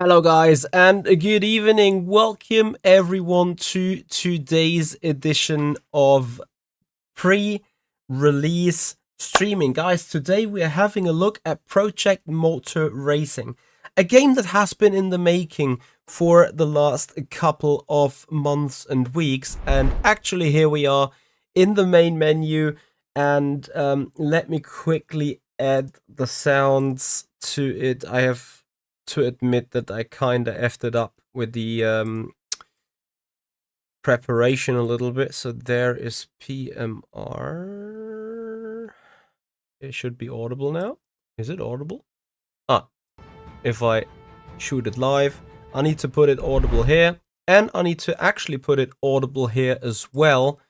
Hello guys and good evening. Welcome everyone to today's edition of pre-release streaming. Guys, today we are having a look at Project Motor Racing, a game that has been in the making for the last couple of months and weeks, and actually here we are in the main menu. And let me quickly add the sounds to it. I have to admit that I kinda effed it up with the preparation a little bit. So there is PMR. It should be audible now. Is it audible? If I shoot it live, I need to put it audible here, and I need to actually put it audible here as well,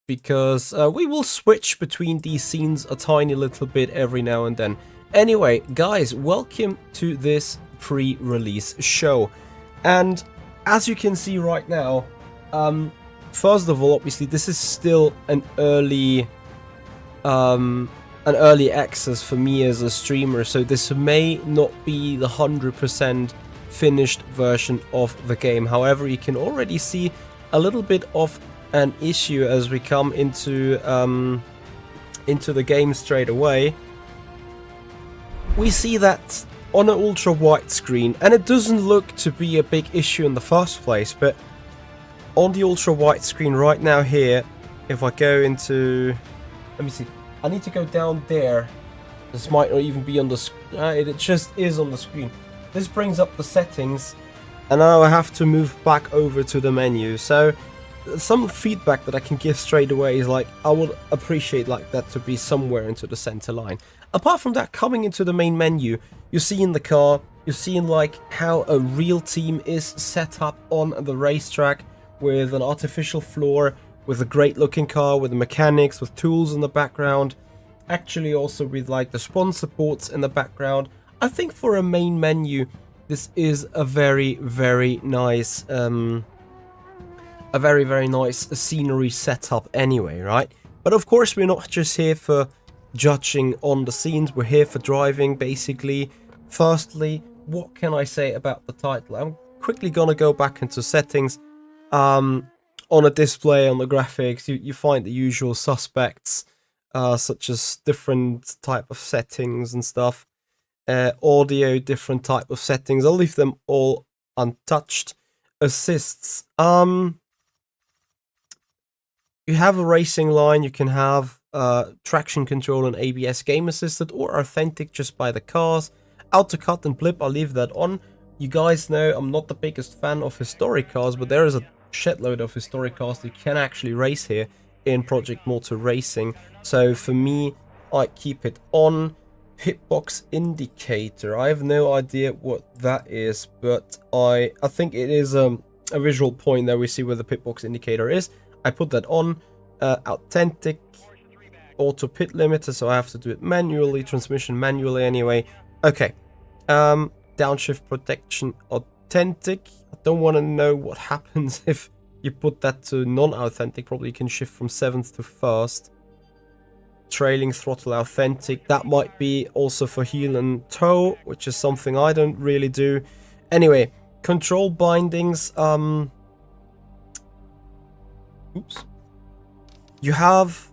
because we will switch between these scenes a tiny little bit every now and then. Anyway, guys, welcome to this pre-release show, and as you can see right now, first of all, obviously this is still an early access for me as a streamer, so this may not be the 100% finished version of the game. However, you can already see a little bit of an issue as we come into the game straight away. We see that on an ultra wide screen, and it doesn't look to be a big issue in the first place, but on the ultra wide screen right now here, if I go into, let me see, I need to go down there. This might not even be on the it just is on the screen. This brings up the settings, and now I have to move back over to the menu. So some feedback that I can give straight away is like, I would appreciate like that to be somewhere into the center line. Apart from that, coming into the main menu, you're seeing the car, you're seeing like how a real team is set up on the racetrack, with an artificial floor, with a great looking car, with the mechanics, with tools in the background, actually also with like the sponsor ports in the background. I think for a main menu, this is a very nice very nice scenery setup anyway, right? But of course, we're not just here for judging on the scenes, we're here for driving, basically. Firstly, what can I say about the title? I'm quickly gonna go back into settings. On a display, on the graphics, you find the usual suspects, such as different type of settings and stuff. Audio, different type of settings. I'll leave them all untouched. Assists. You have a racing line, you can have traction control and ABS game assisted, or authentic just by the cars. Auto cut and blip, I'll leave that on. You guys know I'm not the biggest fan of historic cars, but there is a shitload of historic cars that you can actually race here in Project Motor Racing. So for me, I keep it on. Hitbox indicator, I have no idea what that is, but I think it is a visual point that we see where the pitbox indicator is. I put that on. Authentic, auto pit limiter, so I have to do it manually, transmission manually anyway. Okay, downshift protection, authentic. I don't want to know what happens if you put that to non-authentic. Probably you can shift from 7th to 1st. Trailing throttle authentic, that might be also for heel and toe, which is something I don't really do. Anyway, control bindings, oops. You have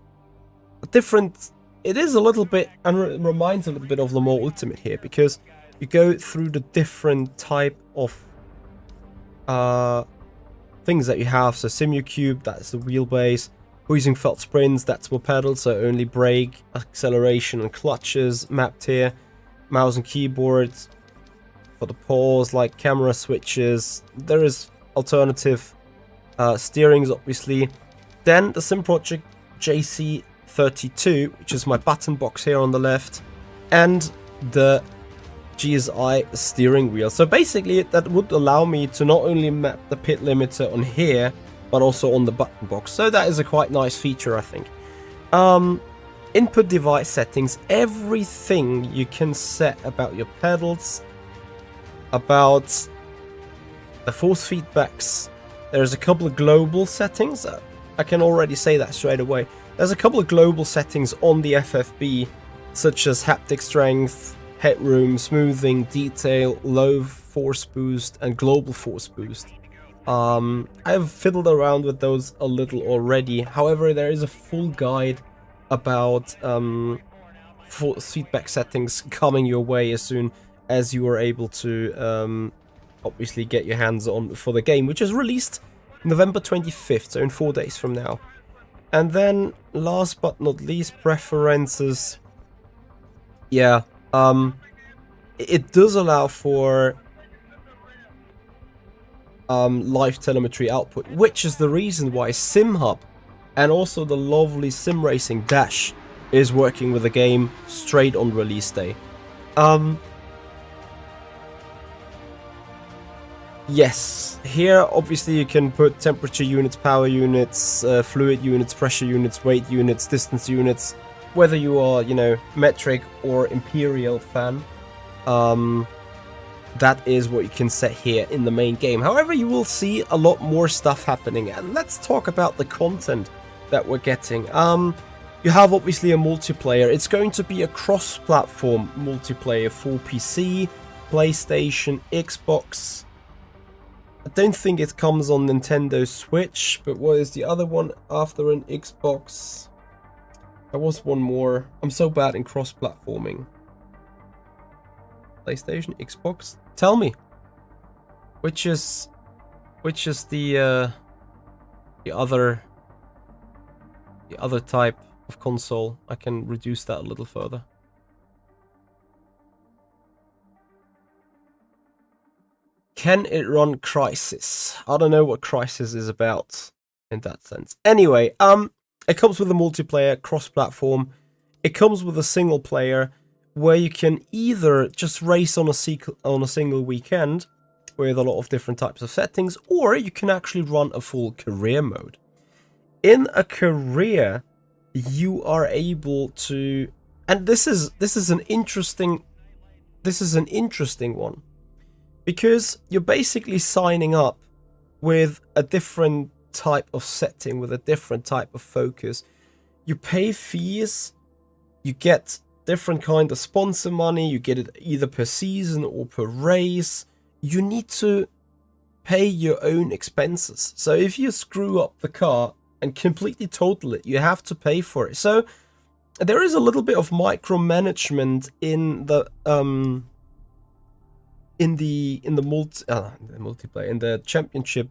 a different, it is a little bit, and reminds a little bit of Le Mans Ultimate here, because you go through the different type of things that you have. So Simucube, that's the wheelbase. Huizenfeld Sprints, that's more pedals, so only brake, acceleration and clutches mapped here. Mouse and keyboard for the pause, like camera switches. There is alternative steerings, obviously. Then the SimProject JC32, which is my button box here on the left, and the GSI steering wheel. So basically that would allow me to not only map the pit limiter on here, but also on the button box. So that is a quite nice feature, I think. Input device settings, everything you can set about your pedals, about the force feedbacks. There's a couple of global settings. I can already say that straight away. There's a couple of global settings on the FFB, such as haptic strength, headroom, smoothing, detail, low force boost, and global force boost. I've fiddled around with those a little already. However, there is a full guide about full feedback settings coming your way as soon as you are able to obviously get your hands on for the game, which is released November 25th, so in 4 days from now. And then, last but not least, preferences. Yeah, it does allow for live telemetry output, which is the reason why SimHub and also the lovely Simracing Dash is working with the game straight on release day. Yes, here obviously you can put temperature units, power units, fluid units, pressure units, weight units, distance units, whether you are, you know, metric or imperial fan. That is what you can set here in the main game. However, you will see a lot more stuff happening, and let's talk about the content that we're getting. You have obviously a multiplayer. It's going to be a cross-platform multiplayer for PC, PlayStation, Xbox. I don't think it comes on Nintendo Switch, but what is the other one after an Xbox? There was one more. I'm so bad in cross-platforming. PlayStation, Xbox. Tell me, which is the other type of console? I can reduce that a little further. Can it run Crysis? I don't know what Crysis is about in that sense. Anyway, it comes with a multiplayer, cross-platform. It comes with a single player where you can either just race on a single weekend with a lot of different types of settings, or you can actually run a full career mode. In a career, you are able to, and this is an interesting one, because you're basically signing up with a different type of setting, with a different type of focus. You pay fees, you get different kind of sponsor money, you get it either per season or per race. You need to pay your own expenses. So if you screw up the car and completely total it, you have to pay for it. So there is a little bit of micromanagement in the multiplayer, in the championship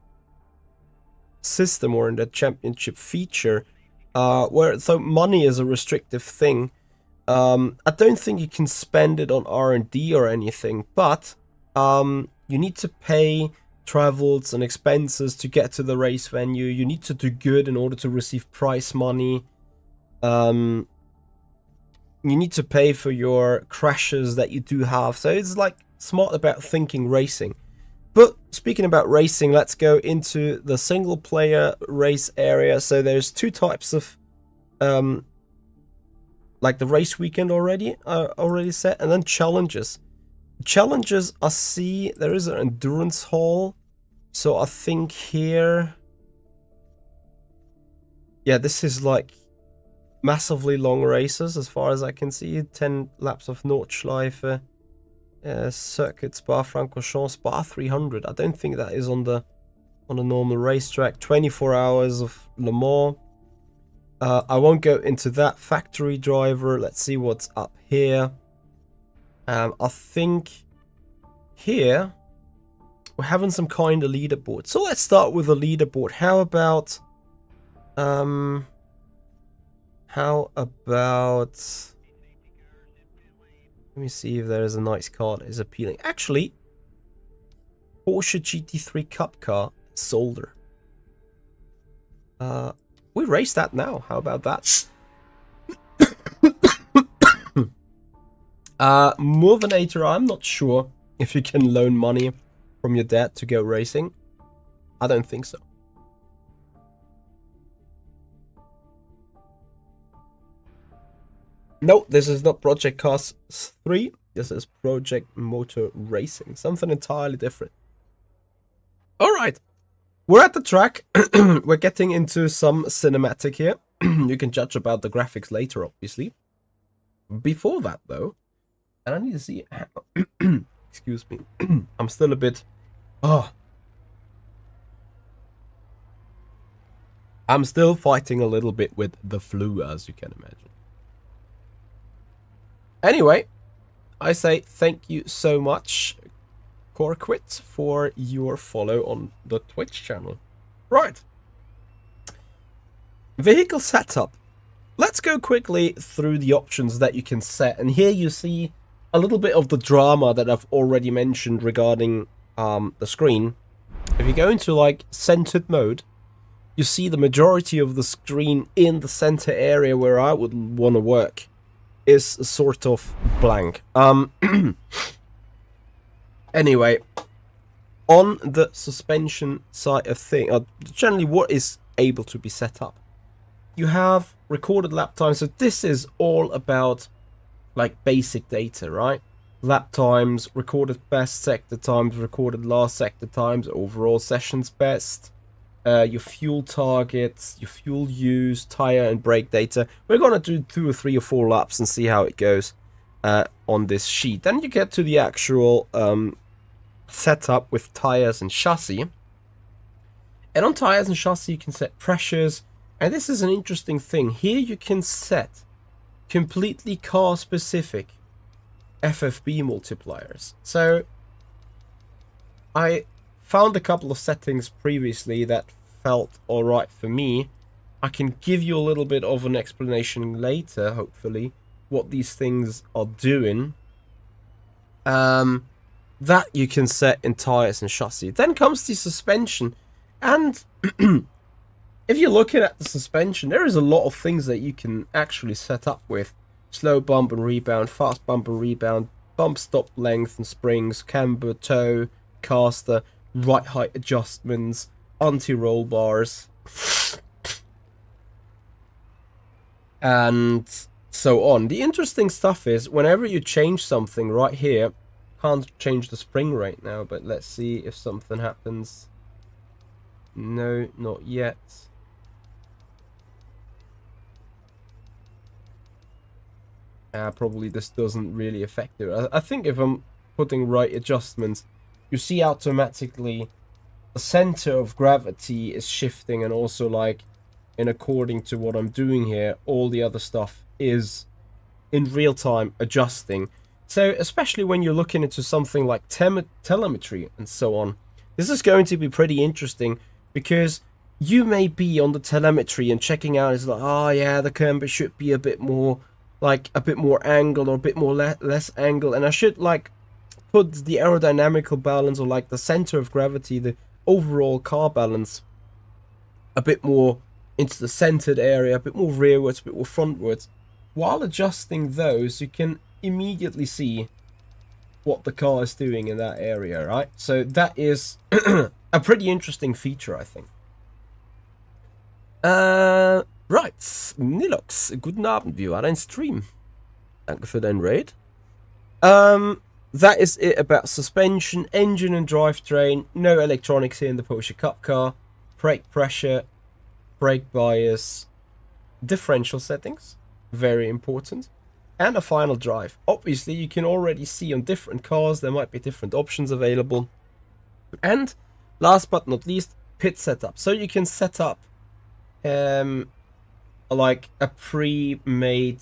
system, or in the championship feature, where so money is a restrictive thing. I don't think you can spend it on R&D or anything, but you need to pay travels and expenses to get to the race venue. You need to do good in order to receive prize money. You need to pay for your crashes that you do have. So it's like smart about thinking racing. But speaking about racing, let's go into the single player race area. So there's two types of like the race weekend already set, and then challenges. Challenges, I see there is an endurance hall. So I think here, yeah, this is like massively long races as far as I can see. 10 laps of Nordschleife, Circuit Spa-Francorchamps, Spa 300. I don't think that is on a normal racetrack. 24 hours of Le Mans. I won't go into that. Factory driver. Let's see what's up here. I think here we're having some kind of leaderboard. So let's start with a leaderboard. How about let me see if there is a nice car that is appealing. Actually, Porsche GT3 Cup car, Zolder. We race that now. How about that? Movinator, I'm not sure if you can loan money from your dad to go racing. I don't think so. No, this is not Project Cars 3. This is Project Motor Racing. Something entirely different. Alright. We're at the track. We're getting into some cinematic here. You can judge about the graphics later, obviously. Before that, though, And I need to see excuse me. I'm still a bit I'm still fighting a little bit with the flu, as you can imagine. Anyway, I say thank you so much, Corquit, for your follow on the Twitch channel. Right. Vehicle setup. Let's go quickly through the options that you can set. And here you see a little bit of the drama that I've already mentioned regarding the screen. If you go into like centered mode, you see the majority of the screen in the center area where I would want to work is sort of blank. Anyway, on the suspension side of things, generally what is able to be set up, you have recorded lap time. So this is all about like basic data, right? Lap times, recorded best sector times, recorded last sector times, overall sessions best, your fuel targets, your fuel use, tire and brake data. We're gonna do 2 or 3 or 4 laps and see how it goes on this sheet. Then you get to the actual setup with tires and chassis. And on tires and chassis you can set pressures. And this is an interesting thing. Here you can set completely car specific FFB multipliers. So I found a couple of settings previously that felt alright for me. I can give you a little bit of an explanation later, hopefully, what these things are doing. That you can set in tires and chassis. Then comes the suspension. And if you're looking at the suspension, there is a lot of things that you can actually set up with. Slow bump and rebound, fast bump and rebound, bump stop length and springs, camber, toe, caster, right height adjustments, anti-roll bars, and so on. The interesting stuff is, whenever you change something right here, can't change the spring right now, but let's see if something happens. No, not yet. Probably this doesn't really affect it. I think if I'm putting right adjustments, you see automatically the center of gravity is shifting, and also like in according to what I'm doing here, all the other stuff is in real time adjusting. So especially when you're looking into something like telemetry and so on, this is going to be pretty interesting, because you may be on the telemetry and checking out, it's like, oh yeah, the camber should be a bit more, like a bit more angled, or a bit more less angled, and I should like put the aerodynamical balance, or like the center of gravity, the overall car balance, a bit more into the centered area, a bit more rearwards, a bit more frontwards. While adjusting those, you can immediately see what the car is doing in that area, right? So that is a pretty interesting feature, I think. Right, Nilox, guten Abend, wie war dein Stream? Danke für dein Raid. That is it about suspension, engine and drivetrain. No electronics here in the Porsche Cup car. Brake pressure, brake bias, differential settings, very important, and a final drive. Obviously, you can already see on different cars there might be different options available. And last but not least, pit setup. So you can set up like a pre-made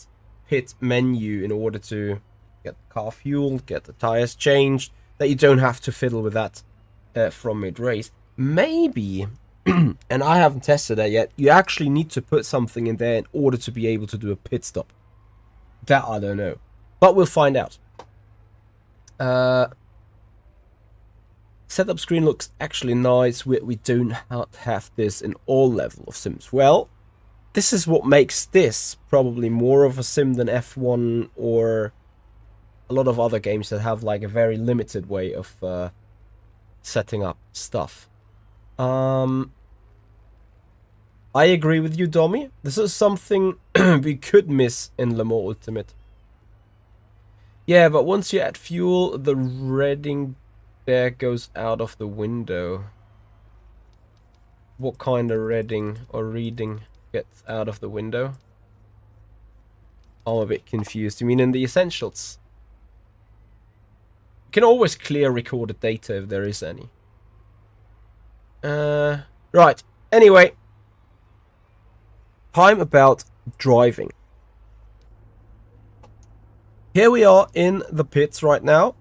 pit menu in order to get the car fueled, get the tires changed, that you don't have to fiddle with that from mid-race. Maybe, and I haven't tested that yet, you actually need to put something in there in order to be able to do a pit stop. That I don't know, but we'll find out. Setup screen looks actually nice. We don't have this in all level of sims. Well, this is what makes this probably more of a sim than F1 or a lot of other games that have like a very limited way of setting up stuff. I agree with you, Domi. This is something we could miss in Le Mans Ultimate. Yeah, but once you add fuel, the reading there goes out of the window. What kind of reading or reading gets out of the window? I'm a bit confused. You mean in the essentials? Can always clear recorded data if there is any. Right. Anyway. Time about driving. Here we are in the pits right now.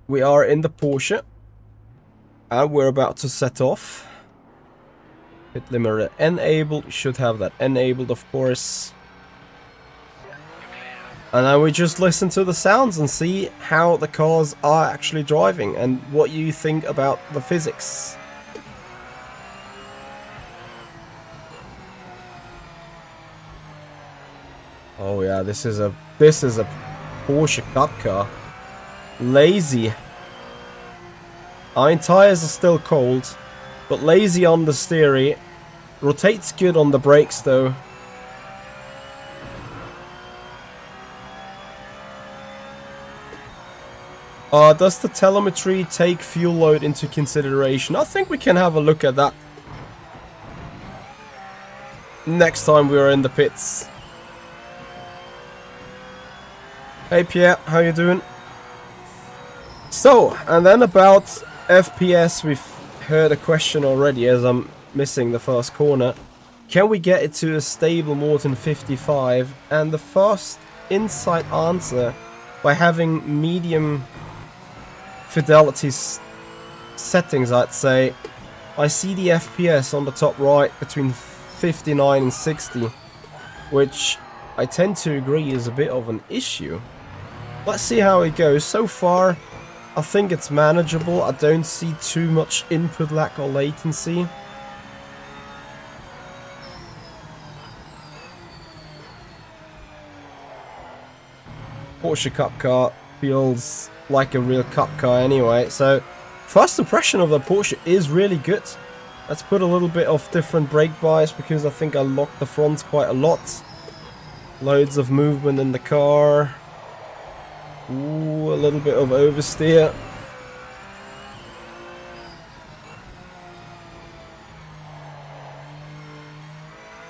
We are in the Porsche. And we're about to set off. Pit limiter enabled. Should have that enabled, of course. And now we just listen to the sounds and see how the cars are actually driving and what you think about the physics. Oh yeah, this is a Porsche Cup car. Lazy. Iron tires are still cold, but lazy on the steering. Rotates good on the brakes though. Does the telemetry take fuel load into consideration? I think we can have a look at that next time we are in the pits. Hey Pierre, how you doing? So, and then about FPS, we've heard a question already as I'm missing the first corner. Can we get it to a stable more than 55? And the first insight answer, by having medium fidelity settings, I'd say, I see the FPS on the top right between 59 and 60, which I tend to agree is a bit of an issue. Let's see how it goes. So far, I think it's manageable. I don't see too much input lag or latency. Porsche Cup car feels like a real Cup car anyway. So, first impression of the Porsche is really good. Let's put a little bit of different brake bias because I think I locked the fronts quite a lot. Loads of movement in the car. Ooh, a little bit of oversteer.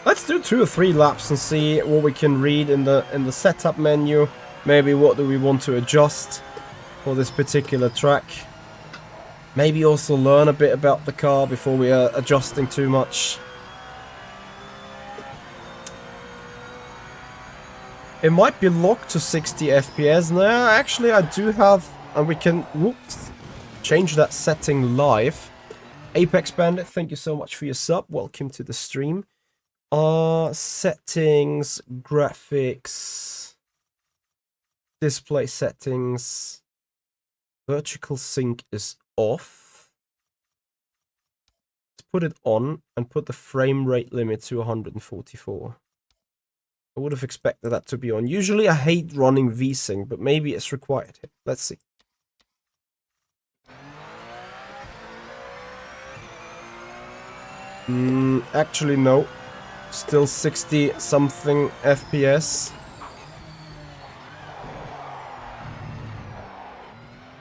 Let's do 2 or 3 laps and see what we can read in the setup menu. Maybe what do we want to adjust for this particular track. Maybe also learn a bit about the car before we are adjusting too much. It might be locked to 60 FPS. No, actually I do have, and we can, whoops, change that setting live. Apex Bandit, thank you so much for your sub. Welcome to the stream. Settings, graphics, display settings. Vertical sync is off. Let's put it on and put the frame rate limit to 144. I would have expected that to be on. Usually I hate running VSync, but maybe it's required. Let's see. Actually no. Still 60 something FPS.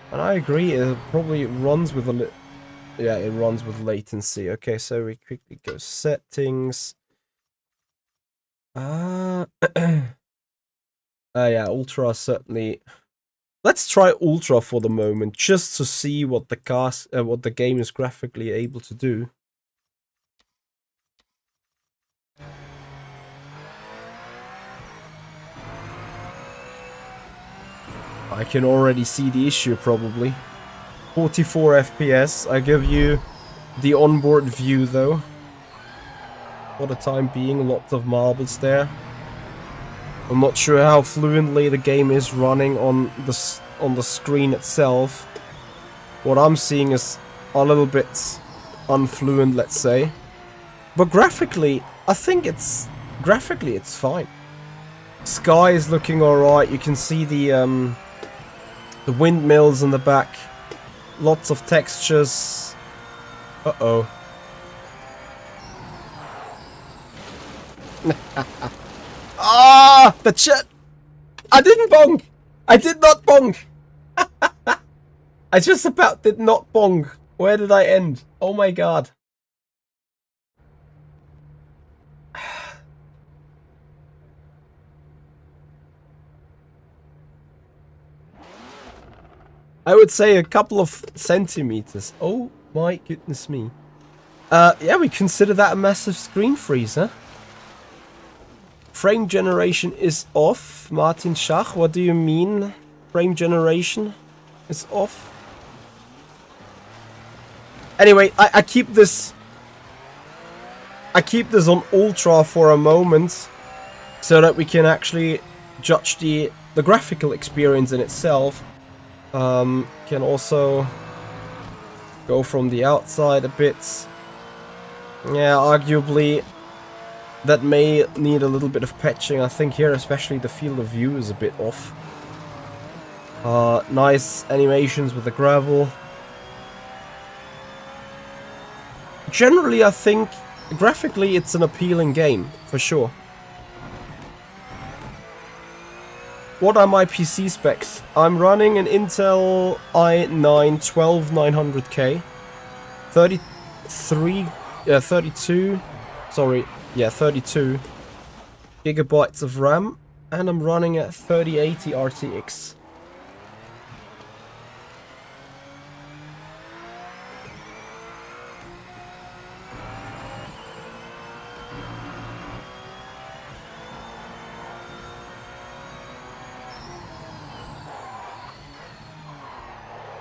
And I agree, it probably runs with a yeah, it runs with latency. Okay, so we quickly go settings. Yeah, Ultra certainly. Let's try Ultra for the moment, just to see what the game is graphically able to do. I can already see the issue probably. 44 FPS. I give you the onboard view though. For the time being, lots of marbles there. I'm not sure how fluently the game is running on the screen itself. What I'm seeing is a little bit unfluent, let's say. But graphically, I think it's fine. Sky is looking alright. You can see the windmills in the back. Lots of textures. Uh-oh. Ah, the chat. I didn't bong. I did not bong. I just about did not bong. Where did I end? Oh my god. I would say a couple of centimeters. Oh my goodness me. Yeah, we consider that a massive screen freeze, huh? Frame generation is off. Martin Schach, what do you mean? Frame generation is off? Anyway, I keep this... I keep this on ultra for a moment so that we can actually judge the graphical experience in itself. Can also go from the outside a bit. Yeah, arguably that may need a little bit of patching. I think here especially the field of view is a bit off. Nice animations with the gravel. Generally, I think graphically it's an appealing game, for sure. What are my PC specs? I'm running an Intel i9 12900K, 32 gigabytes of RAM, and I'm running at 3080 RTX.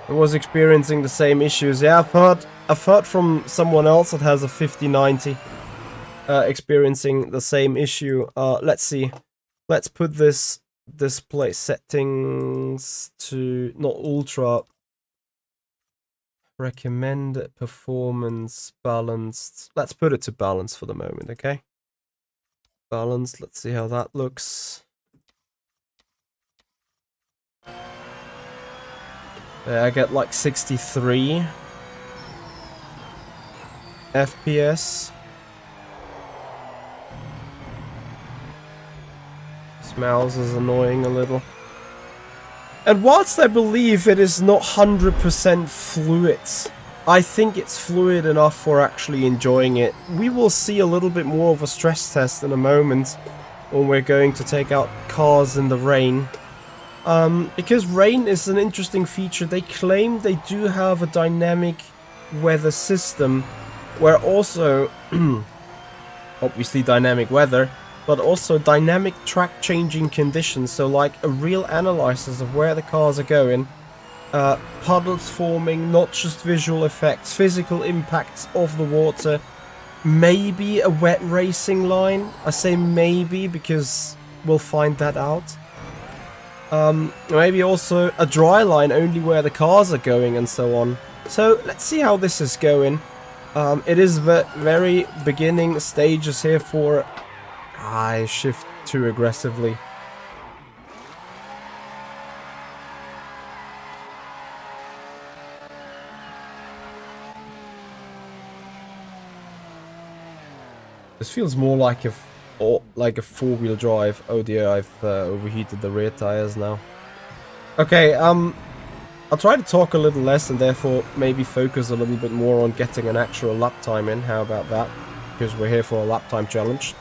I was experiencing the same issues. Yeah, I've heard from someone else that has a 5090 experiencing the same issue. Let's see. Let's put this display settings to not ultra. Recommended performance balanced. Let's put it to balance for the moment, okay? Balanced. Let's see how that looks. I get like 63 FPS. This mouse is annoying a little. And whilst I believe it is not 100% fluid, I think it's fluid enough for actually enjoying it. We will see a little bit more of a stress test in a moment when we're going to take out cars in the rain. Because rain is an interesting feature. They claim they do have a dynamic weather system where also, obviously dynamic weather, but also dynamic track changing conditions. So like a real analysis of where the cars are going, puddles forming, not just visual effects, physical impacts of the water, maybe a wet racing line. I say maybe because we'll find that out. Maybe also a dry line only where the cars are going and so on. So let's see how this is going. It is the very beginning stages here for... I shift too aggressively. This feels more like a four-wheel drive. Oh dear, I've overheated the rear tires now. Okay, I'll try to talk a little less and therefore maybe focus a little bit more on getting an actual lap time in. How about that? Because we're here for a lap time challenge.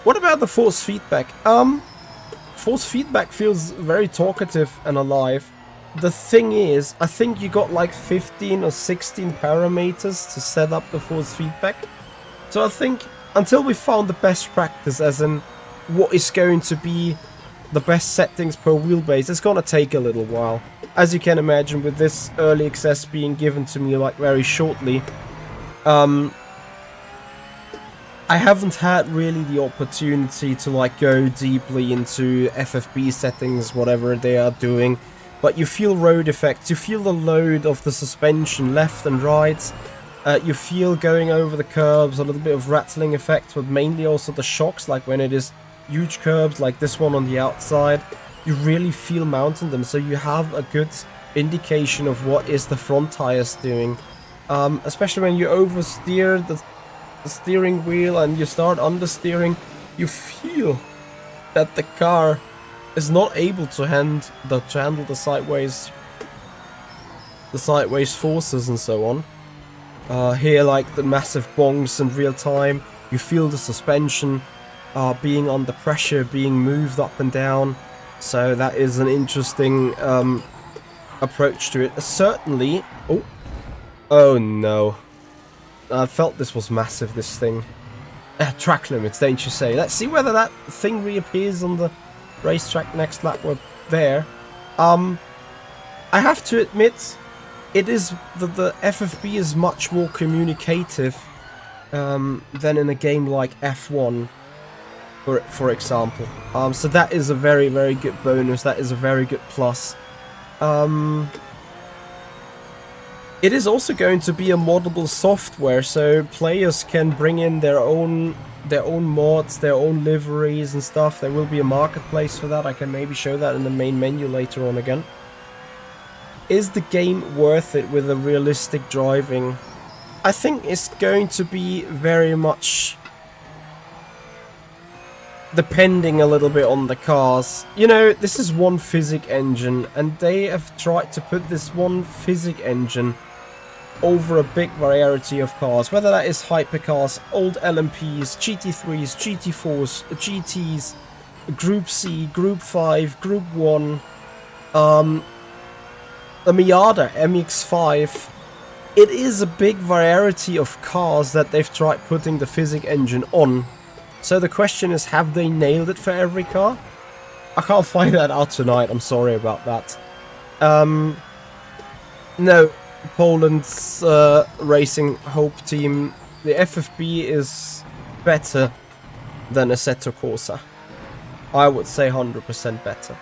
What about the force feedback? Force feedback feels very talkative and alive. The thing is, I think you got like 15 or 16 parameters to set up the force feedback. So I think until we found the best practice, as in what is going to be the best settings per wheelbase, it's gonna take a little while. As you can imagine, with this early access being given to me like very shortly, I haven't had really the opportunity to like go deeply into FFB settings, whatever they are doing. But you feel road effects, you feel the load of the suspension left and right. You feel going over the curbs, a little bit of rattling effect, but mainly also the shocks, like when it is huge curbs like this one on the outside. You really feel mounting them, so you have a good indication of what is the front tires doing. Especially when you oversteer the steering wheel and you start understeering, you feel that the car is not able to handle the sideways forces and so on. Here, like the massive bongs in real time, you feel the suspension being under pressure, being moved up and down. So that is an interesting approach to it. Certainly... Oh no. I felt this was massive, this thing. Track limits, don't you say? Let's see whether that thing reappears on the racetrack next lap. We're there. I have to admit, it is the FFB is much more communicative than in a game like F1, for example. So that is a very, very good bonus. That is a very good plus. It is also going to be a moddable software, so players can bring in their own mods, their own liveries and stuff. There will be a marketplace for that. I can maybe show that in the main menu later on again. Is the game worth it with a realistic driving? I think it's going to be very much depending a little bit on the cars. You know, this is one physics engine, and they have tried to put this one physics engine over a big variety of cars, whether that is hypercars, old LMPs, GT3s, GT4s, GTs, Group C, Group 5, Group 1, the Miata MX-5. It is a big variety of cars that they've tried putting the physics engine on. So the question is, have they nailed it for every car? I can't find that out tonight, I'm sorry about that. No, Poland's Racing Hope team, the FFB is better than Assetto Corsa. I would say 100% better.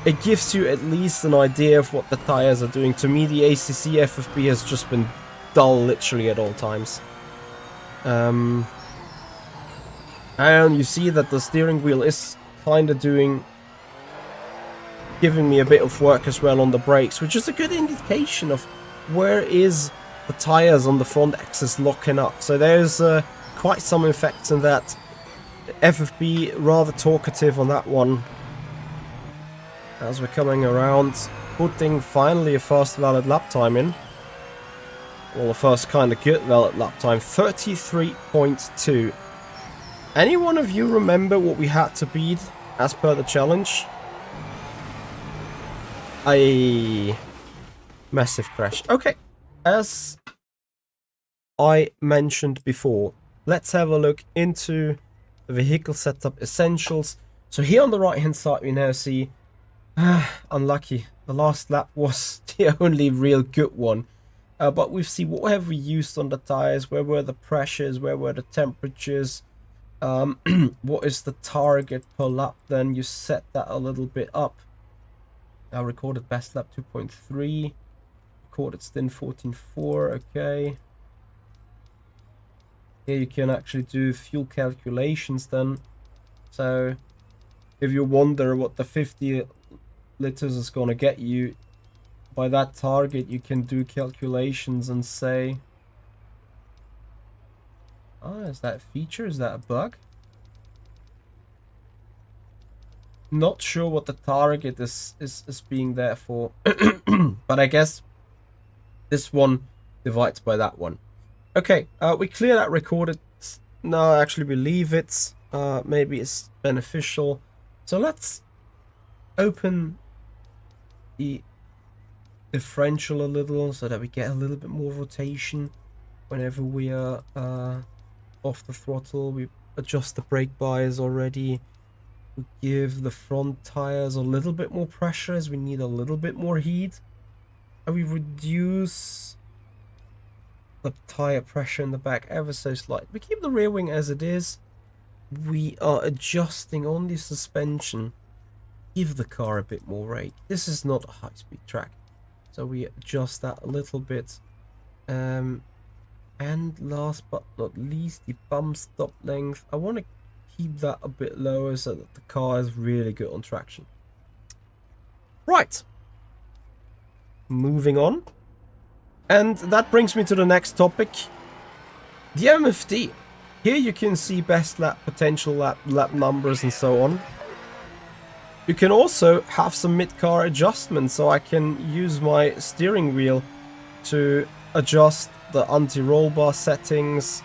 It gives you at least an idea of what the tires are doing. To me, the ACC FFB has just been dull literally at all times. And you see that the steering wheel is kind of giving me a bit of work as well on the brakes, which is a good indication of where is the tires on the front axis locking up. So there's quite some effects in that. FFB rather talkative on that one. As we're coming around, putting finally a first valid lap time in. Well, the first kind of good valid lap time, 33.2. Any one of you remember what we had to beat as per the challenge? Massive crash. Okay, as I mentioned before, let's have a look into the vehicle setup essentials. So here on the right hand side we now see, unlucky, the last lap was the only real good one. But we've seen what have we used on the tires, where were the pressures, where were the temperatures, what is the target per lap. Then you set that a little bit up. I recorded best lap 2.3, recorded stint 14.4. okay. Here you can actually do fuel calculations then. So if you wonder what the 50 liters is going to get you, by that target you can do calculations and say, is that a feature? Is that a bug? Not sure what the target is being there for. But I guess this one divides by that one. Okay, we clear that recorded. No, actually we leave it. Maybe it's beneficial. So let's open the differential a little so that we get a little bit more rotation whenever we are off the throttle. We adjust the brake bias already. We give the front tires a little bit more pressure as we need a little bit more heat. And we reduce the tire pressure in the back ever so slightly. We keep the rear wing as it is. We are adjusting on the suspension. Give the car a bit more rake. This is not a high-speed track, so we adjust that a little bit. And last but not least, the bump stop length. I want to keep that a bit lower so that the car is really good on traction. Right. Moving on. And that brings me to the next topic. The MFD. Here you can see best lap, potential lap numbers and so on. You can also have some mid-car adjustments, so I can use my steering wheel to adjust the anti-roll bar settings.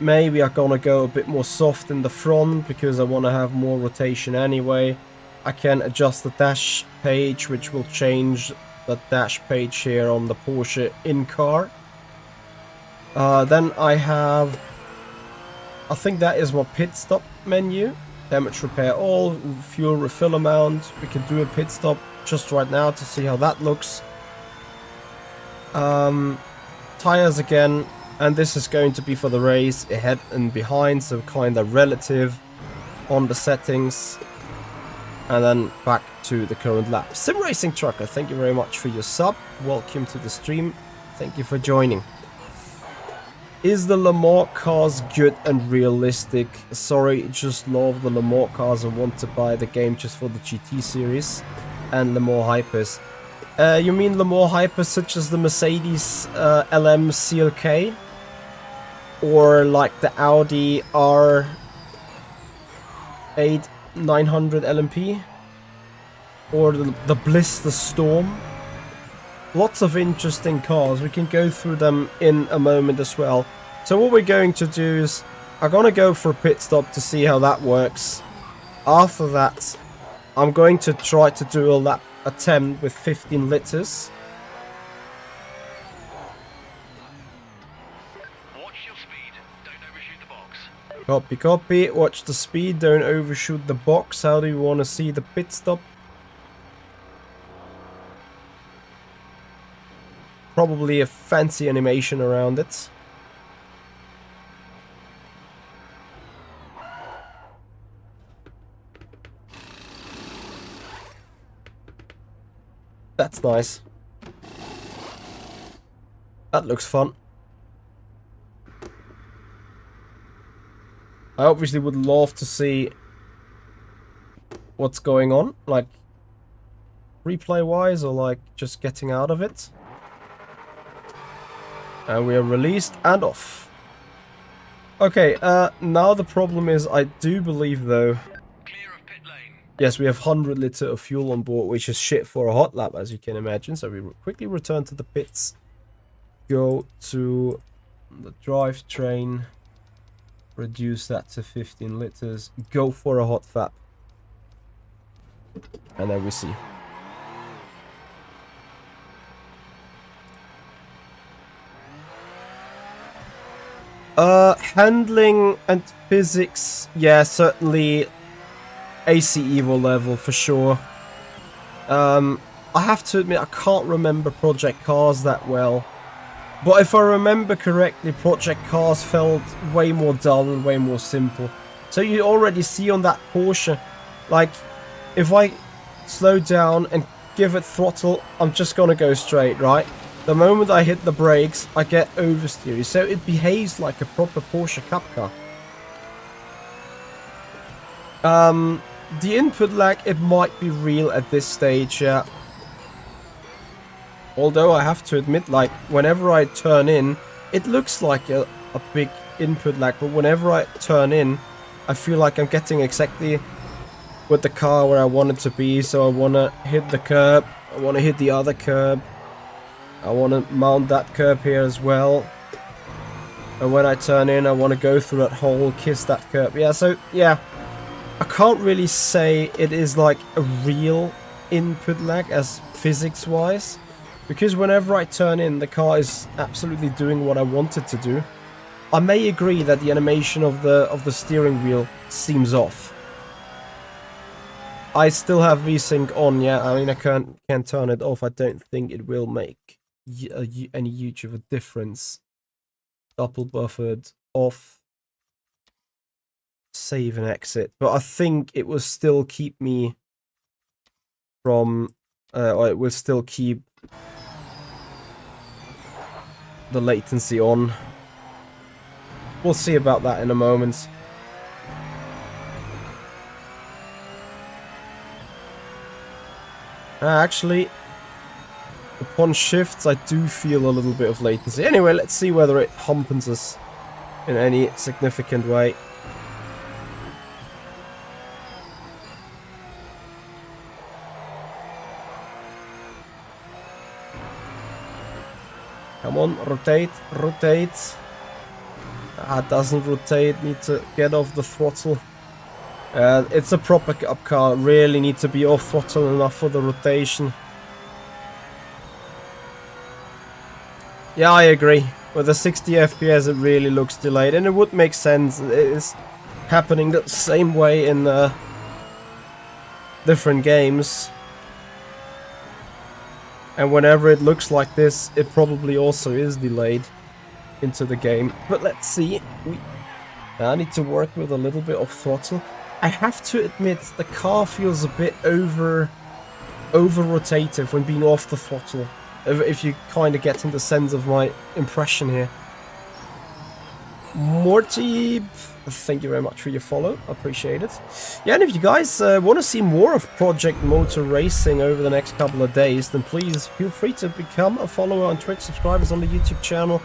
Maybe I'm gonna go a bit more soft in the front because I want to have more rotation anyway. I can adjust the dash page, which will change the dash page here on the Porsche in-car. Then I have, I think that is my pit stop menu. Damage repair all, fuel refill amount. We can do a pit stop just right now to see how that looks. Tires again, and this is going to be for the race, ahead and behind, so kind of relative on the settings. And then back to the current lap. Simracing Trucker, thank you very much for your sub. Welcome to the stream. Thank you for joining. Is the Le Mans cars good and realistic? Sorry, just love the Le Mans cars and want to buy the game just for the GT series and Le Mans Hypers. You mean Le Mans Hypers such as the Mercedes LM CLK? Or like the Audi R8 900 LMP? Or the Bliss, the Storm? Lots of interesting cars. We can go through them in a moment as well. So what we're going to do is I'm going to go for a pit stop to see how that works. After that, I'm going to try to do a lap attempt with 15 liters. Watch your speed, don't overshoot the box. Copy, copy. Watch the speed, don't overshoot the box. How do you want to see the pit stop? Probably a fancy animation around it. That's nice. That looks fun. I obviously would love to see what's going on, like replay wise or like just getting out of it. And we are released and off. Okay, now the problem is I do believe though, Clear of pit lane. yes, we have 100 litre of fuel on board, which is shit for a hot lap, as you can imagine. So we quickly return to the pits, go to the drivetrain, reduce that to 15 litres, go for a hot lap, and then we see. Handling and physics, yeah, certainly AC Evo level for sure. I have to admit I can't remember Project Cars that well, but if I remember correctly, Project Cars felt way more dull and way more simple. So you already see on that Porsche, like if I slow down and give it throttle, I'm just gonna go straight, right? The moment I hit the brakes, I get oversteery, so it behaves like a proper Porsche Cup car. The input lag, it might be real at this stage, yeah. Although I have to admit, like, whenever I turn in, it looks like a big input lag, but whenever I turn in, I feel like I'm getting exactly with the car where I want it to be, so I want to hit the curb, I want to hit the other curb. I want to mount that curb here as well. And when I turn in, I want to go through that hole, kiss that curb. Yeah, so, yeah. I can't really say it is like a real input lag as physics-wise. Because whenever I turn in, the car is absolutely doing what I want it to do. I may agree that the animation of the steering wheel seems off. I still have VSync on, yeah. I mean, I can't turn it off. I don't think it will make any huge of a difference. Double buffered off, save and exit, but I think it will still keep me from or it will still keep the latency on. We'll see about that in a moment. Actually, upon shifts, I do feel a little bit of latency. Anyway, let's see whether it humpens us in any significant way. Come on, rotate, rotate. Ah, it doesn't rotate, need to get off the throttle. It's a proper Cup car, really need to be off throttle enough for the rotation. Yeah, I agree. With the 60 FPS, it really looks delayed, and it would make sense. It is happening the same way in different games. And whenever it looks like this, it probably also is delayed into the game. But let's see. I need to work with a little bit of throttle. I have to admit, the car feels a bit over rotative when being off the throttle. If you kind of get in the sense of my impression here. Morty, thank you very much for your follow. I appreciate it. Yeah, and if you guys want to see more of Project Motor Racing over the next couple of days, then please feel free to become a follower on Twitch, subscribers on the YouTube channel.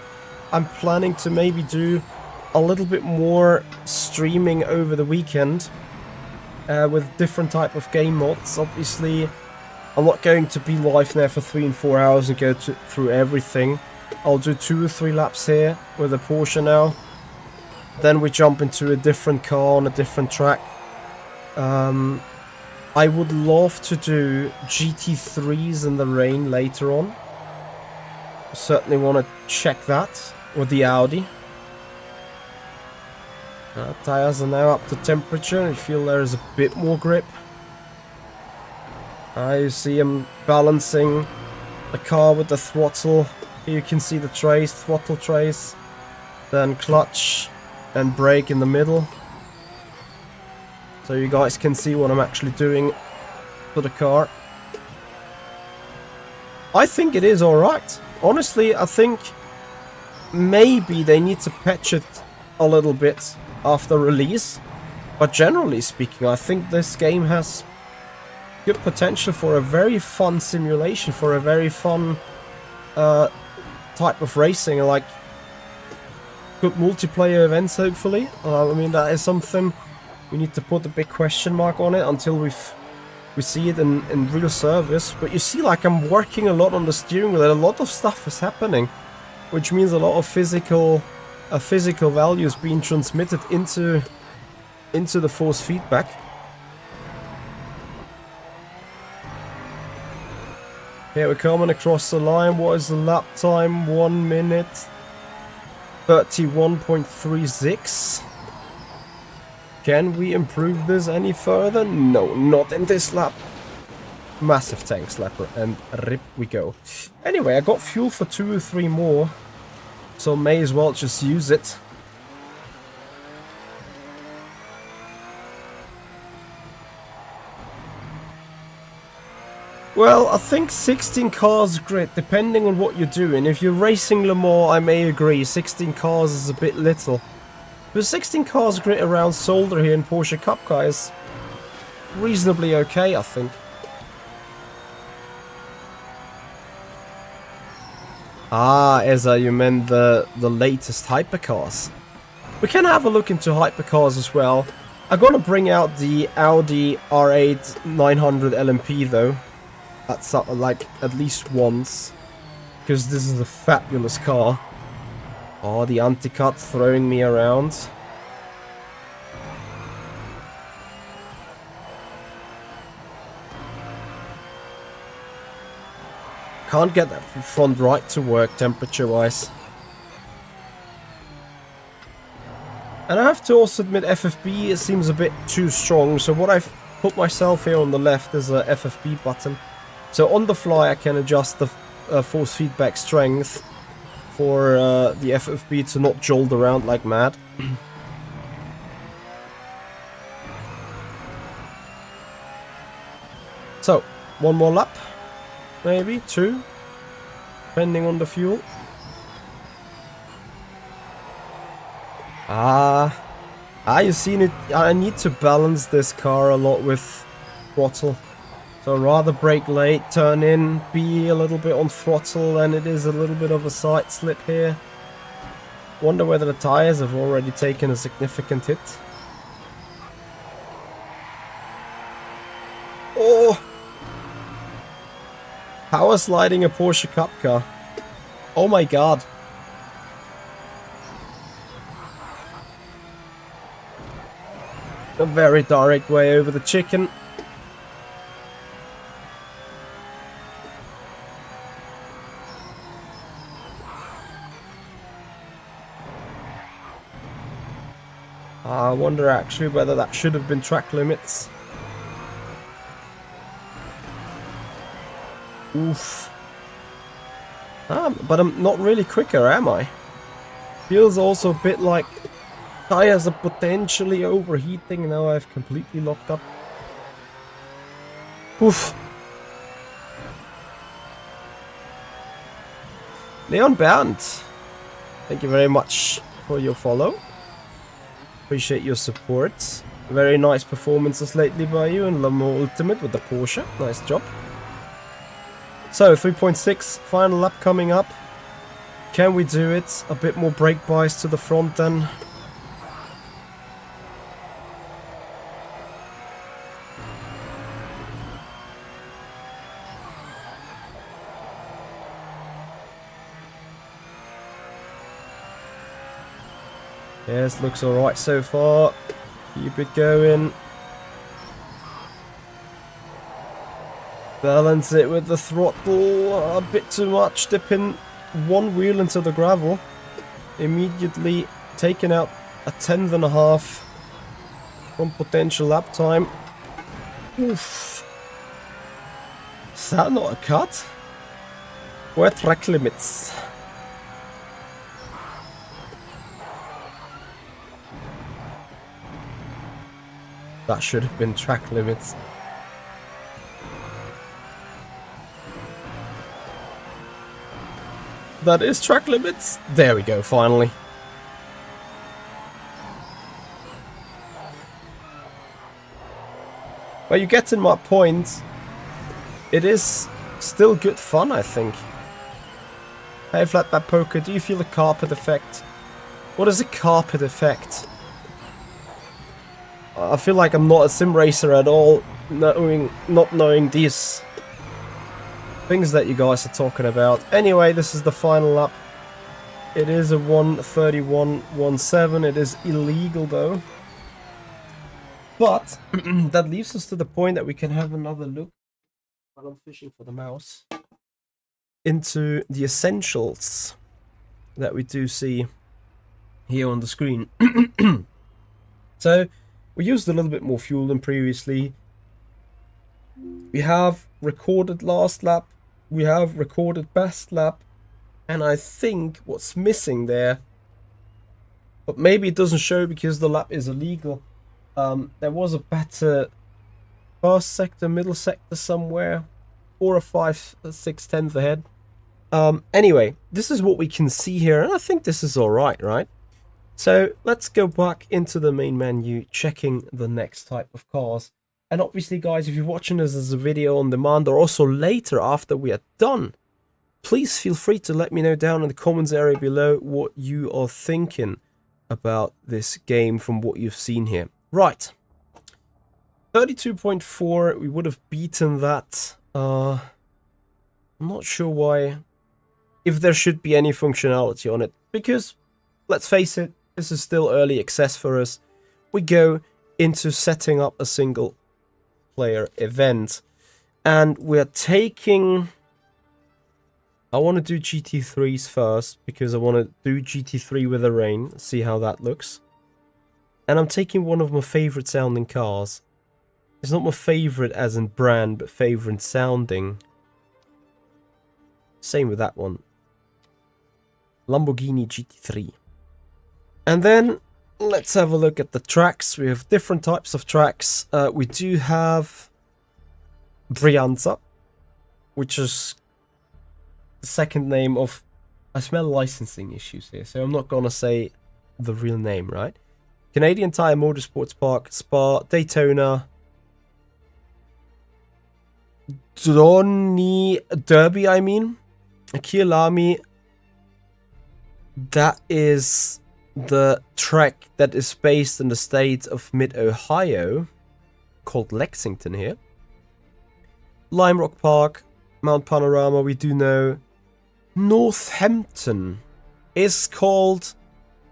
I'm planning to maybe do a little bit more streaming over the weekend with different type of game mods. Obviously, I'm not going to be live there for 3 and 4 hours and go through everything. I'll do 2 or 3 laps here with a Porsche now. Then we jump into a different car on a different track. I would love to do GT3s in the rain later on. Certainly want to check that with the Audi. Tires are now up to temperature. I feel there is a bit more grip. You see him balancing the car with the throttle. Here you can see the trace, throttle trace, then clutch and brake in the middle. So you guys can see what I'm actually doing to the car. I think it is alright. Honestly, I think maybe they need to patch it a little bit after release. But generally speaking, I think this game has good potential for a very fun simulation, for a very fun type of racing, like good multiplayer events, hopefully. I mean, that is something we need to put a big question mark on it until we see it in real service. But you see, like, I'm working a lot on the steering wheel, and a lot of stuff is happening, which means a lot of physical values being transmitted into the force feedback. Here we're coming across the line. What is the lap time? 1 minute 31.36. Can we improve this any further? No, not in this lap. Massive tank slapper, and rip we go. Anyway, I got fuel for 2 or 3 more, so may as well just use it. Well, I think 16 cars grid, depending on what you're doing. If you're racing Le Mans, I may agree, 16 cars is a bit little. But 16 cars grid around Zolder here in Porsche Cup car is reasonably okay, I think. Ah, Eza, you meant the latest hypercars. We can have a look into hypercars as well. I'm gonna bring out the Audi R8 900 LMP though. That's like at least once, because this is a fabulous car. Oh, the anti-cut throwing me around. Can't get that front right to work temperature wise. And I have to also admit, FFB, it seems a bit too strong, so what I've put myself here on the left is a FFB button. So on the fly I can adjust the force feedback strength for the FFB to not jolt around like mad. So, 1 more lap, maybe 2, depending on the fuel. You seen it. I need to balance this car a lot with throttle. So rather brake late, turn in, be a little bit on throttle, and it is a little bit of a side slip here. Wonder whether the tires have already taken a significant hit. Oh! Power sliding a Porsche Cup car. Oh my god. A very direct way over the chicken. I wonder actually whether that should have been track limits. Oof. But I'm not really quicker, am I? Feels also a bit like tires are potentially overheating. Now I've completely locked up. Oof. Leon Bernd, thank you very much for your follow. Appreciate your support. Very nice performances lately by you in Lambo Ultimate with the Porsche. Nice job. So 3.6, final lap coming up. Can we do it? A bit more brake bias to the front then. Yes, looks alright so far. Keep it going. Balance it with the throttle. A bit too much. Dipping one wheel into the gravel. Immediately taking out a 10.5 from potential lap time. Oof. Is that not a cut? Where track limits? That should have been track limits. That is track limits. There we go, finally. Well, you're getting my point. It is still good fun, I think. Hey, Flatback Poker, do you feel the carpet effect? What is a carpet effect? I feel like I'm not a sim racer at all, not knowing these things that you guys are talking about. Anyway, this is the final lap. It is a 1:31.17. It is illegal though. But that leaves us to the point that we can have another look, while I'm fishing for the mouse, into the essentials that we do see here on the screen. So we used a little bit more fuel than previously. We have recorded last lap. We have recorded best lap. And I think what's missing there, but maybe it doesn't show because the lap is illegal. There was a better first sector, middle sector somewhere. 4 or 5, 6 tenths ahead. Anyway, this is what we can see here. And I think this is alright, right? So let's go back into the main menu, checking the next type of cars. And obviously, guys, if you're watching this as a video on demand or also later after we are done, please feel free to let me know down in the comments area below what you are thinking about this game from what you've seen here. Right. 32.4, we would have beaten that. I'm not sure why, if there should be any functionality on it, because let's face it, this is still early access for us. We go into setting up a single player event, and we're taking, I want to do GT3s first because I want to do GT3 with a rain, see how that looks. And I'm taking one of my favorite sounding cars. It's not my favorite as in brand, but favorite sounding. Same with that one. Lamborghini GT3. And then let's have a look at the tracks. We have different types of tracks. We do have Brianza, which is the second name of... I smell licensing issues here, so I'm not going to say the real name, right? Canadian Tire Motorsports Park, Spa, Daytona, Derby, I mean. Kyalami. That is the track that is based in the state of Mid-Ohio, called Lexington here. Lime Rock Park, Mount Panorama, we do know. Northampton is called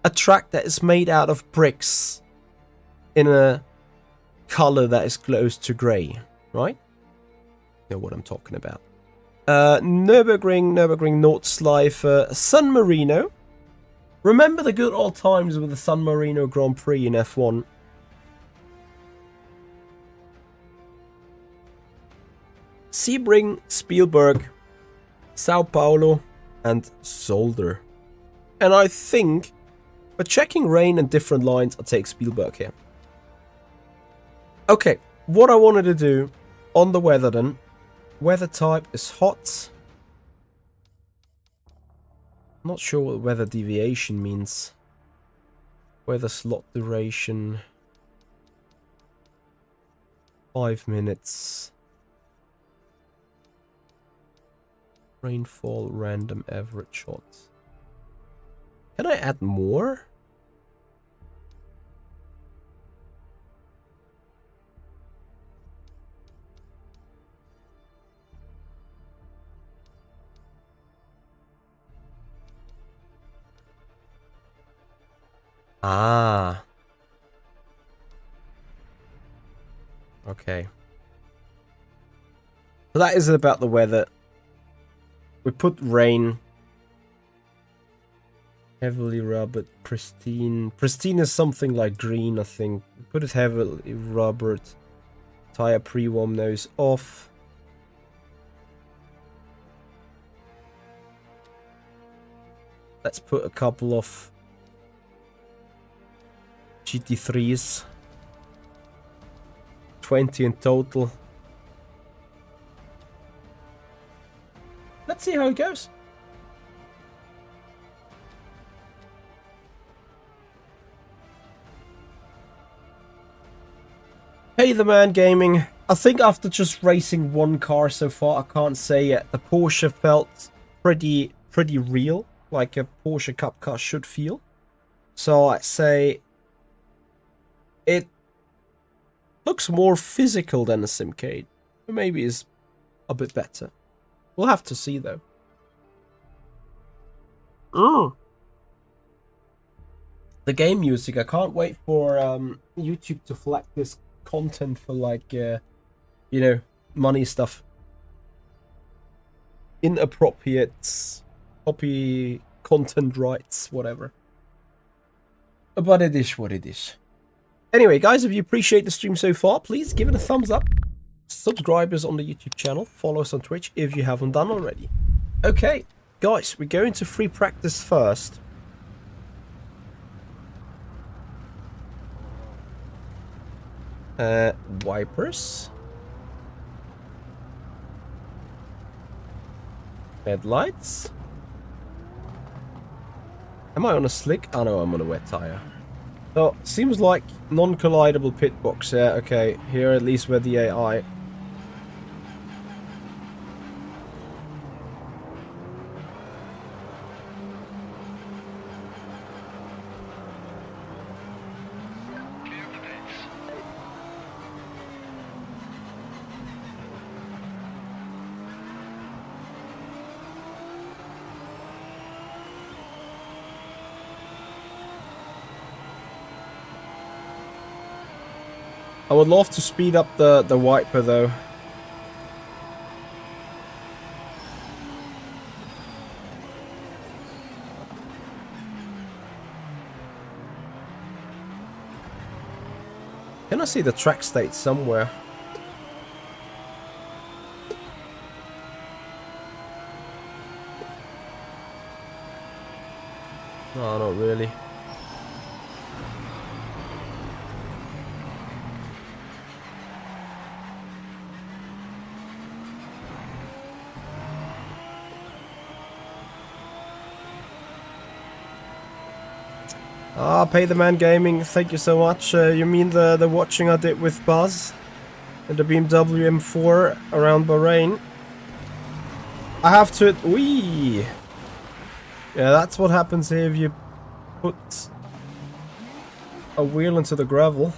a track that is made out of bricks in a color that is close to grey, right? You know what I'm talking about. Nürburgring, Nordschleife, San Marino. Remember the good old times with the San Marino Grand Prix in F1? Sebring, Spielberg, Sao Paulo, and Zolder. And I think, for checking rain and different lines, I'll take Spielberg here. Okay, what I wanted to do on the weather then. Weather type is hot. Not sure what weather deviation means. Weather slot duration. 5 minutes. Rainfall random average hot. Can I add more? Ah. Okay. So that is about the weather. We put rain. Heavily rubbered, pristine. Pristine is something like green, I think. We put it heavily rubbered. Tire pre-warm nose off. Let's put a couple of GT3s. 20 in total. Let's see how it goes. Hey the man gaming. I think after just racing one car so far, I can't say yet. The Porsche felt pretty real, like a Porsche Cup car should feel. So I'd say it looks more physical than a Simcade. Maybe is a bit better. We'll have to see though. The game music. I can't wait for YouTube to flag this content for like, you know, money stuff. Inappropriate copy content rights, whatever. But it is what it is. Anyway, guys, if you appreciate the stream so far, please give it a thumbs up. Subscribe us on the YouTube channel. Follow us on Twitch if you haven't done already. Okay, guys, we're going to free practice first. Wipers. Headlights. Am I on a slick? Oh no, I'm on a wet tire. So, seems like non-collidable pit box. Yeah, okay. Here at least we're the AI. I would love to speed up the wiper though. Can I see the track state somewhere? No, not really. Ah, Pay the Man Gaming, thank you so much. You mean the watching I did with Buzz and the BMW M4 around Bahrain? I have to... Wee! Yeah, that's what happens here if you put a wheel into the gravel.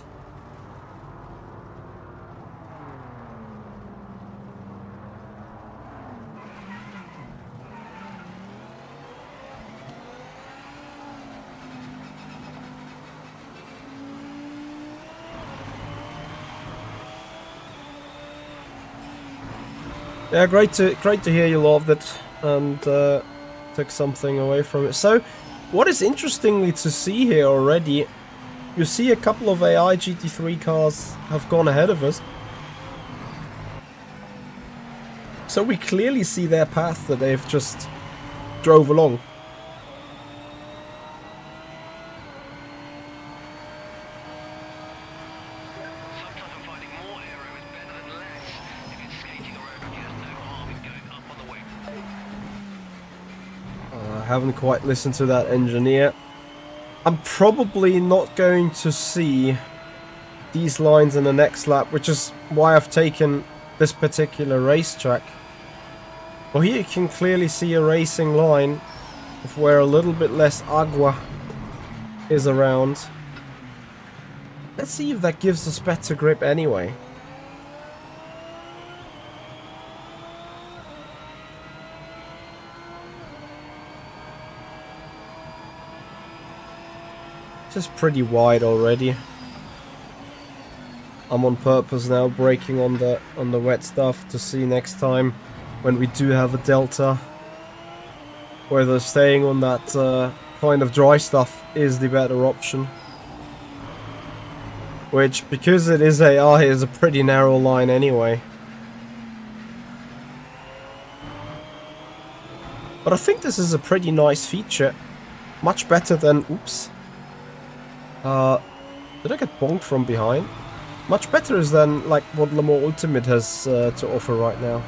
Yeah, great to hear you loved it and took something away from it. So, What is interestingly to see here already, you see a couple of AI GT3 cars have gone ahead of us. So we clearly see their path that they've just drove along. Sometimes I'm finding more aero is better than less. If it's skating or aero, there's no harm in going up on the wing. I haven't quite listened to that engineer. I'm probably not going to see these lines in the next lap, which is why I've taken this particular racetrack. Well, here you can clearly see a racing line of where a little bit less agua is around. Let's see if that gives us better grip anyway. This is pretty wide already. I'm on purpose now braking on the wet stuff to see next time when we do have a delta whether staying on that kind of dry stuff is the better option. Which, because it is AI, is a pretty narrow line anyway. But I think this is a pretty nice feature. Much better than... Oops. Did I get bonked from behind? Much better than like what Le Mans Ultimate has to offer right now.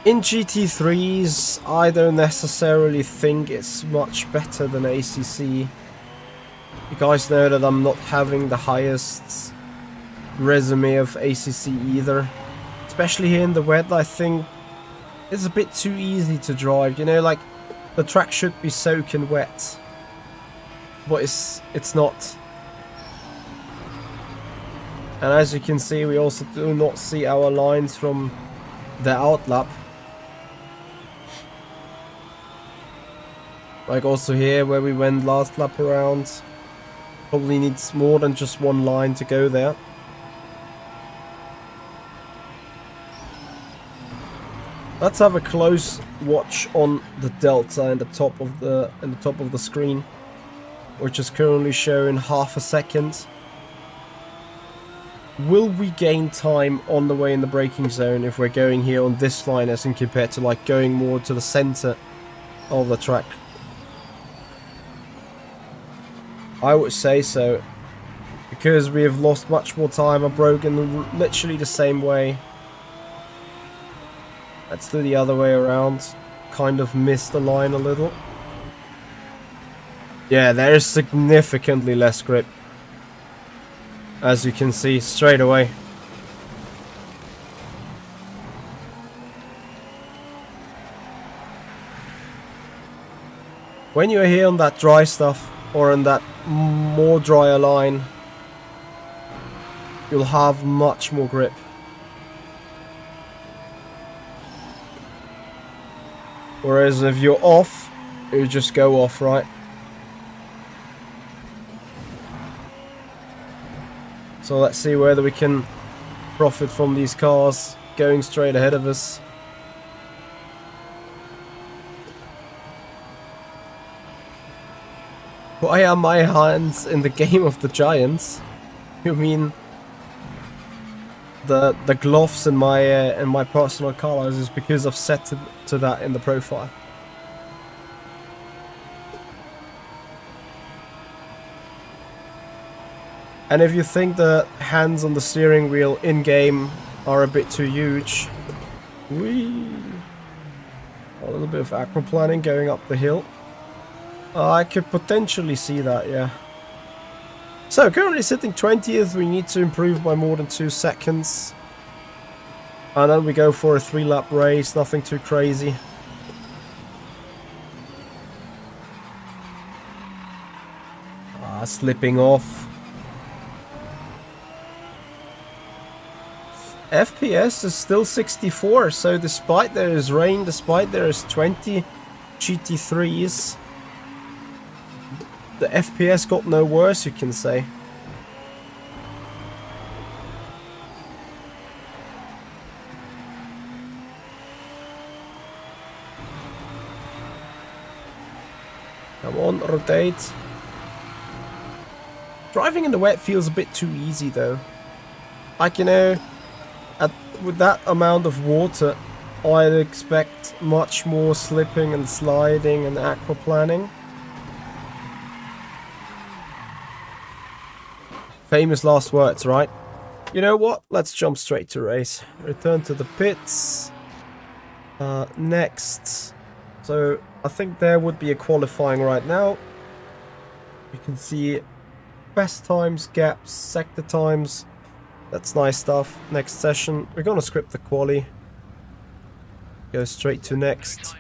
In GT3s, I don't necessarily think it's much better than ACC. You guys know that I'm not having the highest resume of ACC either. Especially here in the wet, I think it's a bit too easy to drive. You know, like, the track should be soaking wet. But it's not. And as you can see, we also do not see our lines from the outlap. Like also here where we went last lap around. Probably needs more than just one line to go there. Let's have a close watch on the delta in the top of the screen, which is currently showing half a second. Will we gain time on the way in the braking zone if we're going here on this line as in compared to like going more to the center of the track? I would say so, because we have lost much more time. I've broken literally the same way. Let's do the other way around. Kind of missed the line a little. Yeah, there is significantly less grip, as you can see straight away. When you're here on that dry stuff, or on that more drier line, you'll have much more grip. Whereas if you're off, you just go off, right? So let's see whether we can profit from these cars going straight ahead of us. Why are my hands in the game of the giants? You mean the gloves in my personal colors is because I've set to that in the profile. And if you think the hands on the steering wheel in game are a bit too huge, whee, a little bit of aquaplaning going up the hill. I could potentially see that, yeah. So, currently sitting 20th, we need to improve by more than 2 seconds. And then we go for a 3-lap race, nothing too crazy. Slipping off. FPS is still 64, so despite there is rain, despite there is 20 GT3s, the FPS got no worse, you can say. Come on, rotate. Driving in the wet feels a bit too easy though. Like, you know, with that amount of water, I'd expect much more slipping and sliding and aquaplaning. Famous last words, right? You know what? Let's jump straight to race. Return to the pits. Next. So, I think there would be a qualifying right now. You can see best times, gaps, sector times. That's nice stuff. Next session. We're gonna script the quali. Go straight to next.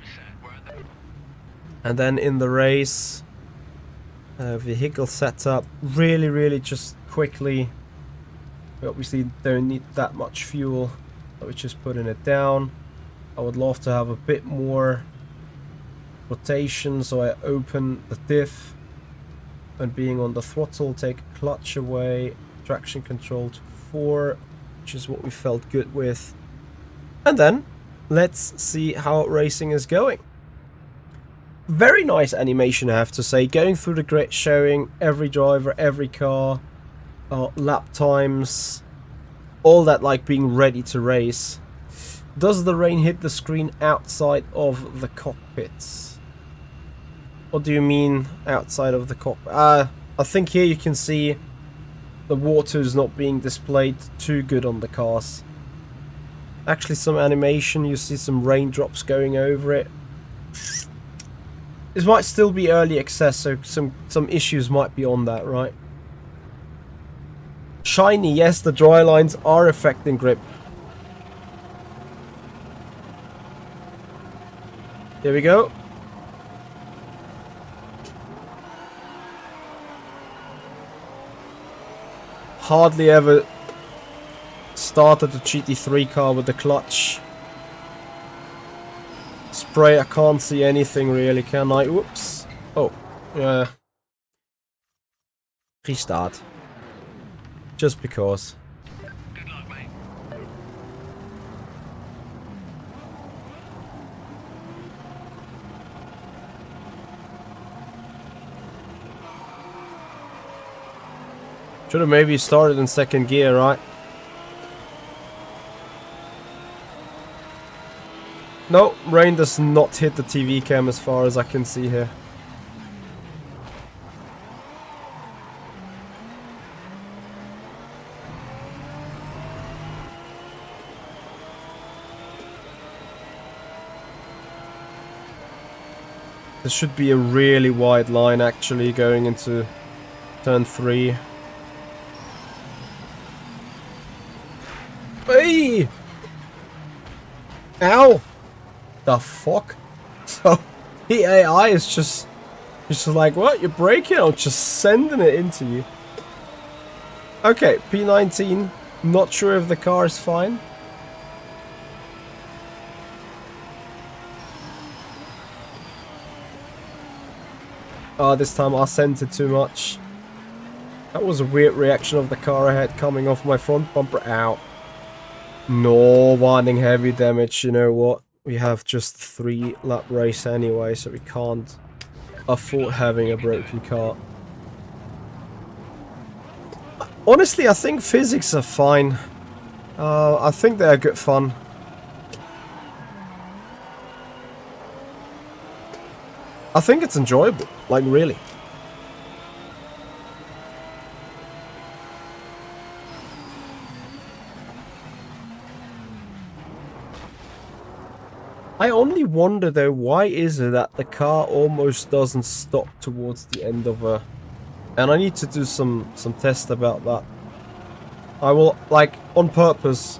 And then in the race, vehicle setup. Really just quickly. We obviously don't need that much fuel, so we're just putting it down. I would love to have a bit more rotation, so I open the diff. And being on the throttle, take clutch away, traction control to 4, which is what we felt good with. And then, let's see how racing is going. Very nice animation, I have to say. Going through the grid, showing every driver, every car, lap times, all that, like being ready to race. Does the rain hit the screen outside of the cockpits? What do you mean outside of the cockpit? I think here you can see the water is not being displayed too good on the cars. Actually, some animation, you see some raindrops going over it. This might still be early access, so some issues might be on that, right? Shiny, yes, the dry lines are affecting grip. Here we go. Hardly ever started the GT3 car with the clutch. Spray, I can't see anything really, can I? Whoops. Oh, yeah. Restart. Just because. Good luck, mate. Should have maybe started in second gear, right? No, rain does not hit the TV cam as far as I can see here. This should be a really wide line actually going into turn 3. Hey! Ow! The fuck? So the AI is just like, what? You're braking? I'm just sending it into you. Okay, P19. Not sure if the car is fine. Oh, this time I sent it too much. That was a weird reaction of the car I had coming off my front bumper. Ow. No warning heavy damage, you know what? We have just 3 lap race anyway, so we can't afford having a broken car. Honestly, I think physics are fine. I think they're good fun. I think it's enjoyable, like really. I only wonder though, why is it that the car almost doesn't stop towards the end of a... And I need to do some tests about that. I will, like, on purpose,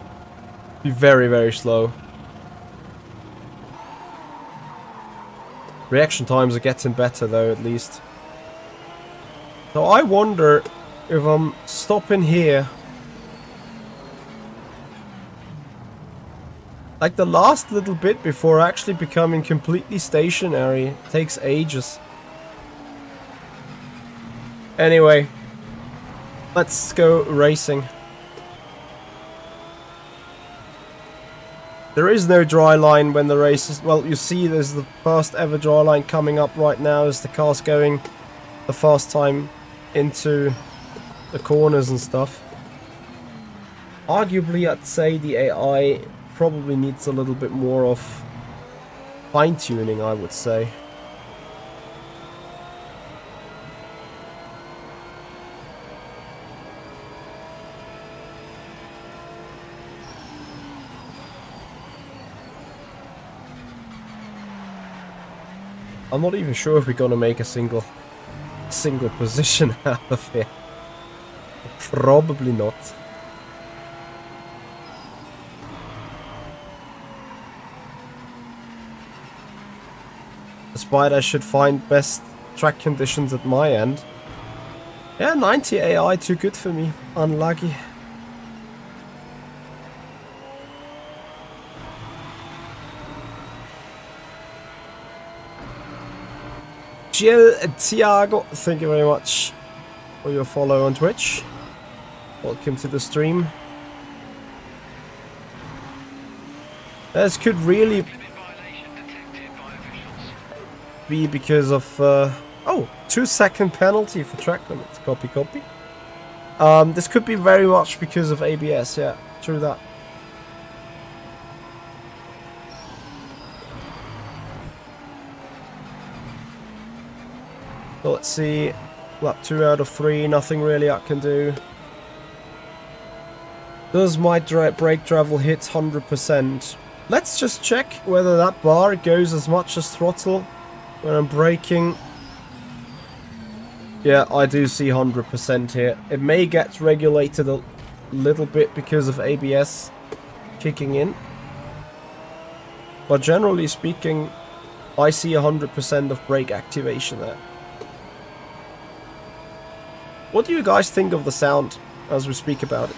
be very, very slow. Reaction times are getting better though, at least. So I wonder if I'm stopping here. Like the last little bit before actually becoming completely stationary takes ages. Anyway, let's go racing. There is no dry line when the race is... Well, you see there's the first ever dry line coming up right now as the car's going the fast time into the corners and stuff. Arguably, I'd say the AI probably needs a little bit more of fine-tuning, I would say. I'm not even sure if we're gonna make a single position out of it. Probably not. Despite I should find best track conditions at my end. Yeah, 90 AI too good for me. Unlucky. Jill Tiago, thank you very much for your follow on Twitch. Welcome to the stream. This could really be because of oh, 2-second penalty for track limits. Copy. This could be very much because of ABS. Yeah, true that. So let's see. Lap 2 out of 3. Nothing really I can do. Does my brake travel hit 100%? Let's just check whether that bar goes as much as throttle when I'm braking. Yeah, I do see 100% here. It may get regulated a little bit because of ABS kicking in. But generally speaking, I see 100% of brake activation there. What do you guys think of the sound as we speak about it?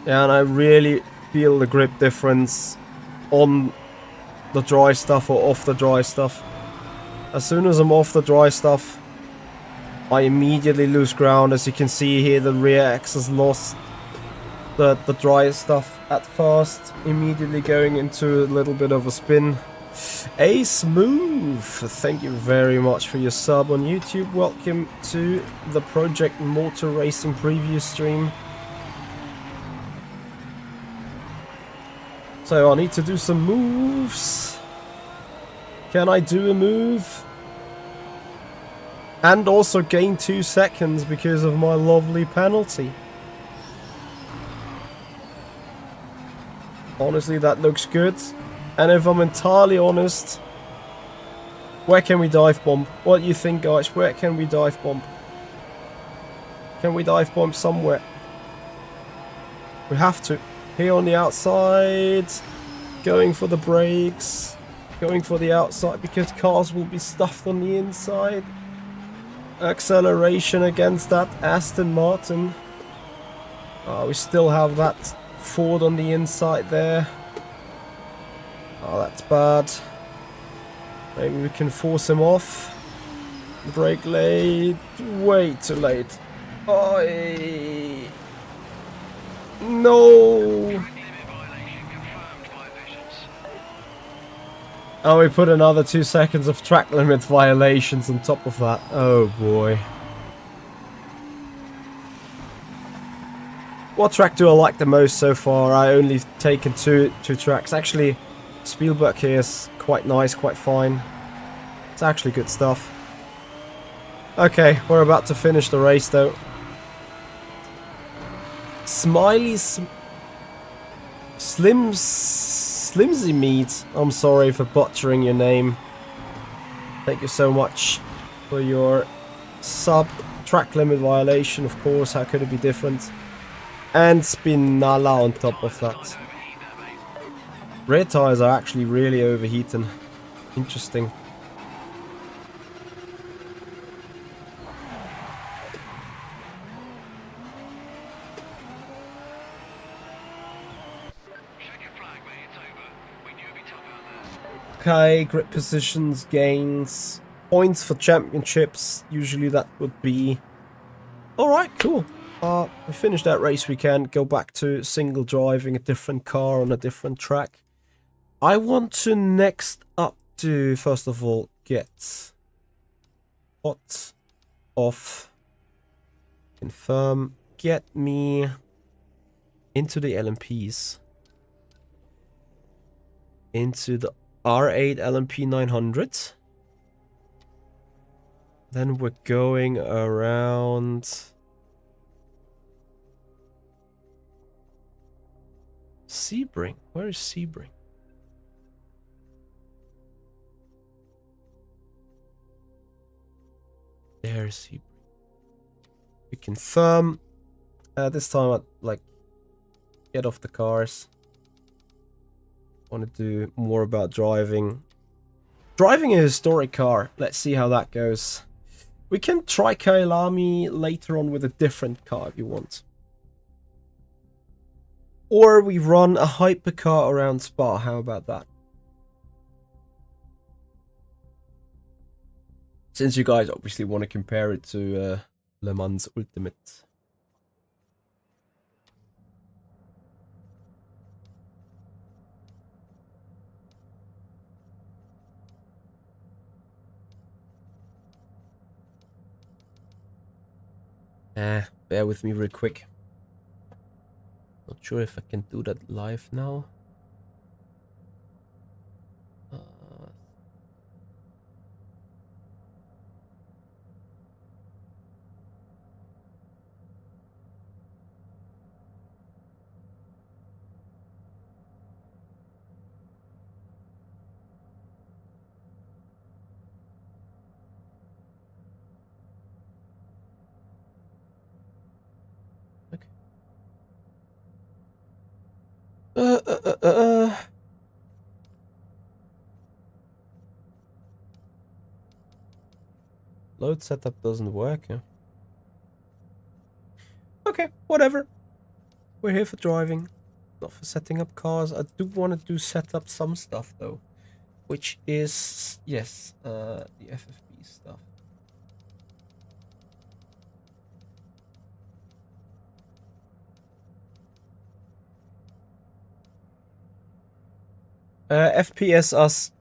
Yeah, and I really feel the grip difference on the dry stuff or off the dry stuff. As soon as I'm off the dry stuff, I immediately lose ground. As you can see here, the rear axis lost the dry stuff at first, immediately going into a little bit of a spin. A Smooth, thank you very much for your sub on YouTube. Welcome to the Project Motor Racing preview stream. So I need to do some moves. Can I do a move? And also gain 2 seconds because of my lovely penalty. Honestly, that looks good. And if I'm entirely honest, where can we dive bomb? What do you think, guys? Where can we dive bomb? Can we dive bomb somewhere? We have to. Here on the outside. Going for the brakes. Going for the outside because cars will be stuffed on the inside. Acceleration against that Aston Martin. We still have that Ford on the inside there. Oh, that's bad. Maybe we can force him off. Brake late. Way too late. Oh, no. Oh, we put another 2 seconds of track limit violations on top of that. Oh boy. What track do I like the most so far? I only taken two tracks. Actually, Spielberg here is quite nice, quite fine. It's actually good stuff. Okay, we're about to finish the race though. Slimsy Meat, I'm sorry for butchering your name. Thank you so much for your sub. Track limit violation, of course, how could it be different? And Spinala on top of that. Rear tires are actually really overheating. Interesting. okay, grip positions, gains, points for championships. Usually that would be... Alright, cool. We finished that race. We can go back to single driving a different car on a different track. I want to next up to, first of all, get hot, off, confirm, get me into the LMPs, into the R8 LMP 900. Then we're going around Sebring. Where is Sebring? There's Sebring. We confirm. This time I'd like get off the cars. Want to do more about driving. Driving a historic car. Let's see how that goes. We can try Kyalami later on with a different car if you want. Or we run a hypercar around Spa. How about that? Since you guys obviously want to compare it to Le Mans Ultimate. Bear with me real quick. Not sure if I can do that live now. Load setup doesn't work, yeah. Okay, whatever. We're here for driving, not for setting up cars. I do want to set up some stuff though, which is, yes, the FFP stuff. FPS us,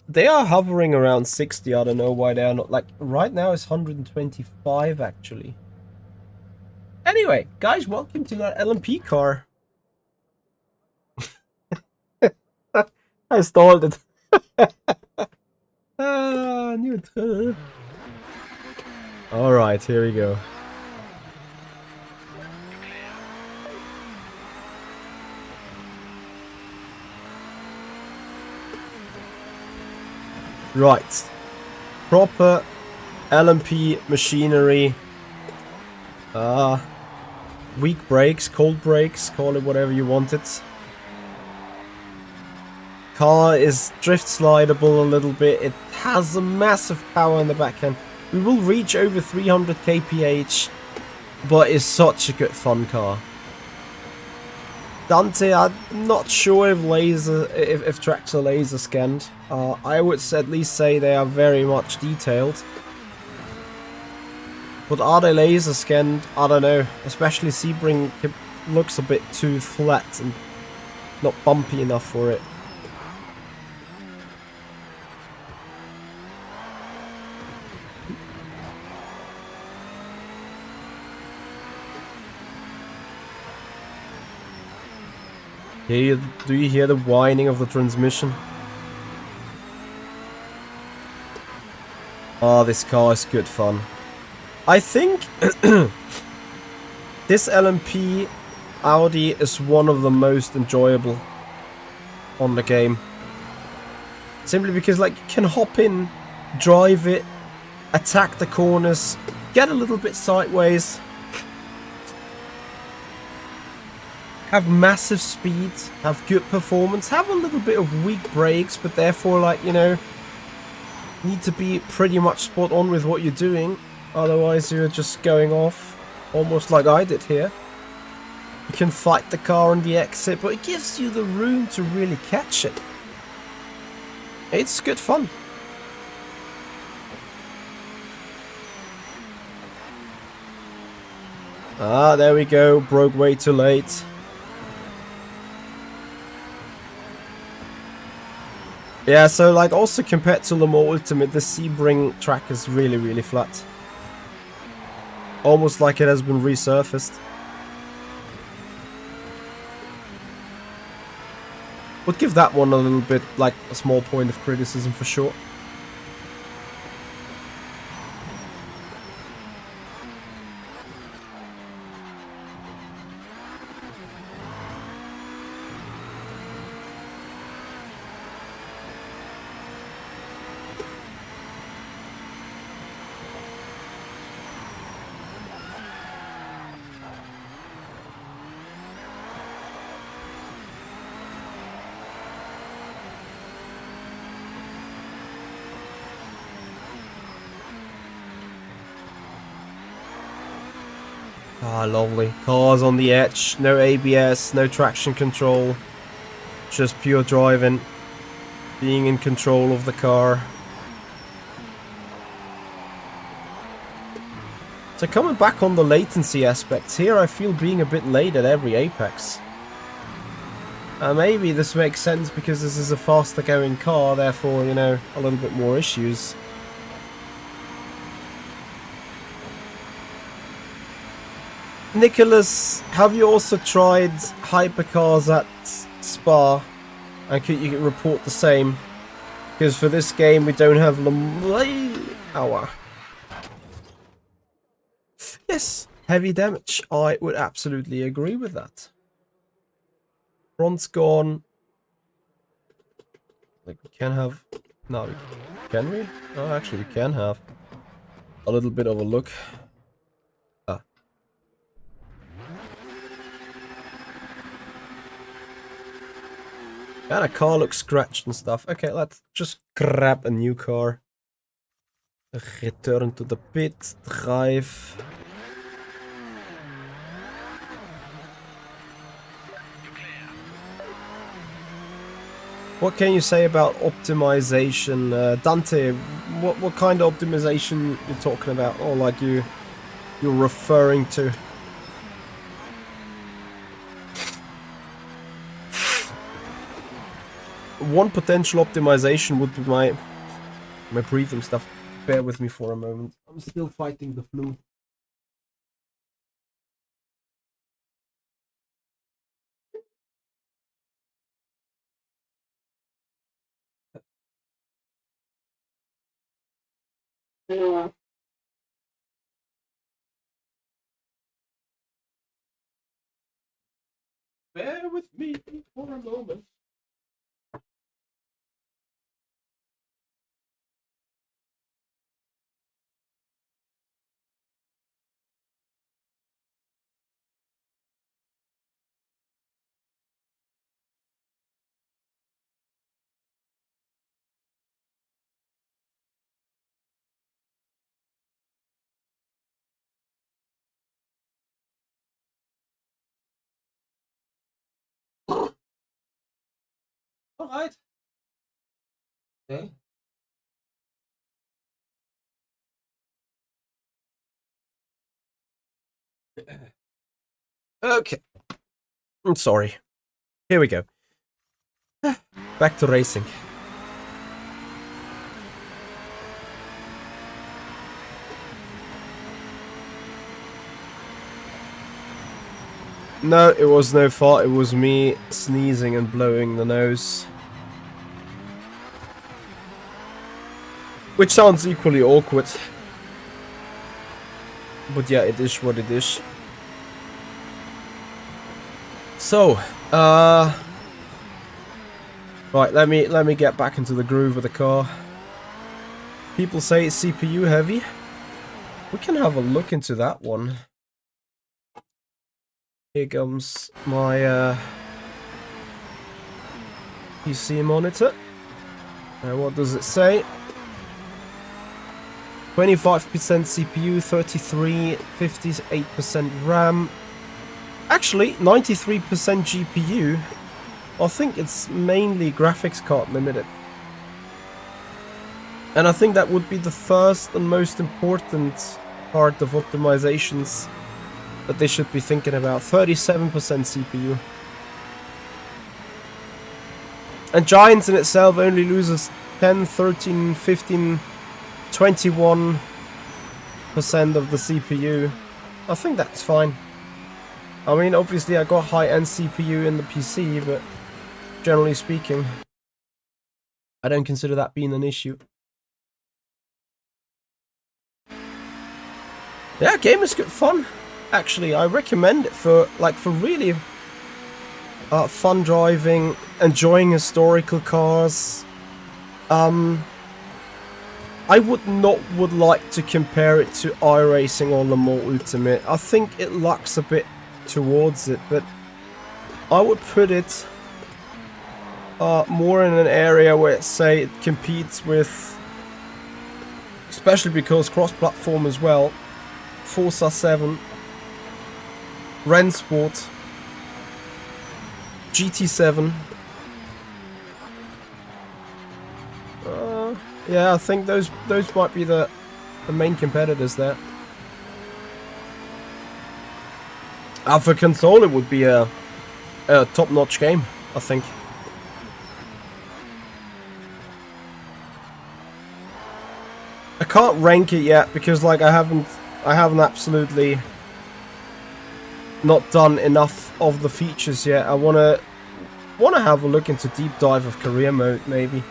they are hovering around 60. I don't know why they are not, like right now it's 125 actually. Anyway, guys, welcome to that LMP car. I stalled it. Neutral. All right, here we go. Right, proper LMP machinery. Weak brakes, cold brakes, call it whatever you want it. Car is drift slidable a little bit. It has a massive power in the back end. We will reach over 300 kph, but it's such a good fun car. Dante, I'm not sure if tracks are laser scanned. I would at least say they are very much detailed. But are they laser scanned? I don't know. Especially Sebring looks a bit too flat and not bumpy enough for it. Do you hear the whining of the transmission? Oh, this car is good fun. I think this LMP Audi is one of the most enjoyable on the game. Simply because, like, you can hop in, drive it, attack the corners, get a little bit sideways, have massive speed, have good performance, have a little bit of weak brakes, but therefore, like, you know, need to be pretty much spot on with what you're doing. Otherwise, you're just going off, almost like I did here. You can fight the car on the exit, but it gives you the room to really catch it. It's good fun. Ah, there we go. Broke way too late. Yeah, so like also compared to Le Mans Ultimate, the Sebring track is really, really flat. Almost like it has been resurfaced. Would give that one a little bit, like, a small point of criticism for sure. Ah, lovely. Cars on the edge, no ABS, no traction control, just pure driving, being in control of the car. So coming back on the latency aspects, here I feel being a bit late at every apex. Maybe this makes sense because this is a faster going car, therefore, you know, a little bit more issues. Nicholas, have you also tried hypercars at Spa? And could you report the same? Because for this game we don't have Ow. Yes, heavy damage. I would absolutely agree with that. Front's gone. Like we can have... No, can we? Oh, actually we can have a little bit of a look. And a car looks scratched and stuff. Okay, let's just grab a new car. Return to the pit. Drive. What can you say about optimization? Dante, what kind of optimization you're talking about? Or like you're referring to? One potential optimization would be my breathing stuff. Bear with me for a moment. I'm still fighting the flu. Bear with me for a moment. All right. Okay. Okay. I'm sorry. Here we go. Back to racing. No, it was no fault. It was me sneezing and blowing the nose. Which sounds equally awkward. But yeah, it is what it is. So, right, let me get back into the groove of the car. People say it's CPU heavy. We can have a look into that one. Here comes my PC monitor. And what does it say? 25% CPU, 33, 58% RAM. Actually, 93% GPU. I think it's mainly graphics card limited. And I think that would be the first and most important part of optimizations that they should be thinking about. 37% CPU. And Giants in itself only loses 10, 13, 15, 21% of the CPU. I think that's fine. I mean, obviously I got high-end CPU in the PC, but generally speaking, I don't consider that being an issue. Yeah, game is good fun. Actually, I recommend it for really fun driving, enjoying historical cars. I would like to compare it to iRacing or Le Mans Ultimate. I think it lacks a bit towards it, but I would put it more in an area where, say, it competes with, especially because cross-platform as well, Forza 7, Rennsport, GT7. Yeah, I think those might be the main competitors there. For console, it would be a top-notch game, I think. I can't rank it yet because, like, I haven't absolutely not done enough of the features yet. I wanna have a look into deep dive of career mode, maybe.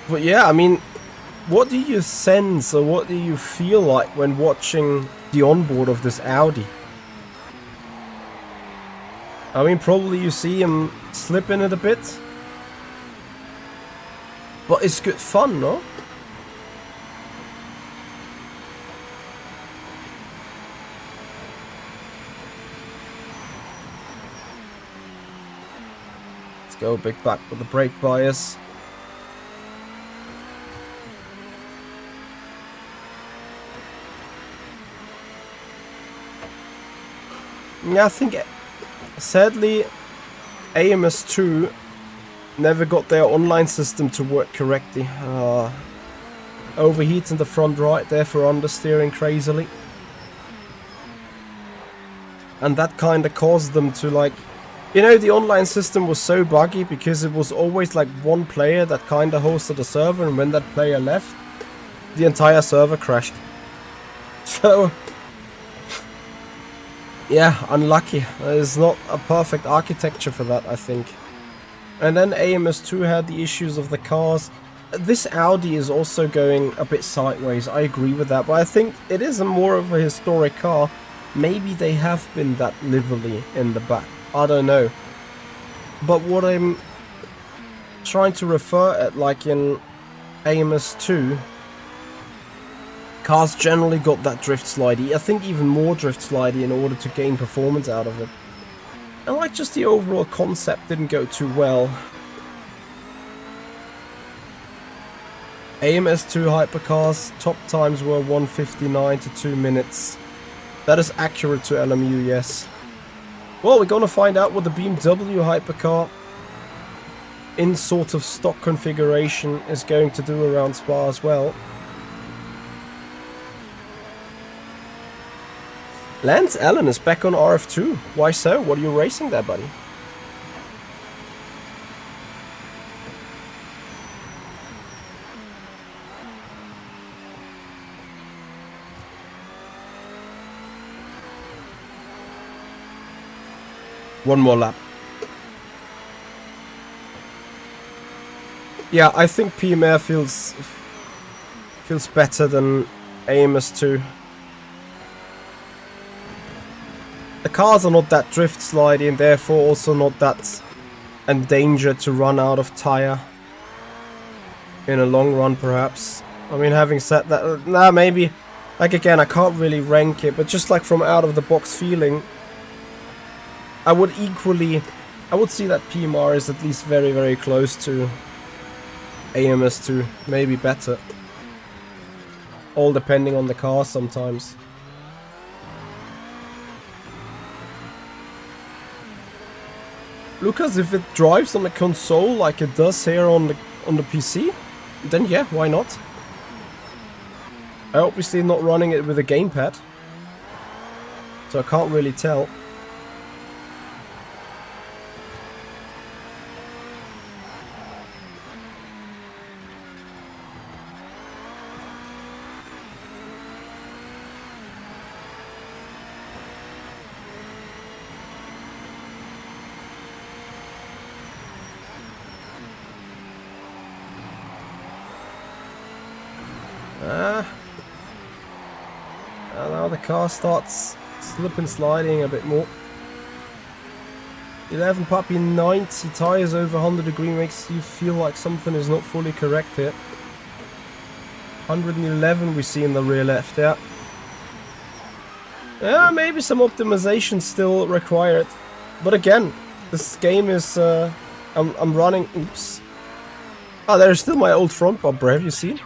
But yeah, I mean, what do you sense or what do you feel like when watching the onboard of this Audi? I mean, probably you see him slipping it a bit, but it's good fun, no? Let's go big back with the brake bias. Yeah, I think, sadly, AMS2 never got their online system to work correctly. Overheats in the front right, therefore understeering crazily. And that kind of caused them to, like... You know, the online system was so buggy because it was always like one player that kind of hosted a server, and when that player left, the entire server crashed. So... yeah, unlucky. There's not a perfect architecture for that, I think. And then AMS2 had the issues of the cars. This Audi is also going a bit sideways, I agree with that, but I think it is more of a historic car. Maybe they have been that livery in the back, I don't know. But what I'm trying to refer at, like in AMS2, cars generally got that drift slidey. I think even more drift slidey in order to gain performance out of it. And like just the overall concept didn't go too well. AMS2 hypercars, top times were 1:59 to 2 minutes. That is accurate to LMU, yes. Well, we're gonna find out what the BMW hypercar in sort of stock configuration is going to do around Spa as well. Lance Allen is back on RF2. Why so? What are you racing there, buddy? One more lap. Yeah, I think PMR feels better than AMS2. The cars are not that drift slidey and therefore also not that endangered to run out of tire in a long run, perhaps. I mean, having said that, nah, maybe, like again, I can't really rank it, but just like from out of the box feeling, I would see that PMR is at least very, very close to AMS2, maybe better. All depending on the car sometimes. Lucas, if it drives on the console like it does here on the PC, then yeah, why not? I obviously not running it with a gamepad, so I can't really tell. And now the car starts slipping, sliding a bit more. 11 puppy 90 tires over 100 degree makes you feel like something is not fully correct here. 111 we see in the rear left, yeah. Yeah, maybe some optimization still required. But again, this game is, I'm running, oops. Oh, there's still my old front bumper, have you seen?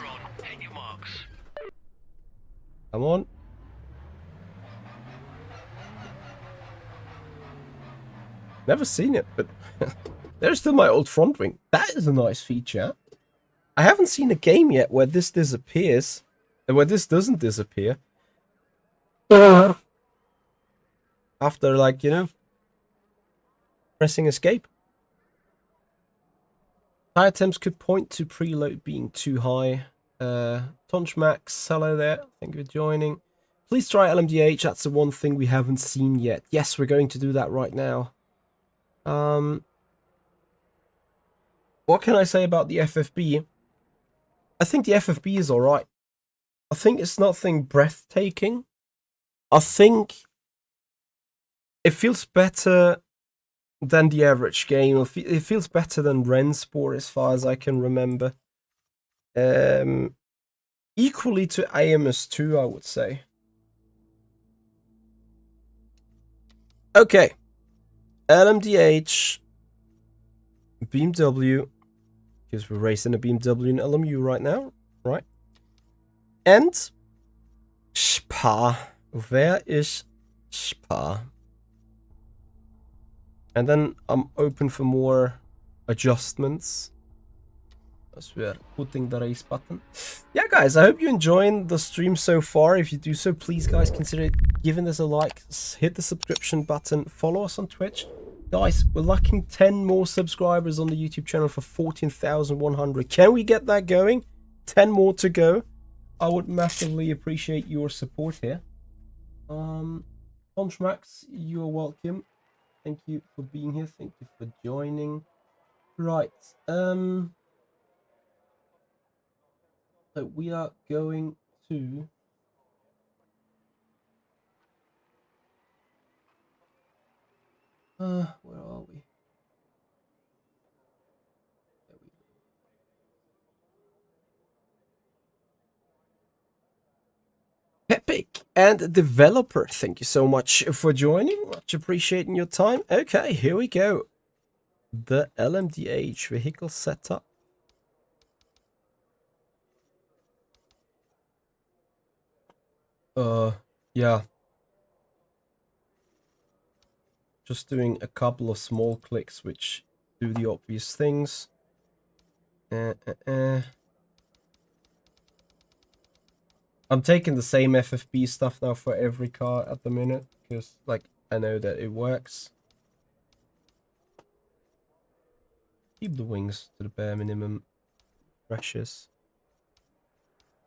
Come on. Never seen it, but there's still my old front wing. That is a nice feature. I haven't seen a game yet where this disappears, and where this doesn't disappear. After, like, you know, pressing escape. Tire temps could point to preload being too high. Tonch Max, hello there. Thank you for joining. Please try LMDH. That's the one thing we haven't seen yet. Yes, we're going to do that right now. What can I say about the FFB? I think the FFB is alright. I think it's nothing breathtaking. I think it feels better than the average game. It feels better than Rensport as far as I can remember. Equally to AMS2, I would say. Okay. LMDH. BMW. Because we're racing a BMW and LMU right now. Right. And Spa. Where is Spa? And then I'm open for more adjustments. As we are putting the race button. Yeah, guys, I hope you're enjoying the stream so far. If you do so, please, guys, consider giving this a like. Hit the subscription button. Follow us on Twitch. Guys, we're lacking 10 more subscribers on the YouTube channel for 14,100. Can we get that going? 10 more to go. I would massively appreciate your support here. Contracts, you are welcome. Thank you for being here. Thank you for joining. Right. So we are going to where are we? There we go. Epic and developer, thank you so much for joining. Much appreciating your time. Okay, here we go. The LMDH vehicle setup. Yeah. Just doing a couple of small clicks which do the obvious things. I'm taking the same FFB stuff now for every car at the minute, because, like, I know that it works. Keep the wings to the bare minimum. Precious.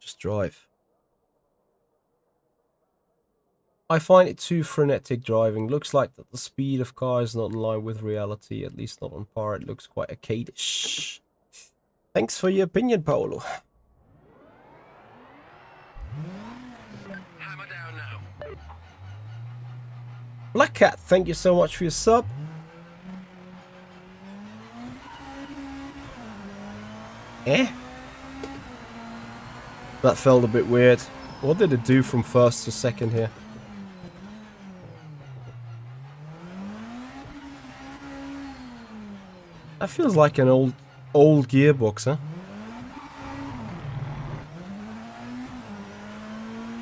Just drive. I find it too frenetic driving. Looks like that the speed of cars is not in line with reality, at least not on par. It looks quite arcade-ish. Thanks for your opinion, Paolo. Hammer down now. Black Cat, thank you so much for your sub. That felt a bit weird. What did it do from first to second here? That feels like an old gearbox,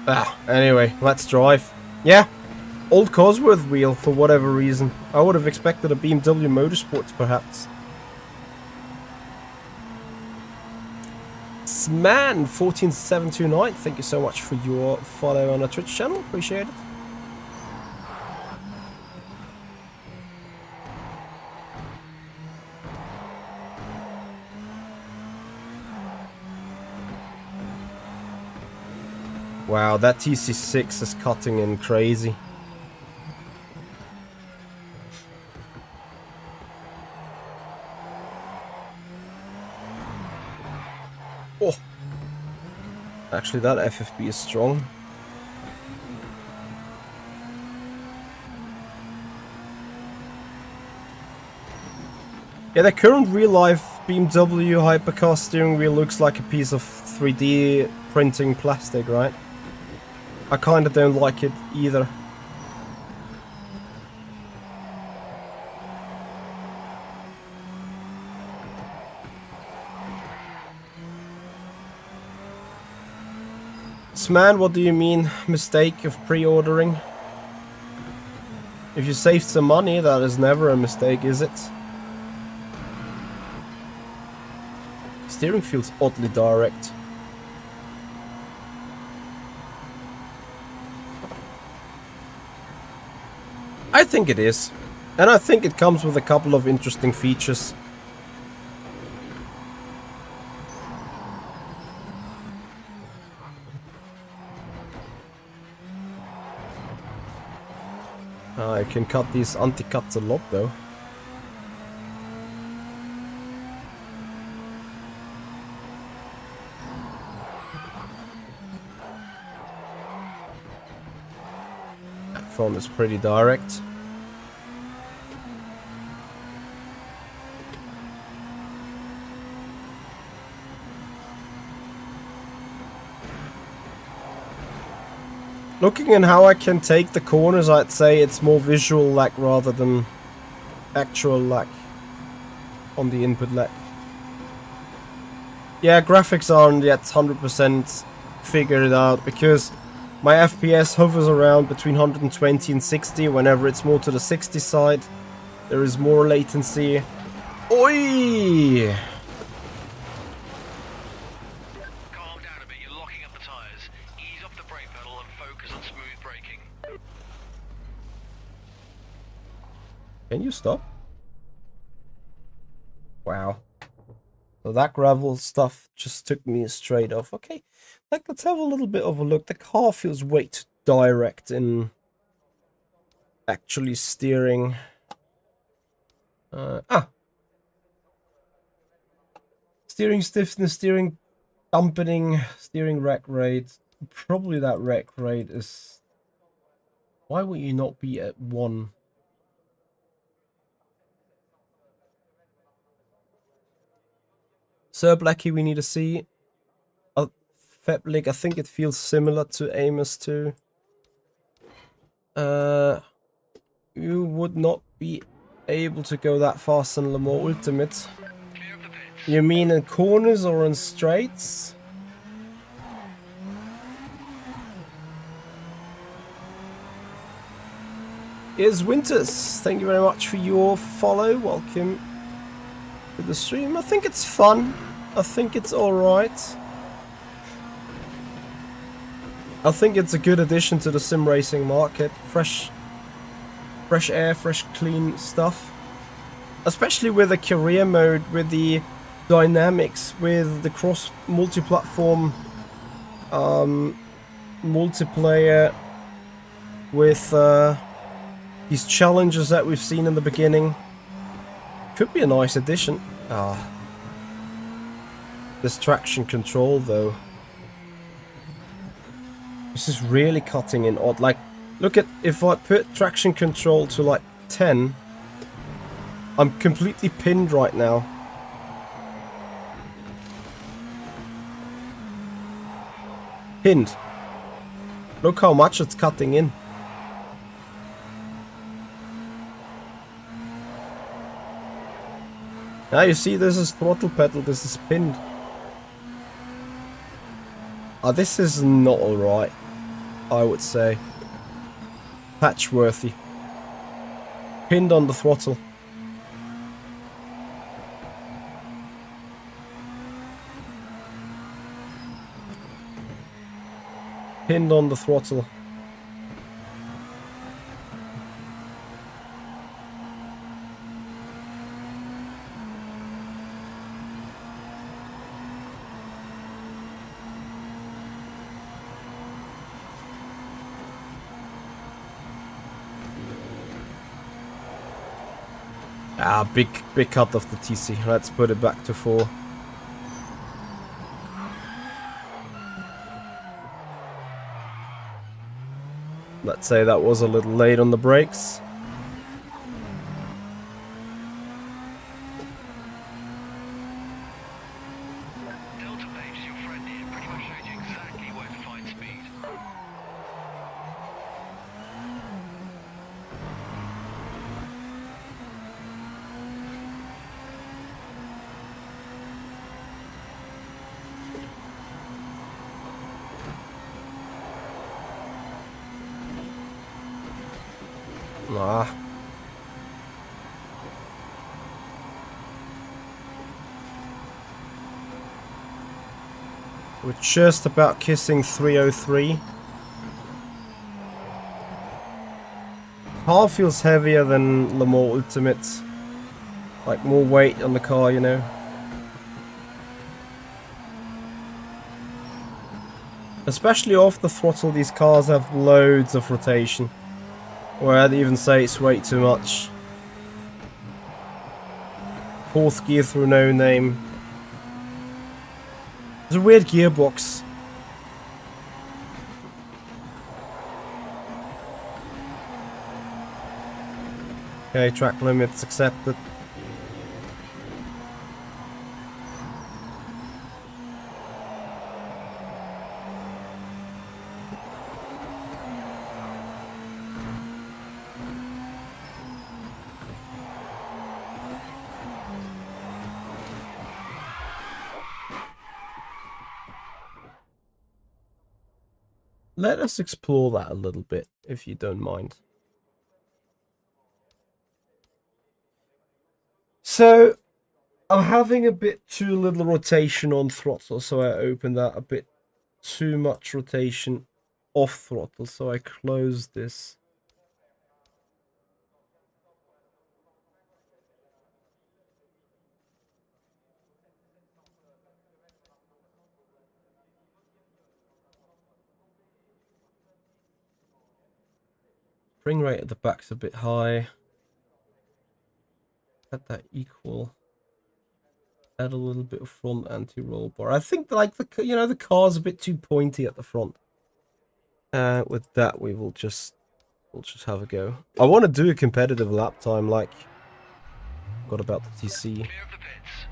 huh? Anyway, let's drive. Yeah, Old Cosworth wheel for whatever reason. I would have expected a BMW Motorsports perhaps. Sman 14729, thank you so much for your follow on the Twitch channel. Appreciate it. Wow, that TC6 is cutting in crazy. Oh, actually that FFB is strong. Yeah, the current real-life BMW Hypercar steering wheel looks like a piece of 3D printing plastic, right? I kinda don't like it either. Man, what do you mean mistake of pre-ordering? If you saved some money, that is never a mistake, is it? Steering feels oddly direct. I think it is. And I think it comes with a couple of interesting features. I can cut these anti-cuts a lot though. That phone is pretty direct. Looking at how I can take the corners, I'd say it's more visual lag rather than actual lag on the input lag. Yeah, graphics aren't yet 100% figured out because my FPS hovers around between 120 and 60. Whenever it's more to the 60 side, there is more latency. Oi! Can you stop? Wow. So that gravel stuff just took me straight off. Okay, let's have a little bit of a look. The car feels way too direct in actually steering. Steering stiffness, steering dampening, steering rack rate. Probably that rack rate is... Why would you not be at 1? Sir Blackie, we need to see. Fablik, I think it feels similar to Amos too. You would not be able to go that fast in Le Mans Ultimate. You mean in corners or in straights? Here's Winters. Thank you very much for your follow. Welcome to the stream. I think it's fun. I think it's alright. I think it's a good addition to the sim racing market. Fresh air, fresh clean stuff. Especially with the career mode, with the dynamics, with the cross multi-platform multiplayer, with these challenges that we've seen in the beginning. Could be a nice addition. This traction control though. This is really cutting in odd. Like, look at, if I put traction control to like 10, I'm completely pinned right now. Pinned. Look how much it's cutting in. Now you see, this is throttle pedal, this is pinned. This is not alright, I would say. Patchworthy. Pinned on the throttle. Pinned on the throttle. Ah, big cut of the TC. Let's put it back to 4. Let's say that was a little late on the brakes. Delta page is your friend here. Pretty much shows you exactly where to find speed. Ah. We're just about kissing 303. Car feels heavier than Le Mans Ultimate. Like more weight on the car, you know. Especially off the throttle, these cars have loads of rotation. Or I'd even say it's way too much. 4th gear through no name. There's a weird gearbox. Okay, track limits accepted. Let us explore that a little bit, if you don't mind. So, I'm having a bit too little rotation on throttle, so I opened that. A bit too much rotation off throttle, so I closed this. Spring rate at the back's a bit high. Let that equal. Add a little bit of front anti-roll bar. I think like the car's a bit too pointy at the front. With that, we'll just have a go. I want to do a competitive lap time, like got about the TC. Clear of the pits.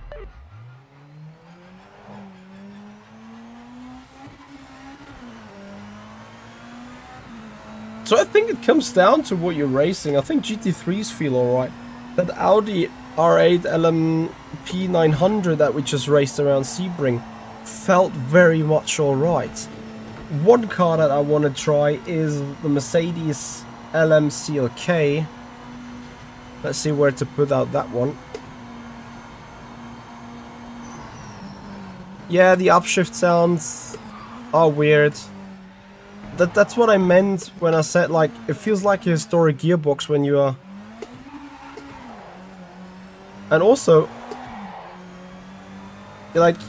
So I think it comes down to what you're racing. I think GT3s feel alright. That Audi R8 LM P900 that we just raced around Sebring felt very much alright. One car that I want to try is the Mercedes LM CLK. Let's see where to put out that one. Yeah, the upshift sounds are weird. That's what I meant when I said, like, it feels like a historic gearbox when you are... And also, like,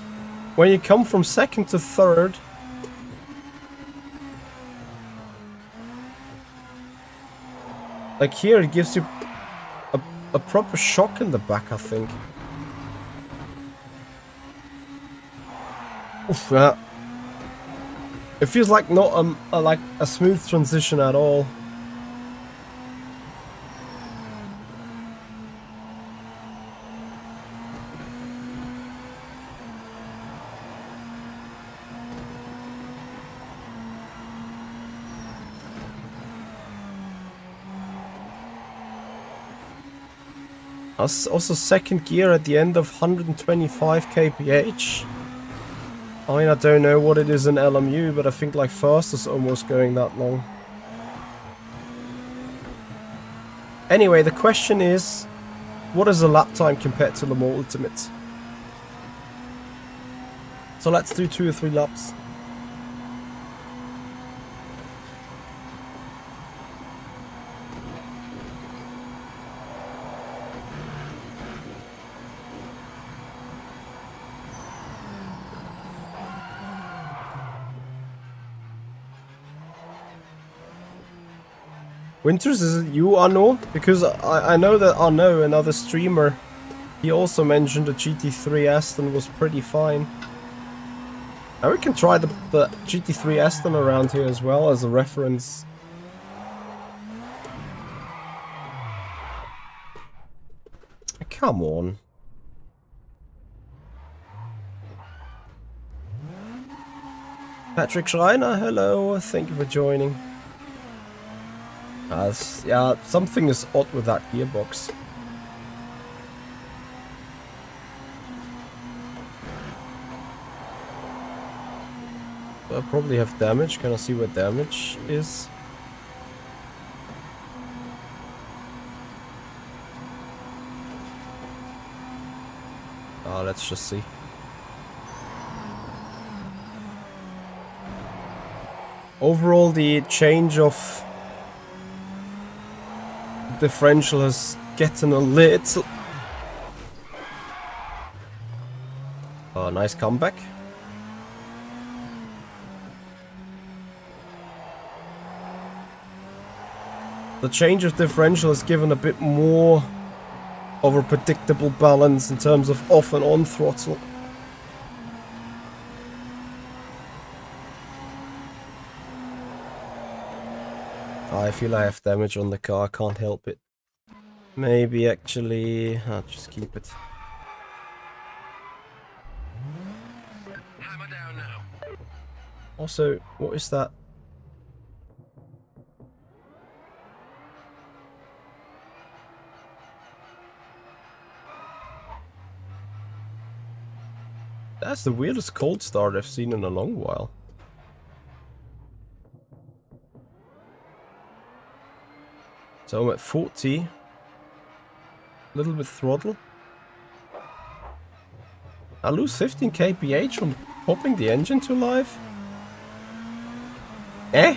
when you come from 2nd to 3rd, like here it gives you a proper shock in the back, I think. Oof, yeah. It feels like not like a smooth transition at all. Also 2nd gear at the end of 125 kph. I mean, I don't know what it is in LMU, but I think like fast is almost going that long. Anyway, the question is, what is the lap time compared to Le Mans Ultimate? So let's do 2 or 3 laps. Winters, is it you, Arno? Because I know that Arno, another streamer, he also mentioned the GT3 Aston was pretty fine. Now we can try the GT3 Aston around here as well as a reference. Come on. Patrick Schreiner, hello, thank you for joining. Yeah, something is odd with that gearbox. I probably have damage. Can I see what damage is? Let's just see. Overall, the change of differential has gotten a little... Oh, nice comeback. The change of differential has given a bit more of a predictable balance in terms of off and on throttle. I feel I have damage on the car, I can't help it. Maybe actually, I'll just keep it. Hammer down now. Also, what is that? That's the weirdest cold start I've seen in a long while. So I'm at 40. Little bit throttle. I lose 15 kph from popping the engine to life. Eh?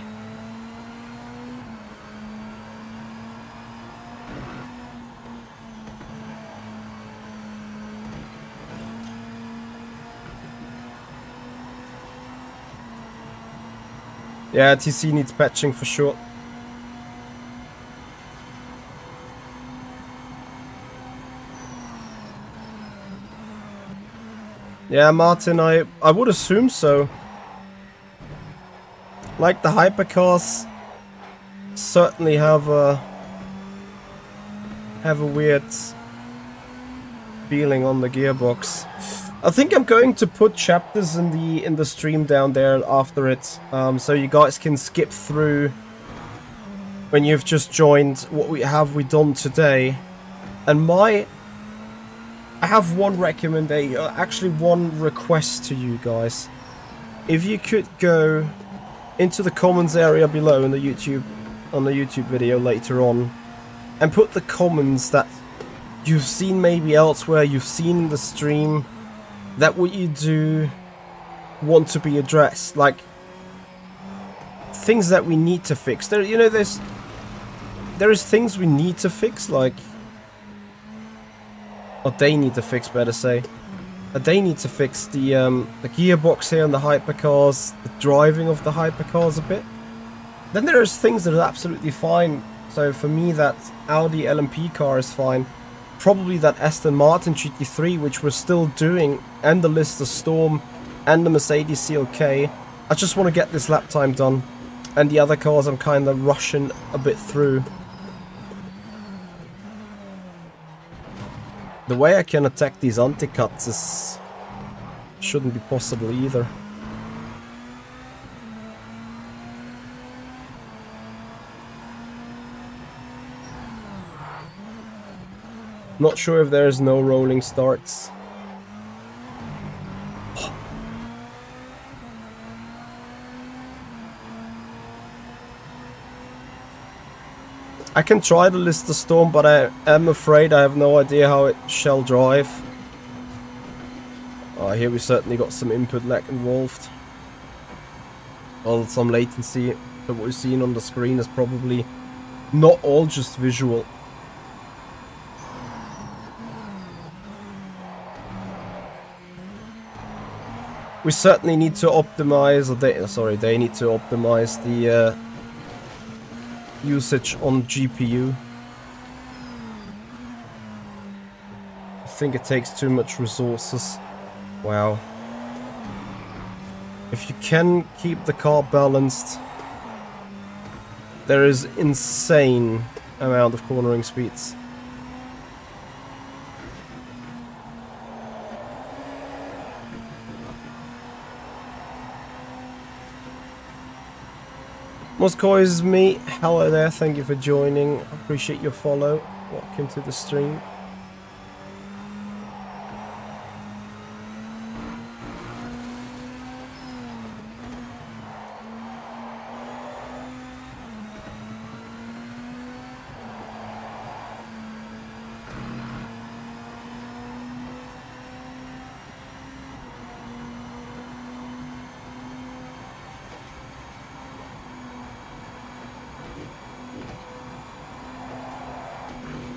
Yeah, TC needs patching for sure. Yeah, Martin, I would assume so. Like the hypercars certainly have a weird feeling on the gearbox. I think I'm going to put chapters in the stream down there after it, so you guys can skip through when you've just joined what we done today. And I have one recommendation, actually one request to you guys. If you could go into the comments area below on the YouTube video later on, and put the comments that you've seen maybe elsewhere, you've seen in the stream, that what you do want to be addressed, like things that we need to fix. There, you know, there is things we need to fix, like. Or they need to fix, better say. They need to fix the gearbox here in the hypercars, the driving of the hypercars a bit. Then there's things that are absolutely fine. So for me, that Audi LMP car is fine. Probably that Aston Martin GT3, which we're still doing, and the Lister Storm, and the Mercedes CLK. I just want to get this lap time done. And the other cars I'm kind of rushing a bit through. The way I can attack these anti-cuts shouldn't be possible either. Not sure if there's no rolling starts. I can try to list the Storm, but I am afraid I have no idea how it shall drive. Oh, here we certainly got some input lag involved. Well, some latency, but what we're seeing on the screen is probably not all just visual. We certainly need to optimize, or they need to optimize the usage on GPU. I think it takes too much resources. Wow. If you can keep the car balanced, there is insane amount of cornering speeds. Moscow is me. Hello there, thank you for joining. Appreciate your follow. Welcome to the stream.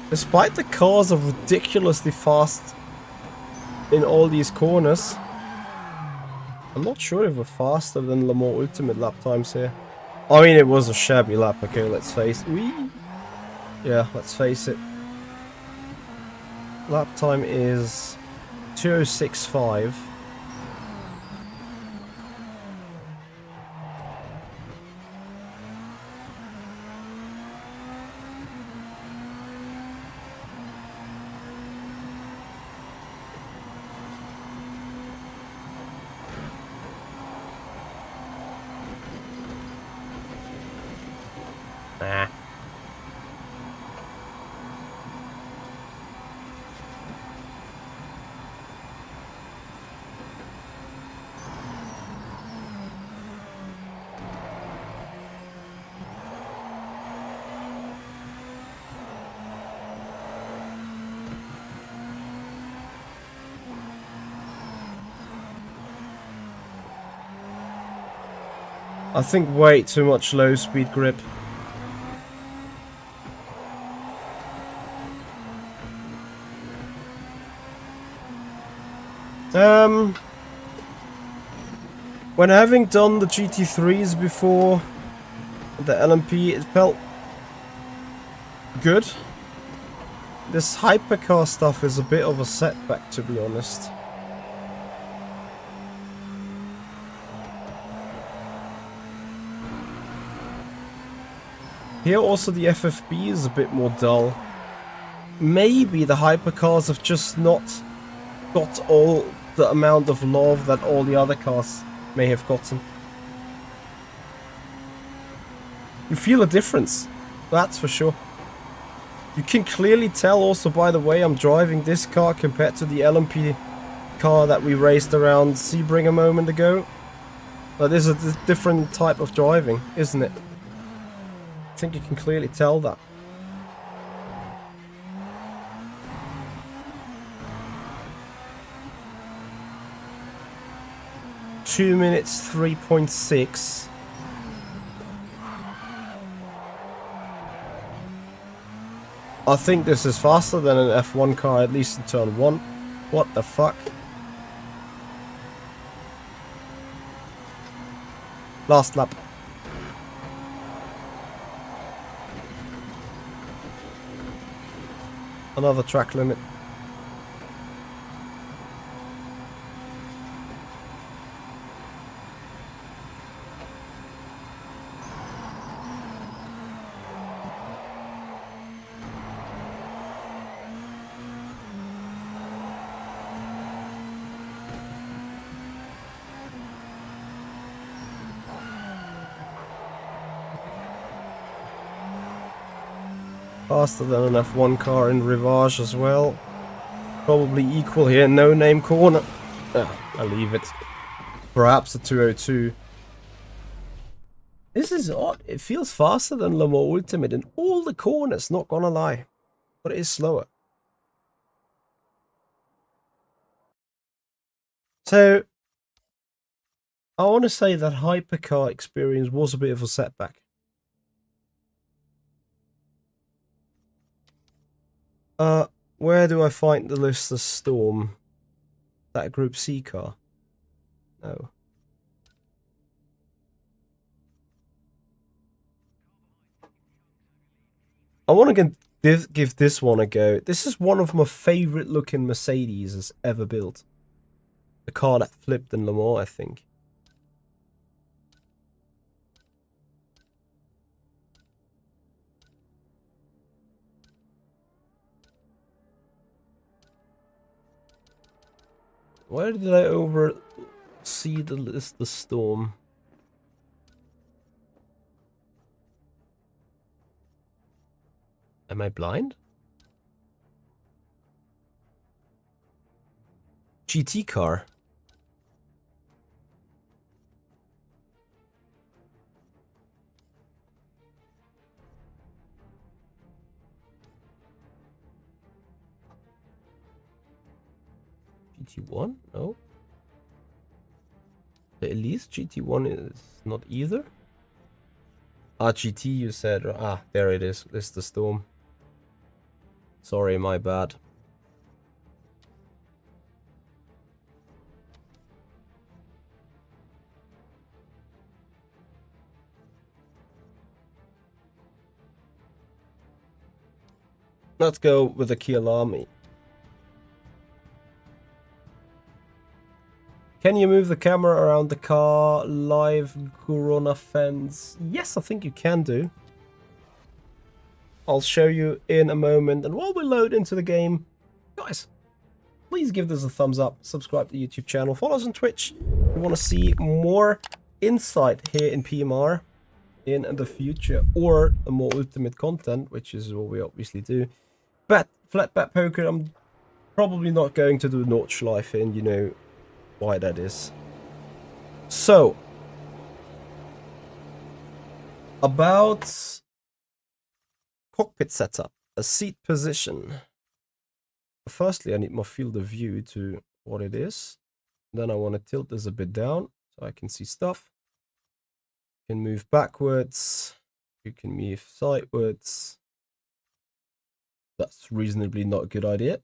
Despite the cars are ridiculously fast in all these corners, I'm not sure if we're faster than Le Mans Ultimate lap times here. I mean, it was a shabby lap, okay, let's face it. Yeah, let's face it. Lap time is 2:06.5. I think way too much low speed grip. When having done the GT3s before the LMP, it felt good. This hypercar stuff is a bit of a setback, to be honest. Here also the FFB is a bit more dull. Maybe the hypercars have just not got all the amount of love that all the other cars may have gotten. You feel a difference, that's for sure. You can clearly tell also by the way I'm driving this car compared to the LMP car that we raced around Sebring a moment ago. But this is a different type of driving, isn't it? I think you can clearly tell that. Two minutes 3.6. I think this is faster than an F1 car, at least in turn 1. What the fuck? Last lap. Another track limit. Faster than an F1 car in Rivage as well. Probably equal here, no name corner. I'll leave it. Perhaps a 202. This is odd. It feels faster than Le Mans Ultimate in all the corners, not gonna lie. But it is slower. So, I want to say that Hypercar experience was a bit of a setback. Where do I find the list of Storm? That Group C car? No. I want to give this one a go. This is one of my favorite looking Mercedes ever built. The car that flipped in Le Mans, I think. Where did I oversee the list of Storm? Am I blind? GT car. GT1? No. The Elise GT1 is not either. Ah, GT you said. Ah, there it is. It's the Storm. Sorry, my bad. Let's go with the Kyalami. Can you move the camera around the car live Corona fence? Yes, I think you can do. I'll show you in a moment. And while we load into the game, guys, please give this a thumbs up, subscribe to the YouTube channel, follow us on Twitch. If you want to see more insight here in PMR in the future, or a more ultimate content, which is what we obviously do. But flat bet poker, I'm probably not going to do Nordschleife, and you know why that is. So, about cockpit setup, a seat position. Firstly, I need my field of view to what it is. Then I want to tilt this a bit down so I can see stuff. You can move backwards. You can move sidewards. That's reasonably not a good idea.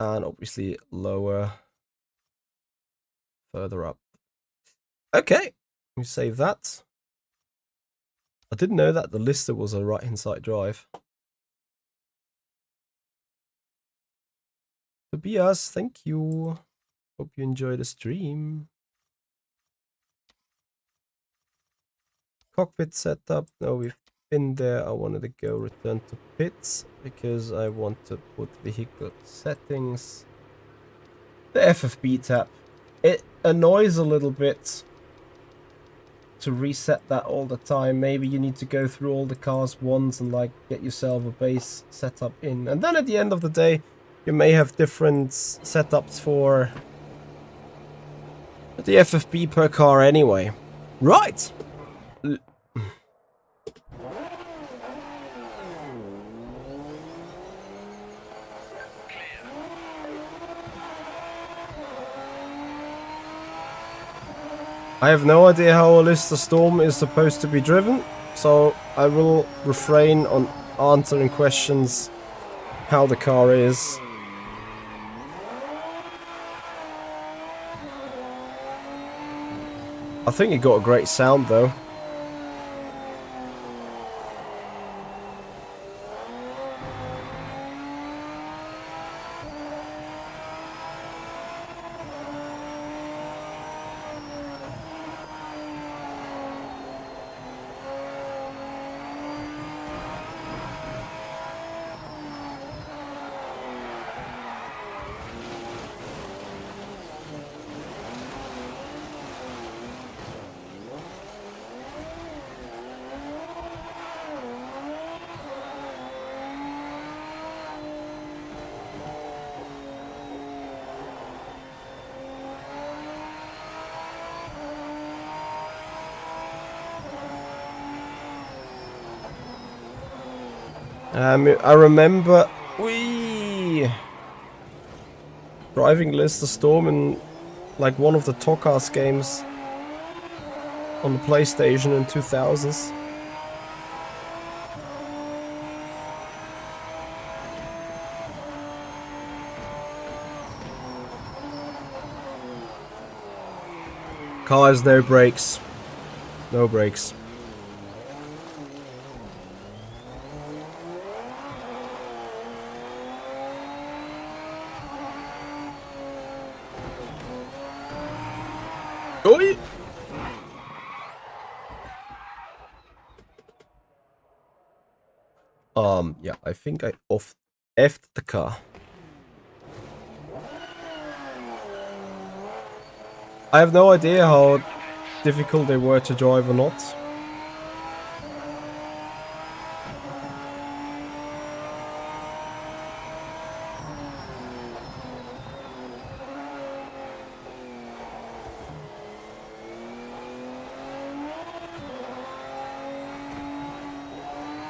And obviously lower, further up. Okay, we save that. I didn't know that the Lister was a right-hand side drive. Tobias, thank you. Hope you enjoy the stream. Cockpit setup. No, we've been there. I wanted to go return to pits because I want to put vehicle settings. The FFB tab. It annoys a little bit to reset that all the time. Maybe you need to go through all the cars once and like get yourself a base setup in. And then at the end of the day, you may have different setups for the FFB per car anyway. Right. I have no idea how a Lister Storm is supposed to be driven, so I will refrain on answering questions how the car is. I think it got a great sound though. I remember we driving Lister Storm in like one of the Tokas games on the PlayStation in 2000s. Car has no brakes. No brakes. Oi! Yeah, I think I effed the car. I have no idea how difficult they were to drive or not.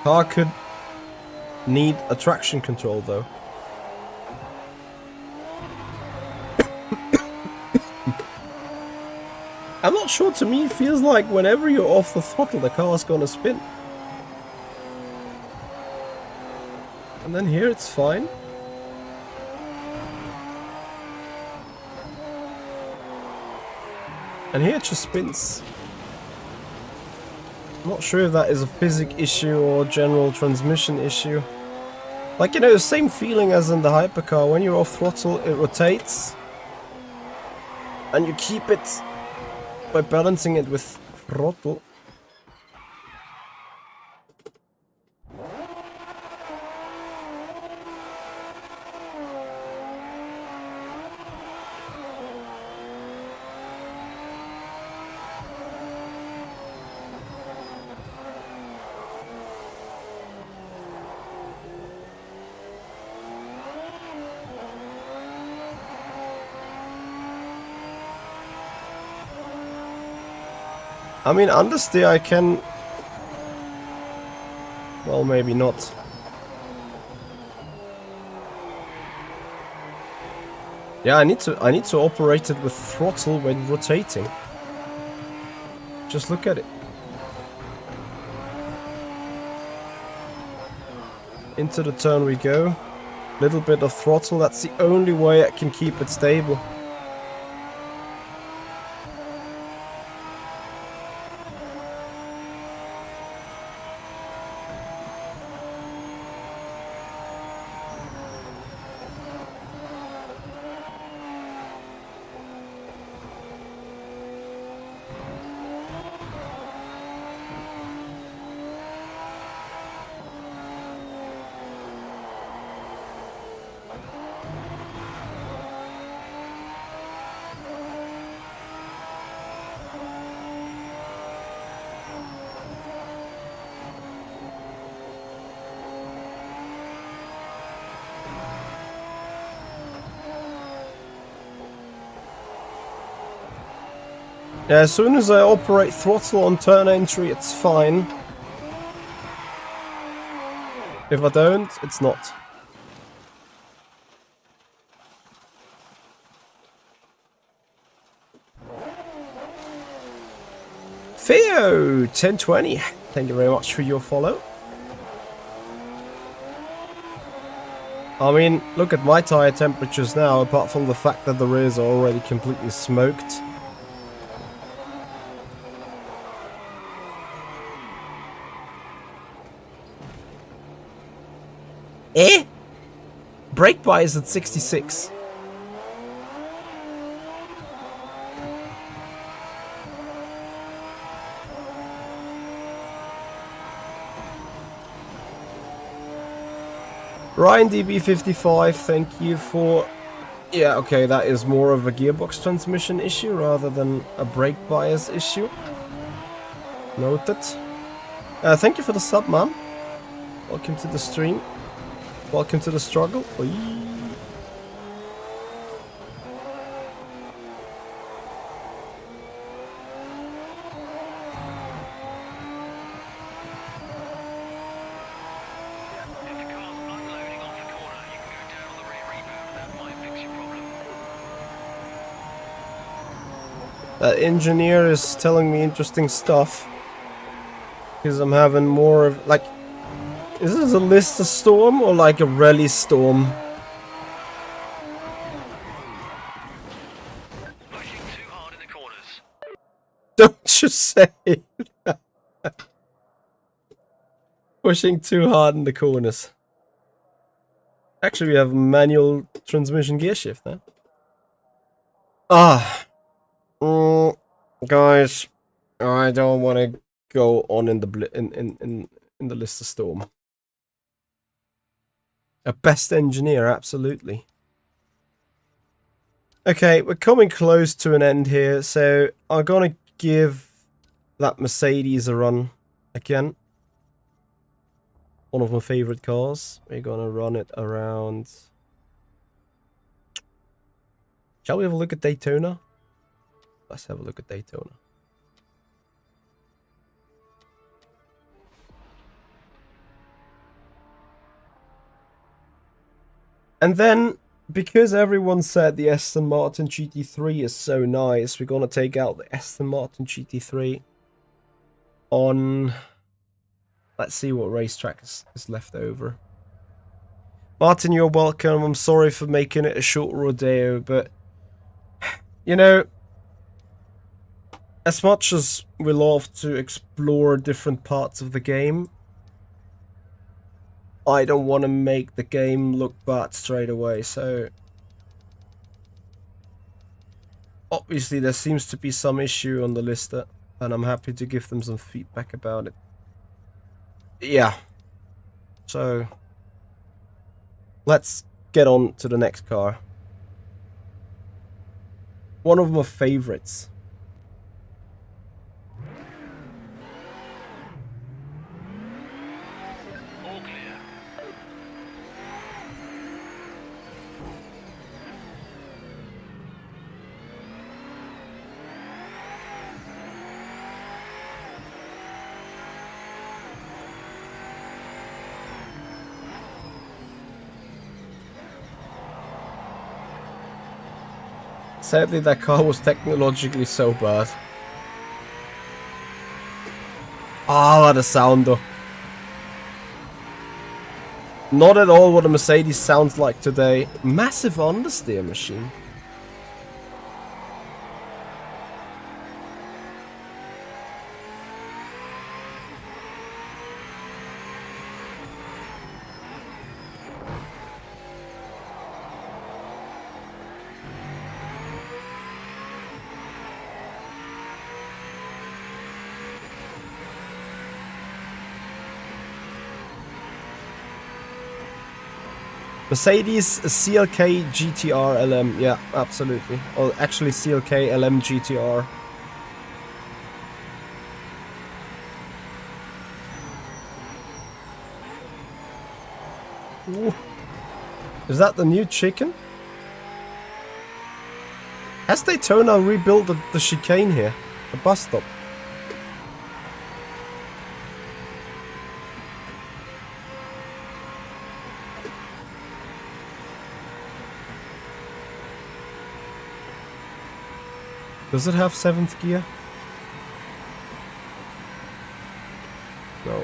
Car could need a traction control though. I'm not sure, to me it feels like whenever you're off the throttle the car's gonna spin. And then here it's fine. And here it just spins. I'm not sure if that is a physics issue or general transmission issue. Like, you know, the same feeling as in the Hypercar. When you're off throttle, it rotates. And you keep it by balancing it with throttle. I mean, understeer I can... Well, maybe not. Yeah, I need to operate it with throttle when rotating. Just look at it. Into the turn we go. Little bit of throttle, that's the only way I can keep it stable. Yeah, as soon as I operate throttle on turn entry, it's fine. If I don't, it's not. Theo 1020, thank you very much for your follow. I mean, look at my tire temperatures now, apart from the fact that the rears are already completely smoked. Eh? Brake by is at 66. Ryan DB55, thank you for... Yeah, okay, that is more of a gearbox transmission issue rather than a brake bias issue. Noted. Thank you for the sub, man. Welcome to the stream. Welcome to the struggle. Oy. That engineer is telling me interesting stuff. Because I'm having more of, like... Is this a Lister storm or like a rally storm? Pushing too hard in the corners. Don't you say it. Pushing too hard in the corners. Actually, we have manual transmission gear shift now. Guys, I don't want to go on in the in the Lister storm. A best engineer, absolutely. Okay, we're coming close to an end here, so I'm gonna give that Mercedes a run again. One of my favorite cars. We're gonna run it around. Shall we have a look at Daytona? Let's have a look at Daytona. And then, because everyone said the Aston Martin GT3 is so nice, we're gonna take out the Aston Martin GT3 on... Let's see what racetrack is left over. Martin, you're welcome. I'm sorry for making it a short rodeo, but... You know... As much as we love to explore different parts of the game, I don't want to make the game look bad straight away, so... Obviously there seems to be some issue on the list, and I'm happy to give them some feedback about it. Yeah. So... Let's get on to the next car. One of my favorites. All clear. Sadly, that car was technologically so bad. Ah, what a sound though. Not at all what a Mercedes sounds like today. Massive understeer machine. Mercedes CLK GTR LM, yeah, absolutely. Or actually CLK LM GTR. Ooh. Is that the new chicken? Has Daytona rebuilt the chicane here? The bus stop? Does it have 7th gear? No.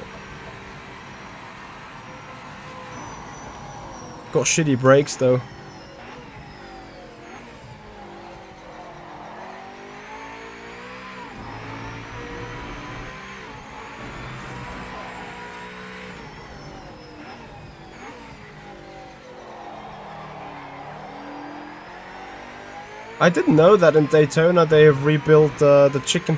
Got shitty brakes though. I didn't know that in Daytona they have rebuilt the chicken.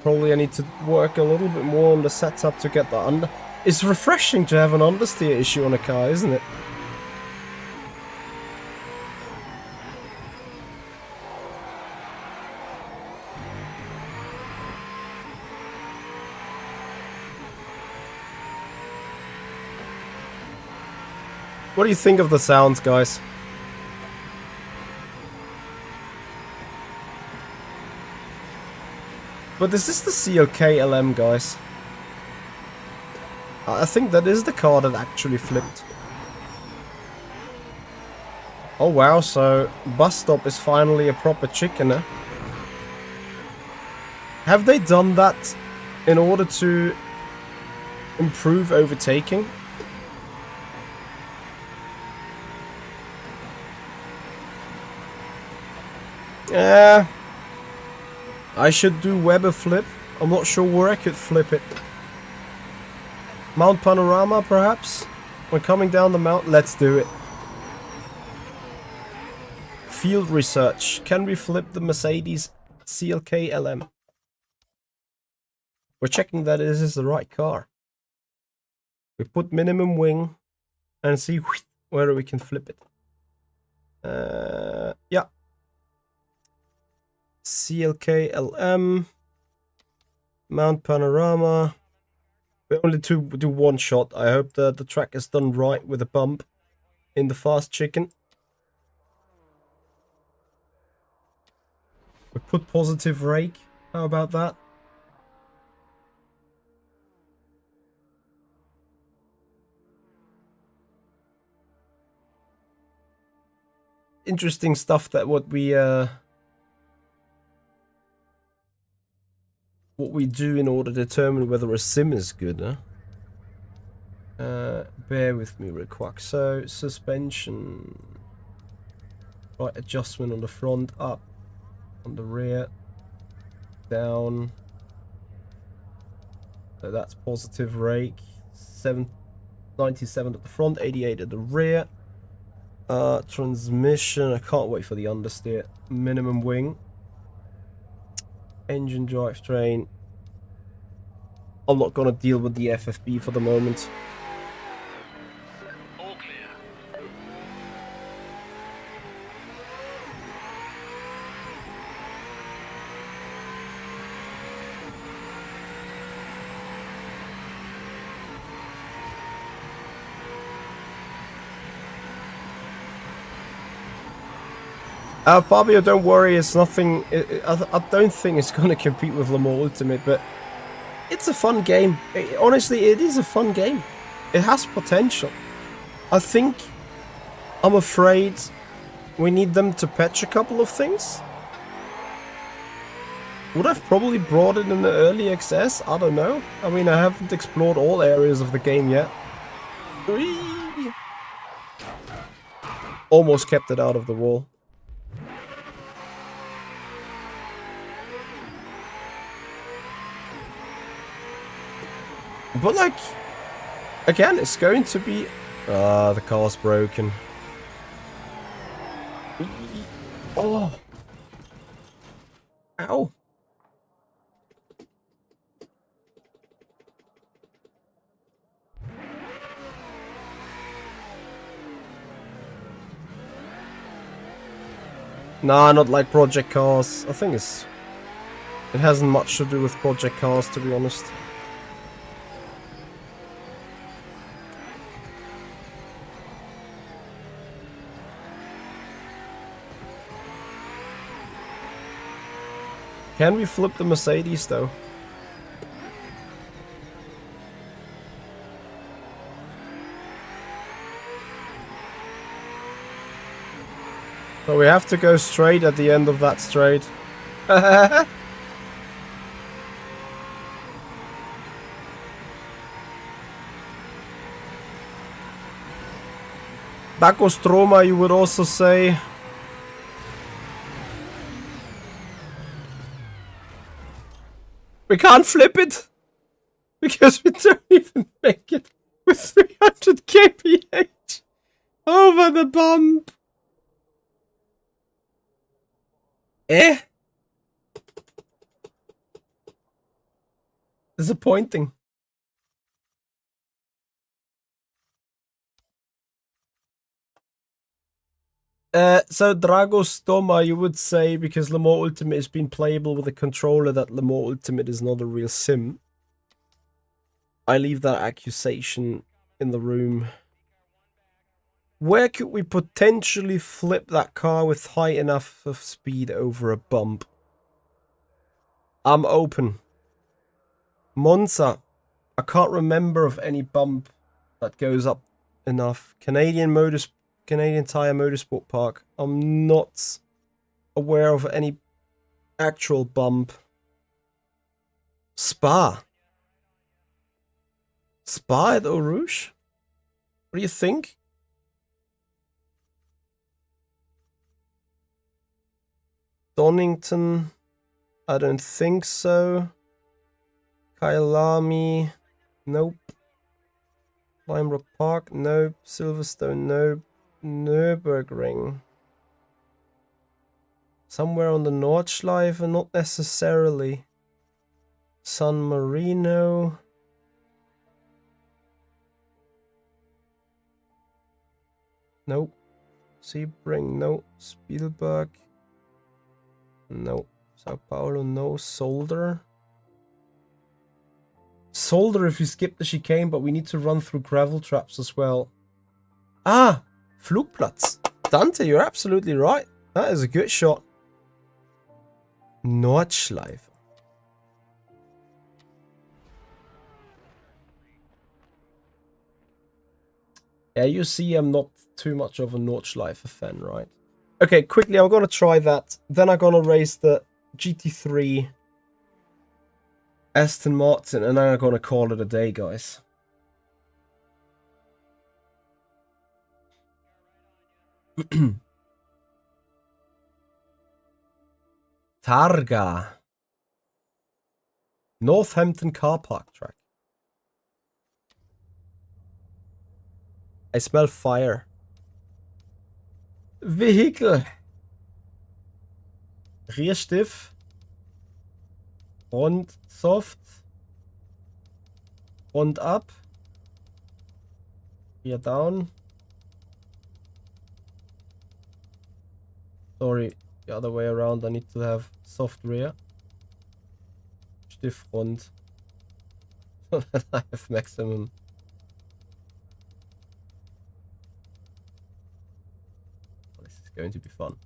Probably I need to work a little bit more on the setup to get the under... It's refreshing to have an understeer issue on a car, isn't it? What do you think of the sounds, guys? But is this the CLK LM, guys? I think that is the car that actually flipped. Oh wow, so bus stop is finally a proper chicken, eh? Have they done that in order to improve overtaking? Yeah. I should do Weber flip. I'm not sure where I could flip it. Mount Panorama, perhaps? When coming down the mountain, let's do it. Field research. Can we flip the Mercedes CLK LM? We're checking that this is the right car. We put minimum wing and see whether we can flip it. Yeah. CLK LM. Mount Panorama. We only do one shot. I hope that the track is done right with a bump in the fast chicken. We put positive rake. How about that? Interesting stuff that what we do in order to determine whether a sim is good, huh? Bear with me real quick. So suspension, right adjustment on the front, up on the rear, down. So that's positive rake. 97 at the front, 88 at the rear. Transmission, I can't wait for the understeer. Minimum wing. Engine drivetrain. I'm not gonna deal with the FFB for the moment. All clear. Fabio, don't worry, it's nothing. I don't think it's gonna compete with Le Mans Ultimate, but it's a fun game. Honestly, it is a fun game. It has potential. I'm afraid we need them to patch a couple of things. Would have probably brought it in the early access, I don't know. I mean, I haven't explored all areas of the game yet. Whee! Almost kept it out of the wall. But like, again, it's going to be... Ah, the car's broken. Oh. Ow. Nah, not like project cars. I think it hasn't much to do with project cars, to be honest. Can we flip the Mercedes though? So we have to go straight at the end of that straight. Bakostroma, you would also say. We can't flip it because we don't even make it with 300 kph over the bump. Disappointing. So Dragostoma, you would say, because Le Mans Ultimate has been playable with a controller, that Le Mans Ultimate is not a real sim. I leave that accusation in the room. Where could we potentially flip that car with high enough of speed over a bump? I'm open. Monza. I can't remember of any bump that goes up enough. Canadian Tire Motorsport Park. I'm not aware of any actual bump. Spa at Eau Rouge? What do you think? Donington? I don't think so. Kyalami? Nope. Lime Rock Park? Nope. Silverstone? Nope. Nürburgring? Somewhere on the Nordschleife? Not necessarily. San Marino? Nope. Sebring? No. Spielberg? No. Sao Paulo? No. Zolder? Zolder if you skip the chicane, but we need to run through gravel traps as well. Ah! Flugplatz. Dante, you're absolutely right. That is a good shot. Nordschleife. Yeah, you see I'm not too much of a Nordschleife fan, right? Okay, quickly, I'm gonna try that. Then I'm gonna race the GT3 Aston Martin, and then I'm gonna call it a day, guys. Targa. Northampton car park track. I smell fire. Vehicle. Rear stiff. Front soft. Front up. Rear down. Sorry, the other way around. I need to have soft rear. Stiff front. So that I have maximum. This is going to be fun.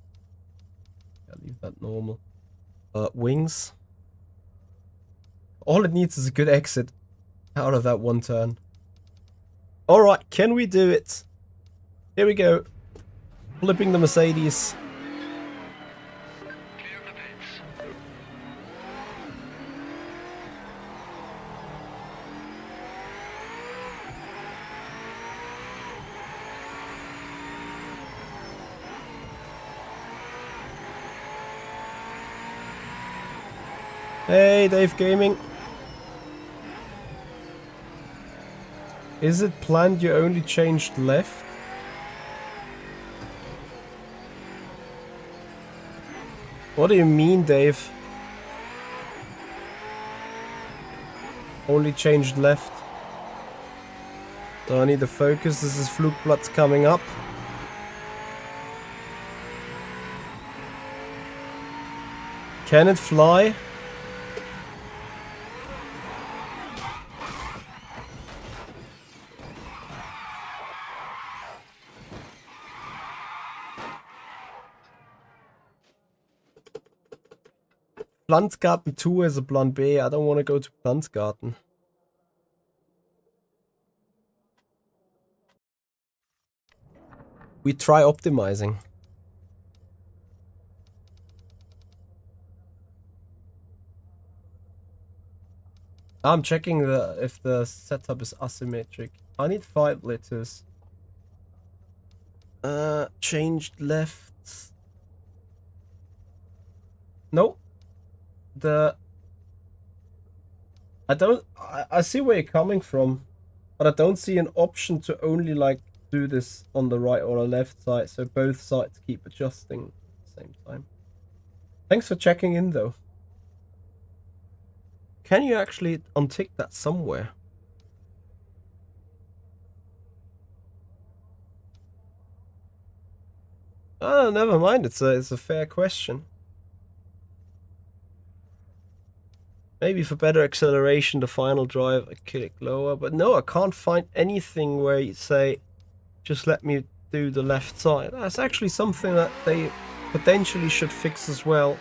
I'll leave that normal. Wings. All it needs is a good exit out of that one turn. Alright, can we do it? Here we go. Flipping the Mercedes. Hey, Dave Gaming. Is it planned you only changed left? What do you mean, Dave? Only changed left. So I need to focus. This is Flugplatz coming up. Can it fly? Pflanzgarten 2 is a plan B. I don't want to go to Pflanzgarten. We try optimizing. I'm checking if the setup is asymmetric. I need 5 liters. Changed left. No. I see where you're coming from, but I don't see an option to only like do this on the right or the left side, so both sides keep adjusting at the same time. Thanks for checking in though. Can you actually untick that somewhere? Oh, never mind. It's a fair question. Maybe for better acceleration, the final drive, I click lower. But no, I can't find anything where you say, just let me do the left side. That's actually something that they potentially should fix as well.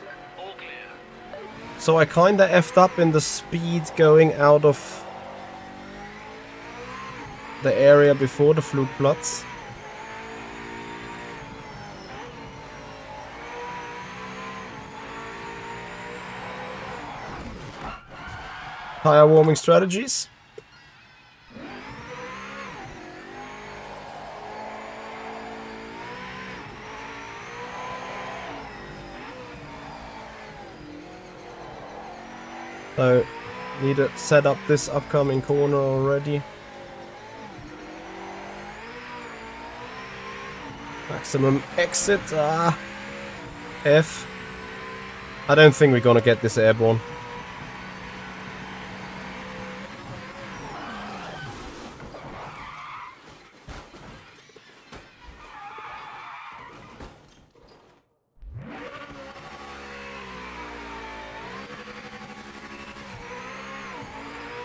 So I kinda effed up in the speed going out of the area before the Flugplatz. Tire warming strategies. So, need to set up this upcoming corner already. Maximum exit. F. I don't think we're gonna get this airborne.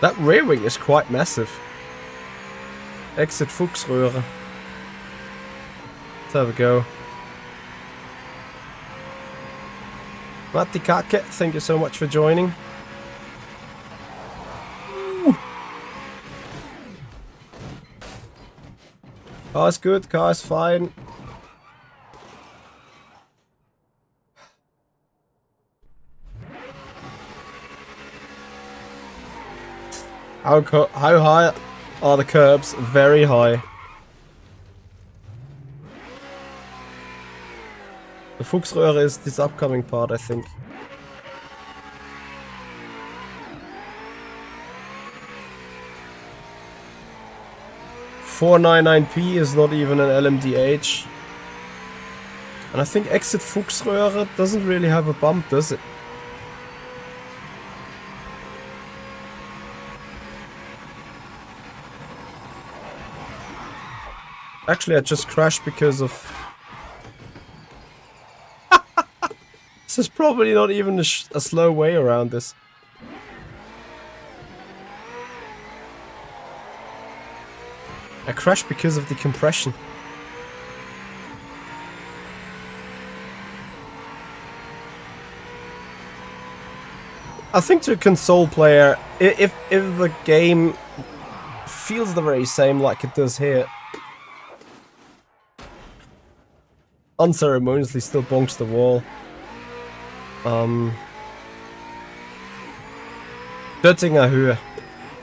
That rear wing is quite massive. Exit Fuchsröhre. Let's have a go. Matti Kake, thank you so much for joining. Ooh. Car's good, car's fine. How high are the curbs? Very high. The Fuchsröhre is this upcoming part, I think. .499p is not even an LMDH. And I think exit Fuchsröhre doesn't really have a bump, does it? Actually, I just crashed because of... This is probably not even a slow way around this. I crashed because of the compression. I think to a console player, if the game feels the very same like it does here, unceremoniously still bonks the wall. Göttinger Höhe.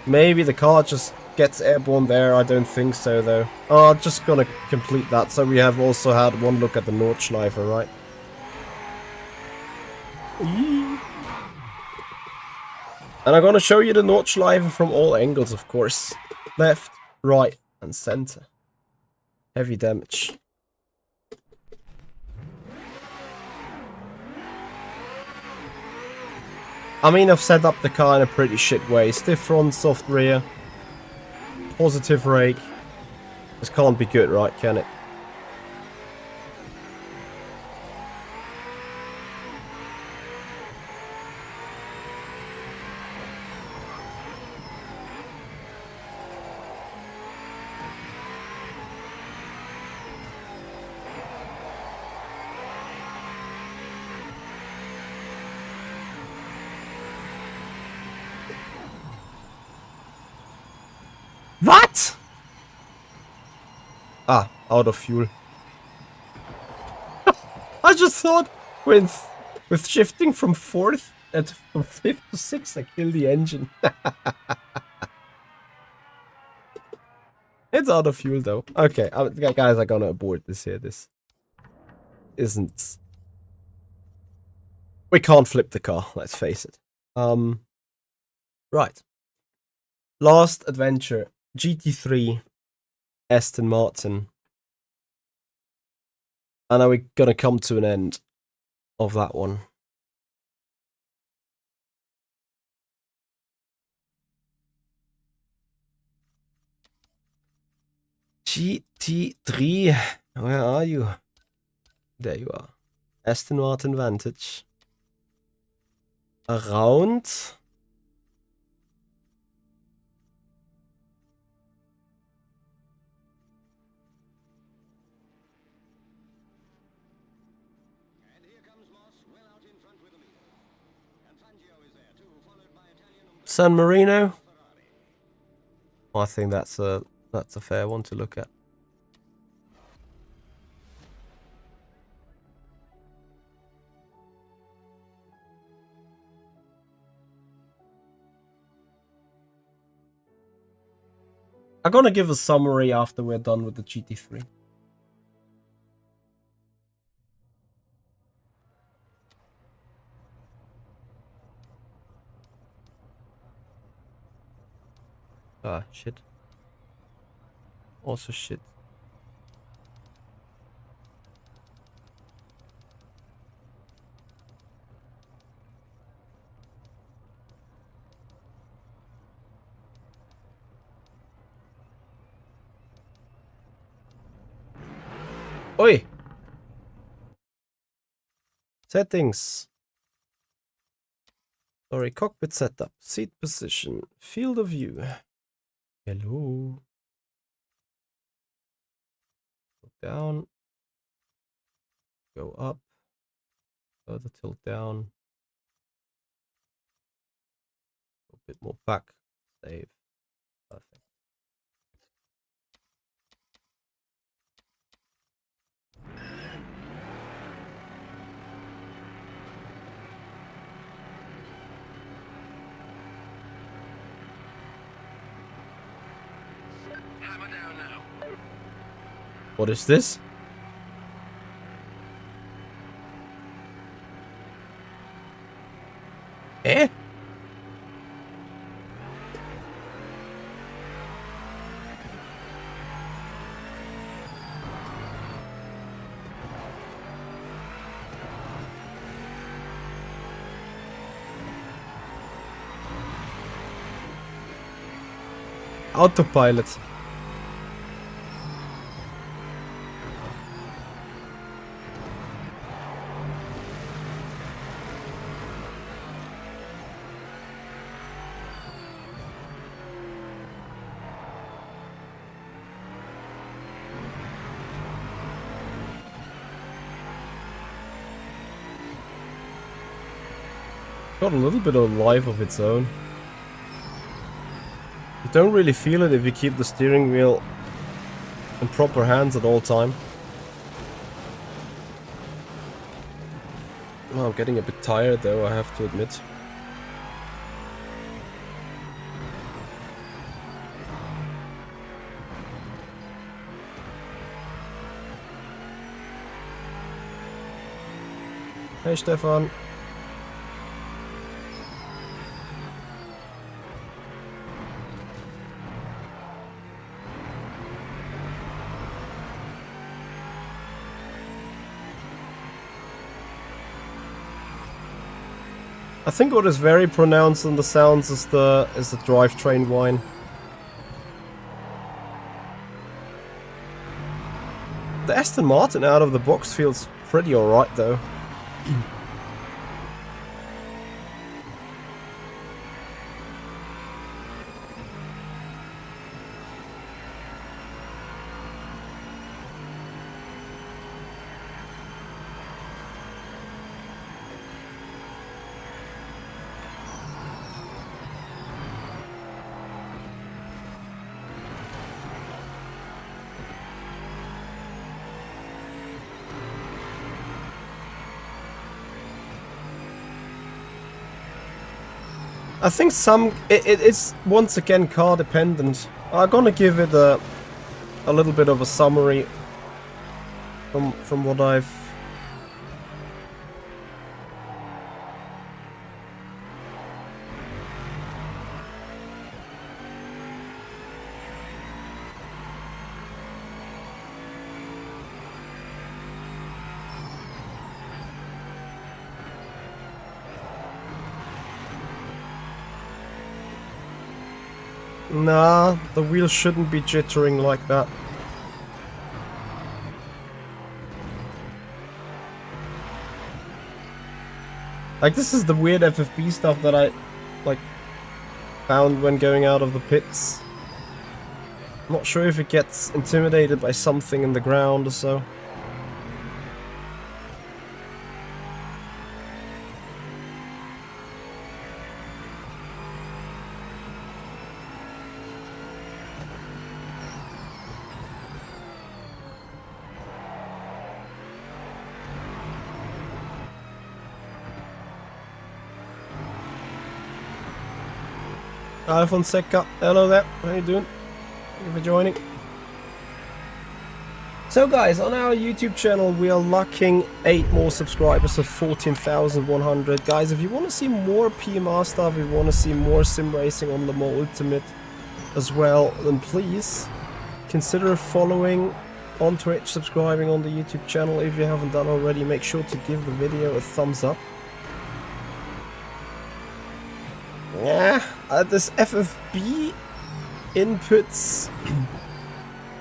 Maybe the car just gets airborne there. I don't think so though. Oh, I'm just gonna complete that. So we have also had one look at the Nordschleife, right? And I'm gonna show you the Nordschleife from all angles, of course. Left, right, and center. Heavy damage. I mean, I've set up the car in a pretty shit way. Stiff front, soft rear. Positive rake. This can't be good, right? Can it? What? Ah, out of fuel. I just thought with shifting from fourth and from fifth to sixth, I killed the engine. It's out of fuel though. Okay, guys, I'm gonna abort this here. This isn't. We can't flip the car. Let's face it. Right. Last adventure. GT3 Aston Martin. And are we gonna come to an end of that one? GT3, where are you? There you are. Aston Martin Vantage. Around. San Marino. Oh, I think that's a That's a fair one to look at. I'm gonna give a summary after we're done with the GT3. Ah, shit. Also shit. Oi! Settings. Sorry, cockpit setup, seat position, field of view. Hello. Go down. Go up. Further tilt down. A bit more back. Save. Perfect. Hammer down now. What is this? Eh? Autopilot. Got a little bit of life of its own. You don't really feel it if you keep the steering wheel in proper hands at all time. Oh, I'm getting a bit tired though, I have to admit. Hey Stefan. I think what is very pronounced in the sounds is the drivetrain whine. The Aston Martin out of the box feels pretty alright though. I think it's once again car dependent. I'm gonna give it a little bit of a summary from what I've. Nah, the wheels shouldn't be jittering like that. Like, this is the weird FFB stuff that I, like, found when going out of the pits. I'm not sure if it gets intimidated by something in the ground or so. Hi Fonseca, hello there, how you doing? Thank you for joining. So guys, on our YouTube channel we are locking 8 more subscribers of 14,100. Guys, if you want to see more PMR stuff, if you want to see more sim racing on Le Mans Ultimate as well, then please consider following on Twitch, subscribing on the YouTube channel. If you haven't done already, make sure to give the video a thumbs up. Yeah, this FFB inputs,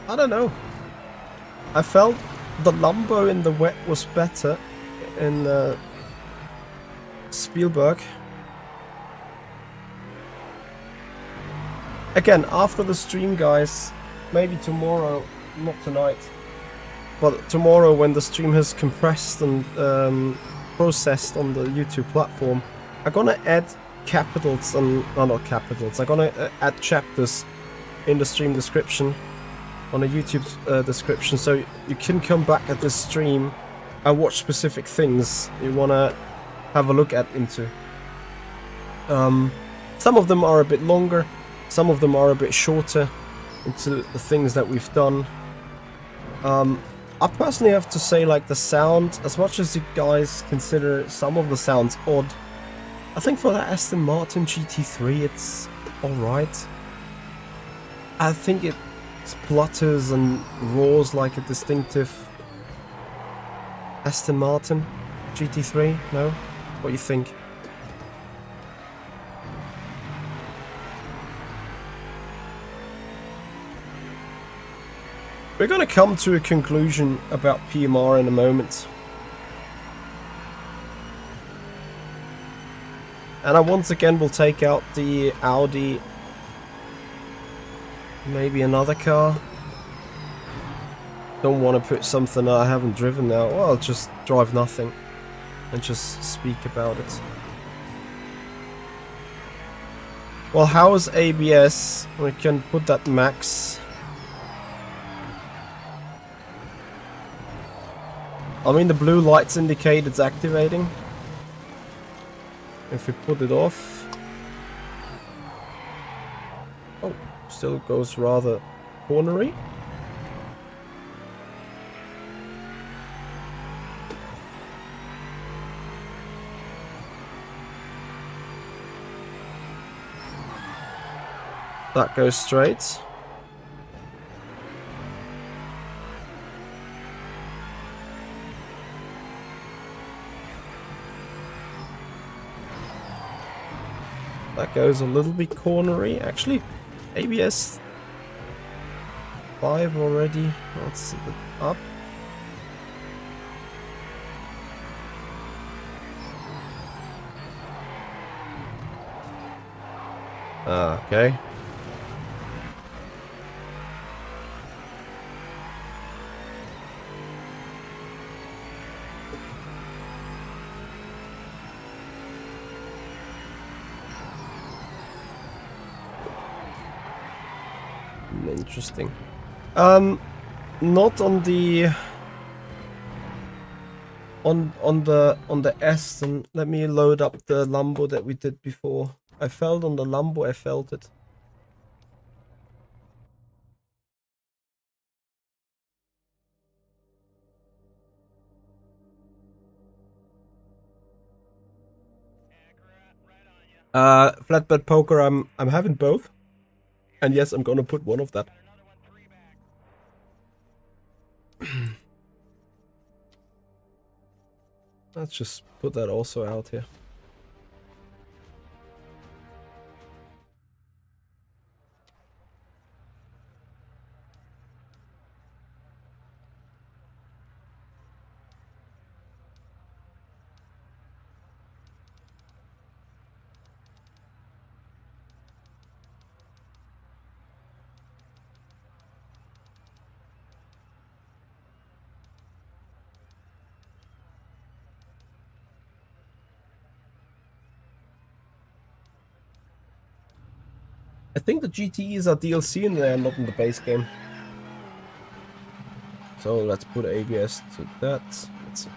I don't know. I felt the Lambo in the wet was better in Spielberg. Again, after the stream, guys, maybe tomorrow, not tonight, but tomorrow when the stream has compressed and processed on the YouTube platform, I'm gonna add capitals and, no, not capitals, I'm gonna add chapters in the stream description, on a YouTube description, so you can come back at this stream and watch specific things you wanna have a look at into. Some of them are a bit longer, some of them are a bit shorter into the things that we've done. I personally have to say, like, the sound, as much as you guys consider some of the sounds odd, I think for the Aston Martin GT3 it's alright. I think it splutters and roars like a distinctive Aston Martin GT3, no? What do you think? We're gonna come to a conclusion about PMR in a moment. And I once again will take out the Audi, maybe another car. Don't want to put something that I haven't driven now. Well, I'll just drive nothing and just speak about it. Well, how is ABS? We can put that max. I mean, the blue lights indicate it's activating. If we put it off, oh, still goes rather cornery. That goes straight. That goes a little bit cornery. Actually, ABS 5 already. Let's see it up. Okay. Interesting. Not on the on the Aston. Let me load up the Lambo that we did before. I felt on the Lambo, I felt it. Flatbed poker, I'm having both. And yes, I'm gonna put one of that. Let's just put that also out here. I think the GTEs are DLC in there, not in the base game. So let's put ABS to that. Let's see.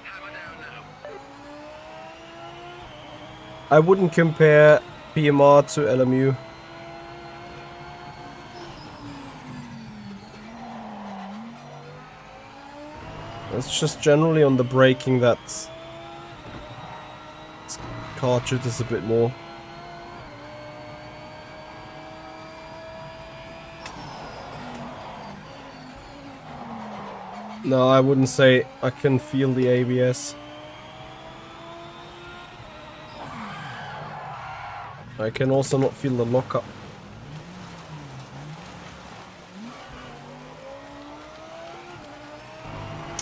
Hammer down I wouldn't compare PMR to LMU. It's just generally on the braking that car jitters a bit more. No, I wouldn't say I can feel the ABS. I can also not feel the lockup.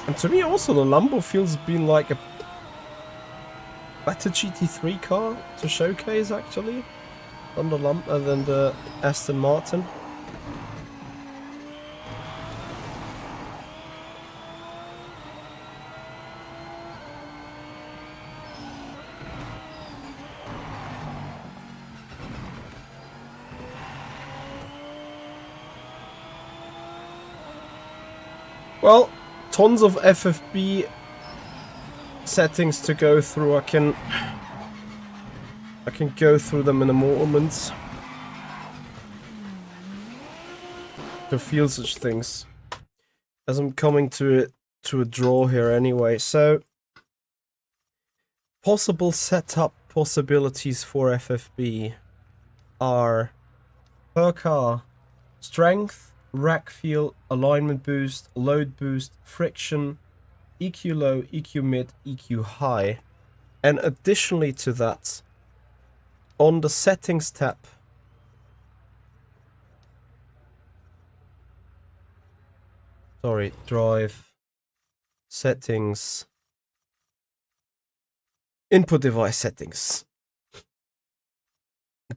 And to me also the Lambo feels been like a better GT3 car to showcase actually than the Aston Martin. Well, tons of FFB settings to go through. I can go through them in a moment to feel such things, as I'm coming to a draw here anyway. So, possible setup possibilities for FFB are per car: strength, rack feel, alignment boost, load boost, friction, EQ low, EQ mid, EQ high. And additionally to that, on the settings tab, drive, settings, input device settings,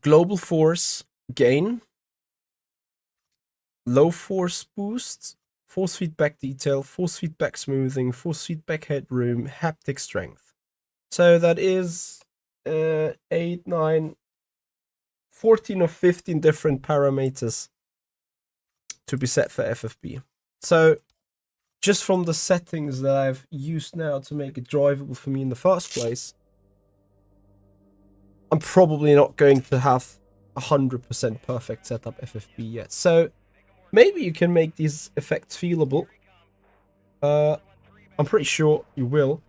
global force gain, low force boost, force feedback detail, force feedback smoothing, force feedback headroom, haptic strength. So that is 8, 9, 14 or 15 different parameters to be set for FFB. So just from the settings that I've used now to make it drivable for me in the first place, I'm probably not going to have 100% perfect setup FFB yet. So maybe you can make these effects feelable. I'm pretty sure you will.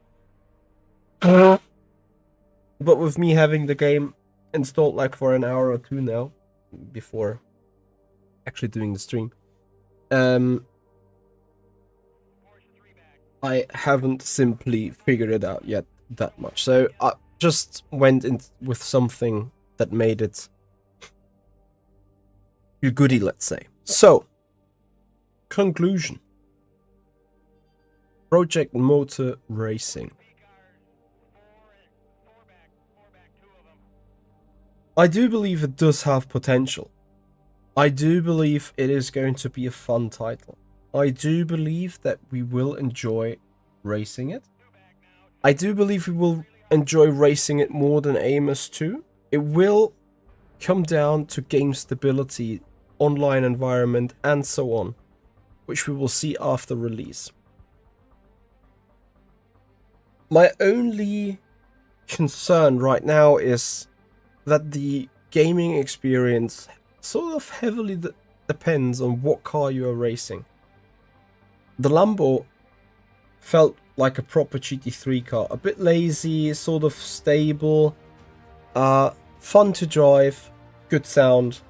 But with me having the game installed like for an hour or two now, before actually doing the stream, I haven't simply figured it out yet that much. So I just went in with something that made it feel goody, let's say. So, conclusion. Project Motor Racing. I do believe it does have potential. I do believe it is going to be a fun title. I do believe that we will enjoy racing it. I do believe we will enjoy racing it more than Amos 2. It will come down to game stability, online environment, and so on, which we will see after release. My only concern right now is that the gaming experience sort of heavily depends on what car you are racing. The Lambo felt like a proper GT3 car, a bit lazy, sort of stable, fun to drive, good sound.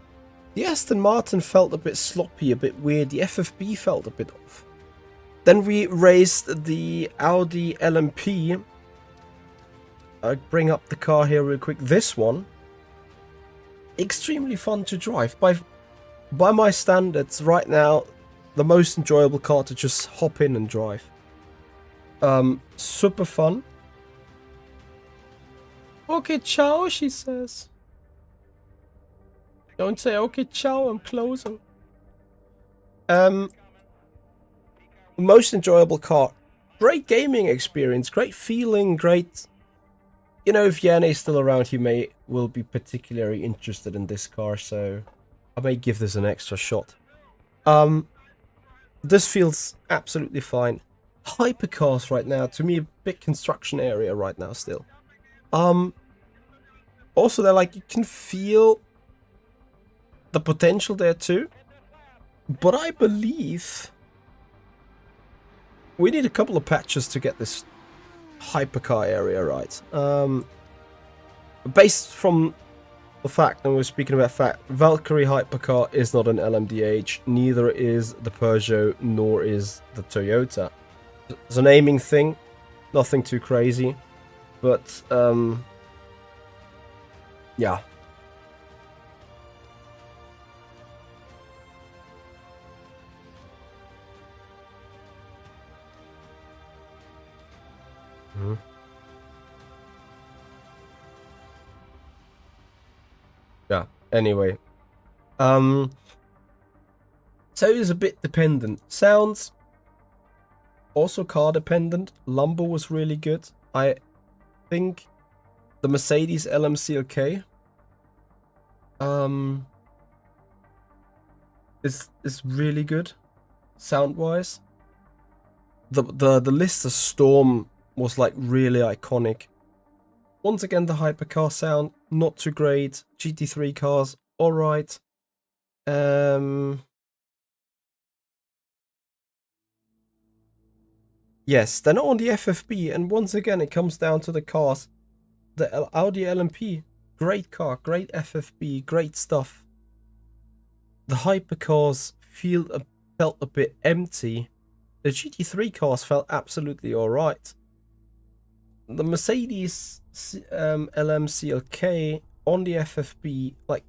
The Aston Martin felt a bit sloppy, a bit weird. The FFB felt a bit off. Then we raced the Audi LMP. I'll bring up the car here real quick. This one, extremely fun to drive. By my standards, right now, the most enjoyable car to just hop in and drive. Super fun. Okay, ciao, she says. Don't say okay, ciao, I'm closing. Most enjoyable car. Great gaming experience, great feeling, great. You know, if Yann is still around, he will be particularly interested in this car, so I may give this an extra shot. This feels absolutely fine. Hypercars right now, to me, a big construction area right now still. Also, they're like, you can feel the potential there too. But I believe we need a couple of patches to get this hypercar area right. Based from the fact, and we're speaking about fact, Valkyrie hypercar is not an LMDH, neither is the Peugeot, nor is the Toyota. It's a naming thing, nothing too crazy, but yeah. Yeah, anyway. So it's a bit dependent. Sounds also car dependent. Lambo was really good. I think the Mercedes LM CLK is really good sound wise. The Lister Storm was like really iconic. Once again, the hypercar sound not too great. GT3 cars all right. Yes, they're not on the FFB, and once again it comes down to the cars. The Audi LMP, great car, great FFB, great stuff. The hypercars felt a bit empty. The GT3 cars felt absolutely alright. The Mercedes LM CLK on the FFB, like,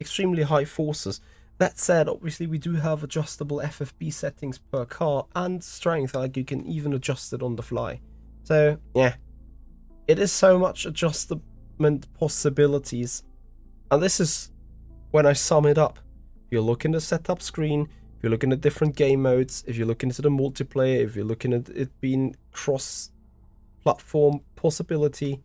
extremely high forces. That said, obviously we do have adjustable FFB settings per car and strength, like you can even adjust it on the fly. So yeah, it is so much adjustment possibilities. And this is when I sum it up. If you're looking at the setup screen, if you're looking at different game modes, if you're looking into the multiplayer, if you're looking at it being cross-platform possibility,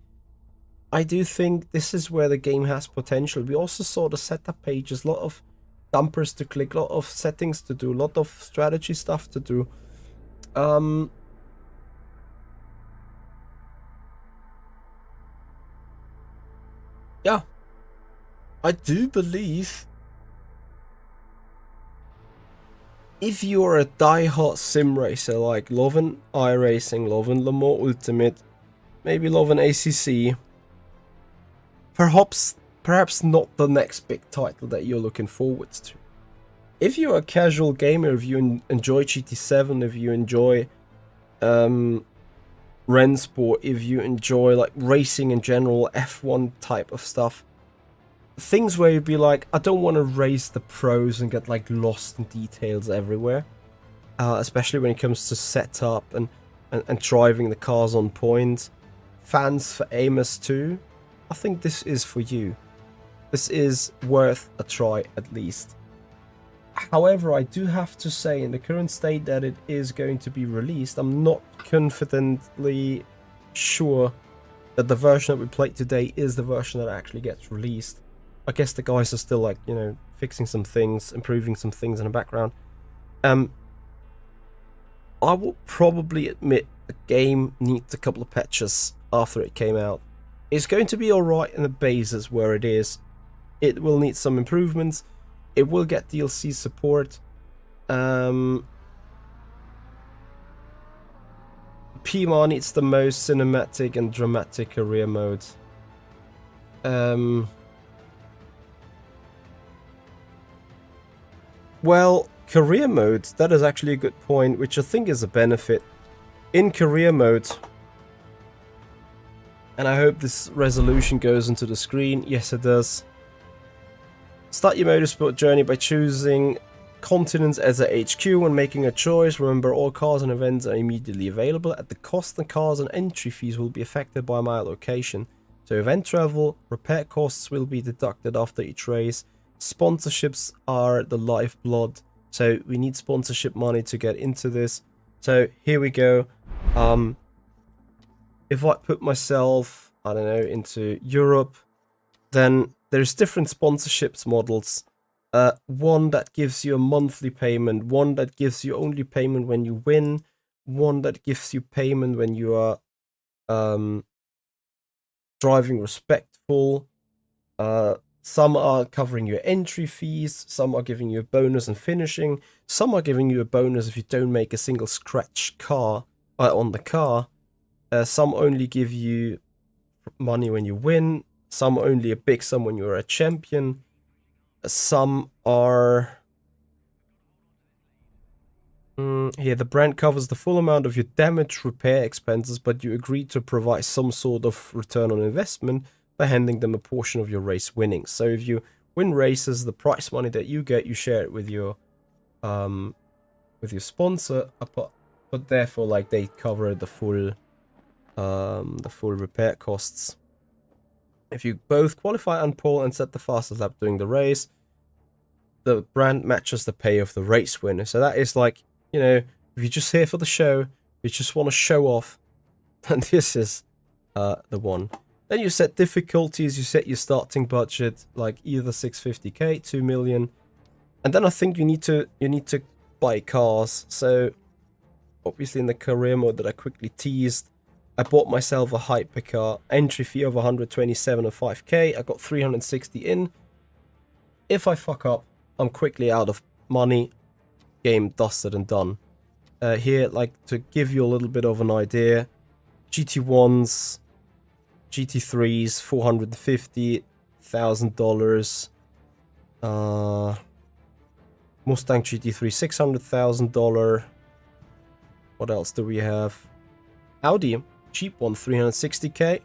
I do think this is where the game has potential. We also saw the setup pages, a lot of dumpers to click, a lot of settings to do, a lot of strategy stuff to do. Yeah, I do believe if you're a die-hard sim racer, like loving iRacing, loving Le Mans Ultimate, maybe loving ACC, perhaps not the next big title that you're looking forward to. If you're a casual gamer, if you enjoy GT7, if you enjoy Rennsport, if you enjoy like racing in general, F1 type of stuff, things where you'd be like, I don't want to race the pros and get like lost in details everywhere, especially when it comes to setup and driving the cars on point. Fans for Amos 2, I think this is for you. This is worth a try at least. However, I do have to say, in the current state that it is going to be released, I'm not confidently sure that the version that we played today is the version that actually gets released. I guess the guys are still like, you know, fixing some things, improving some things in the background. I will probably admit the game needs a couple of patches after it came out. It's going to be alright in the bases where it is. It will need some improvements. It will get DLC support. PMR needs the most cinematic and dramatic career mode. Well, career mode, that is actually a good point, which I think is a benefit. In career mode, and I hope this resolution goes into the screen. Yes, it does. Start your motorsport journey by choosing continents as a HQ. When making a choice, remember all cars and events are immediately available. At the cost, the cars and entry fees will be affected by my location. So event travel, repair costs will be deducted after each race. Sponsorships are the lifeblood. So we need sponsorship money to get into this. So here we go. If I put myself, I don't know, into Europe, then there's different sponsorships models. One that gives you a monthly payment, one that gives you only payment when you win, one that gives you payment when you are driving respectful, Some are covering your entry fees, some are giving you a bonus in finishing, some are giving you a bonus if you don't make a single scratch car on the car. Some only give you money when you win, some only a big sum when you're a champion. Some are... here, the brand covers the full amount of your damage repair expenses, but you agree to provide some sort of return on investment by handing them a portion of your race winnings. So if you win races, the prize money that you get, you share it with your sponsor, but therefore, like, they cover the full repair costs. If you both qualify on pole and set the fastest lap during the race, the brand matches the pay of the race winner. So that is like, you know, if you're just here for the show, you just want to show off, then this is the one. Then you set difficulties, you set your starting budget, like either 650k, 2 million. And then I think you need to buy cars. So obviously in the career mode that I quickly teased, I bought myself a hypercar, entry fee of 127.5k. I got 360 in. If I fuck up, I'm quickly out of money. Game dusted and done. Here, like, to give you a little bit of an idea, GT1s, GT3s, $450,000. Mustang GT3, $600,000. What else do we have? Audi, cheap one, 360k.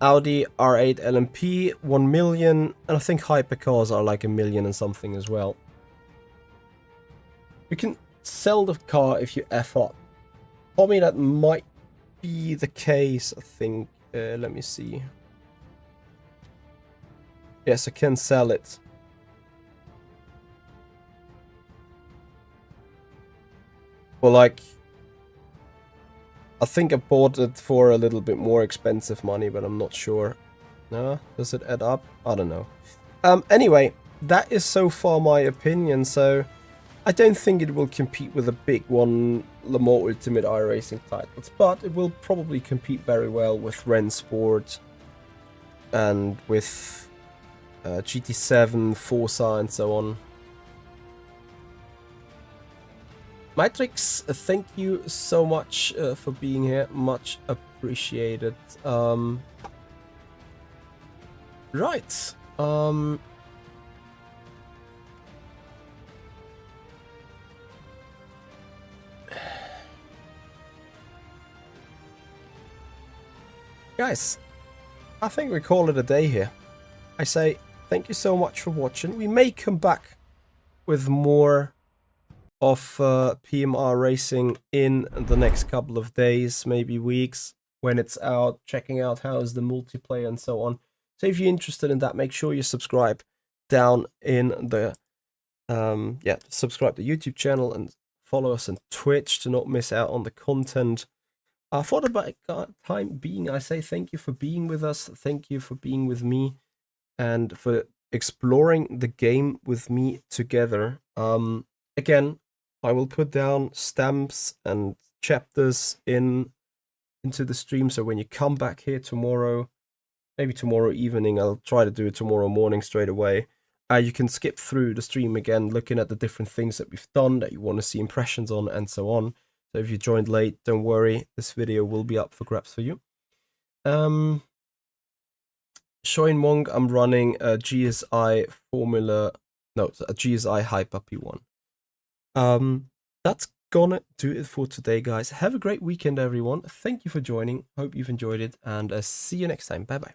Audi R8 LMP, 1 million. And I think hypercars are like 1 million and something as well. You can sell the car if you F up. Probably that might be the case, I think. Let me see. Yes, I can sell it. Well, like, I think I bought it for a little bit more expensive money, but I'm not sure. No? Does it add up? I don't know. Anyway, that is so far my opinion, so I don't think it will compete with the big one, Le Mans Ultimate iRacing titles, but it will probably compete very well with Rennsport and with GT7, Forza and so on. Matrix, thank you so much for being here, much appreciated. Right. Guys, I think we call it a day here. I say thank you so much for watching. We may come back with more of PMR racing in the next couple of days, maybe weeks, when it's out, checking out how is the multiplayer and so on. So if you're interested in that, make sure you subscribe down in the subscribe to the YouTube channel and follow us on Twitch to not miss out on the content. For the time being, I say thank you for being with us, thank you for being with me, and for exploring the game with me together. Again, I will put down stamps and chapters into the stream, so when you come back here tomorrow, maybe tomorrow evening, I'll try to do it tomorrow morning straight away, you can skip through the stream again, looking at the different things that we've done, that you want to see impressions on, and so on. So if you joined late, don't worry, this video will be up for grabs for you. Shoin Wong, I'm running a GSI GSI Hyper P1. That's gonna do it for today, guys. Have a great weekend, everyone. Thank you for joining. Hope you've enjoyed it, and see you next time. Bye bye.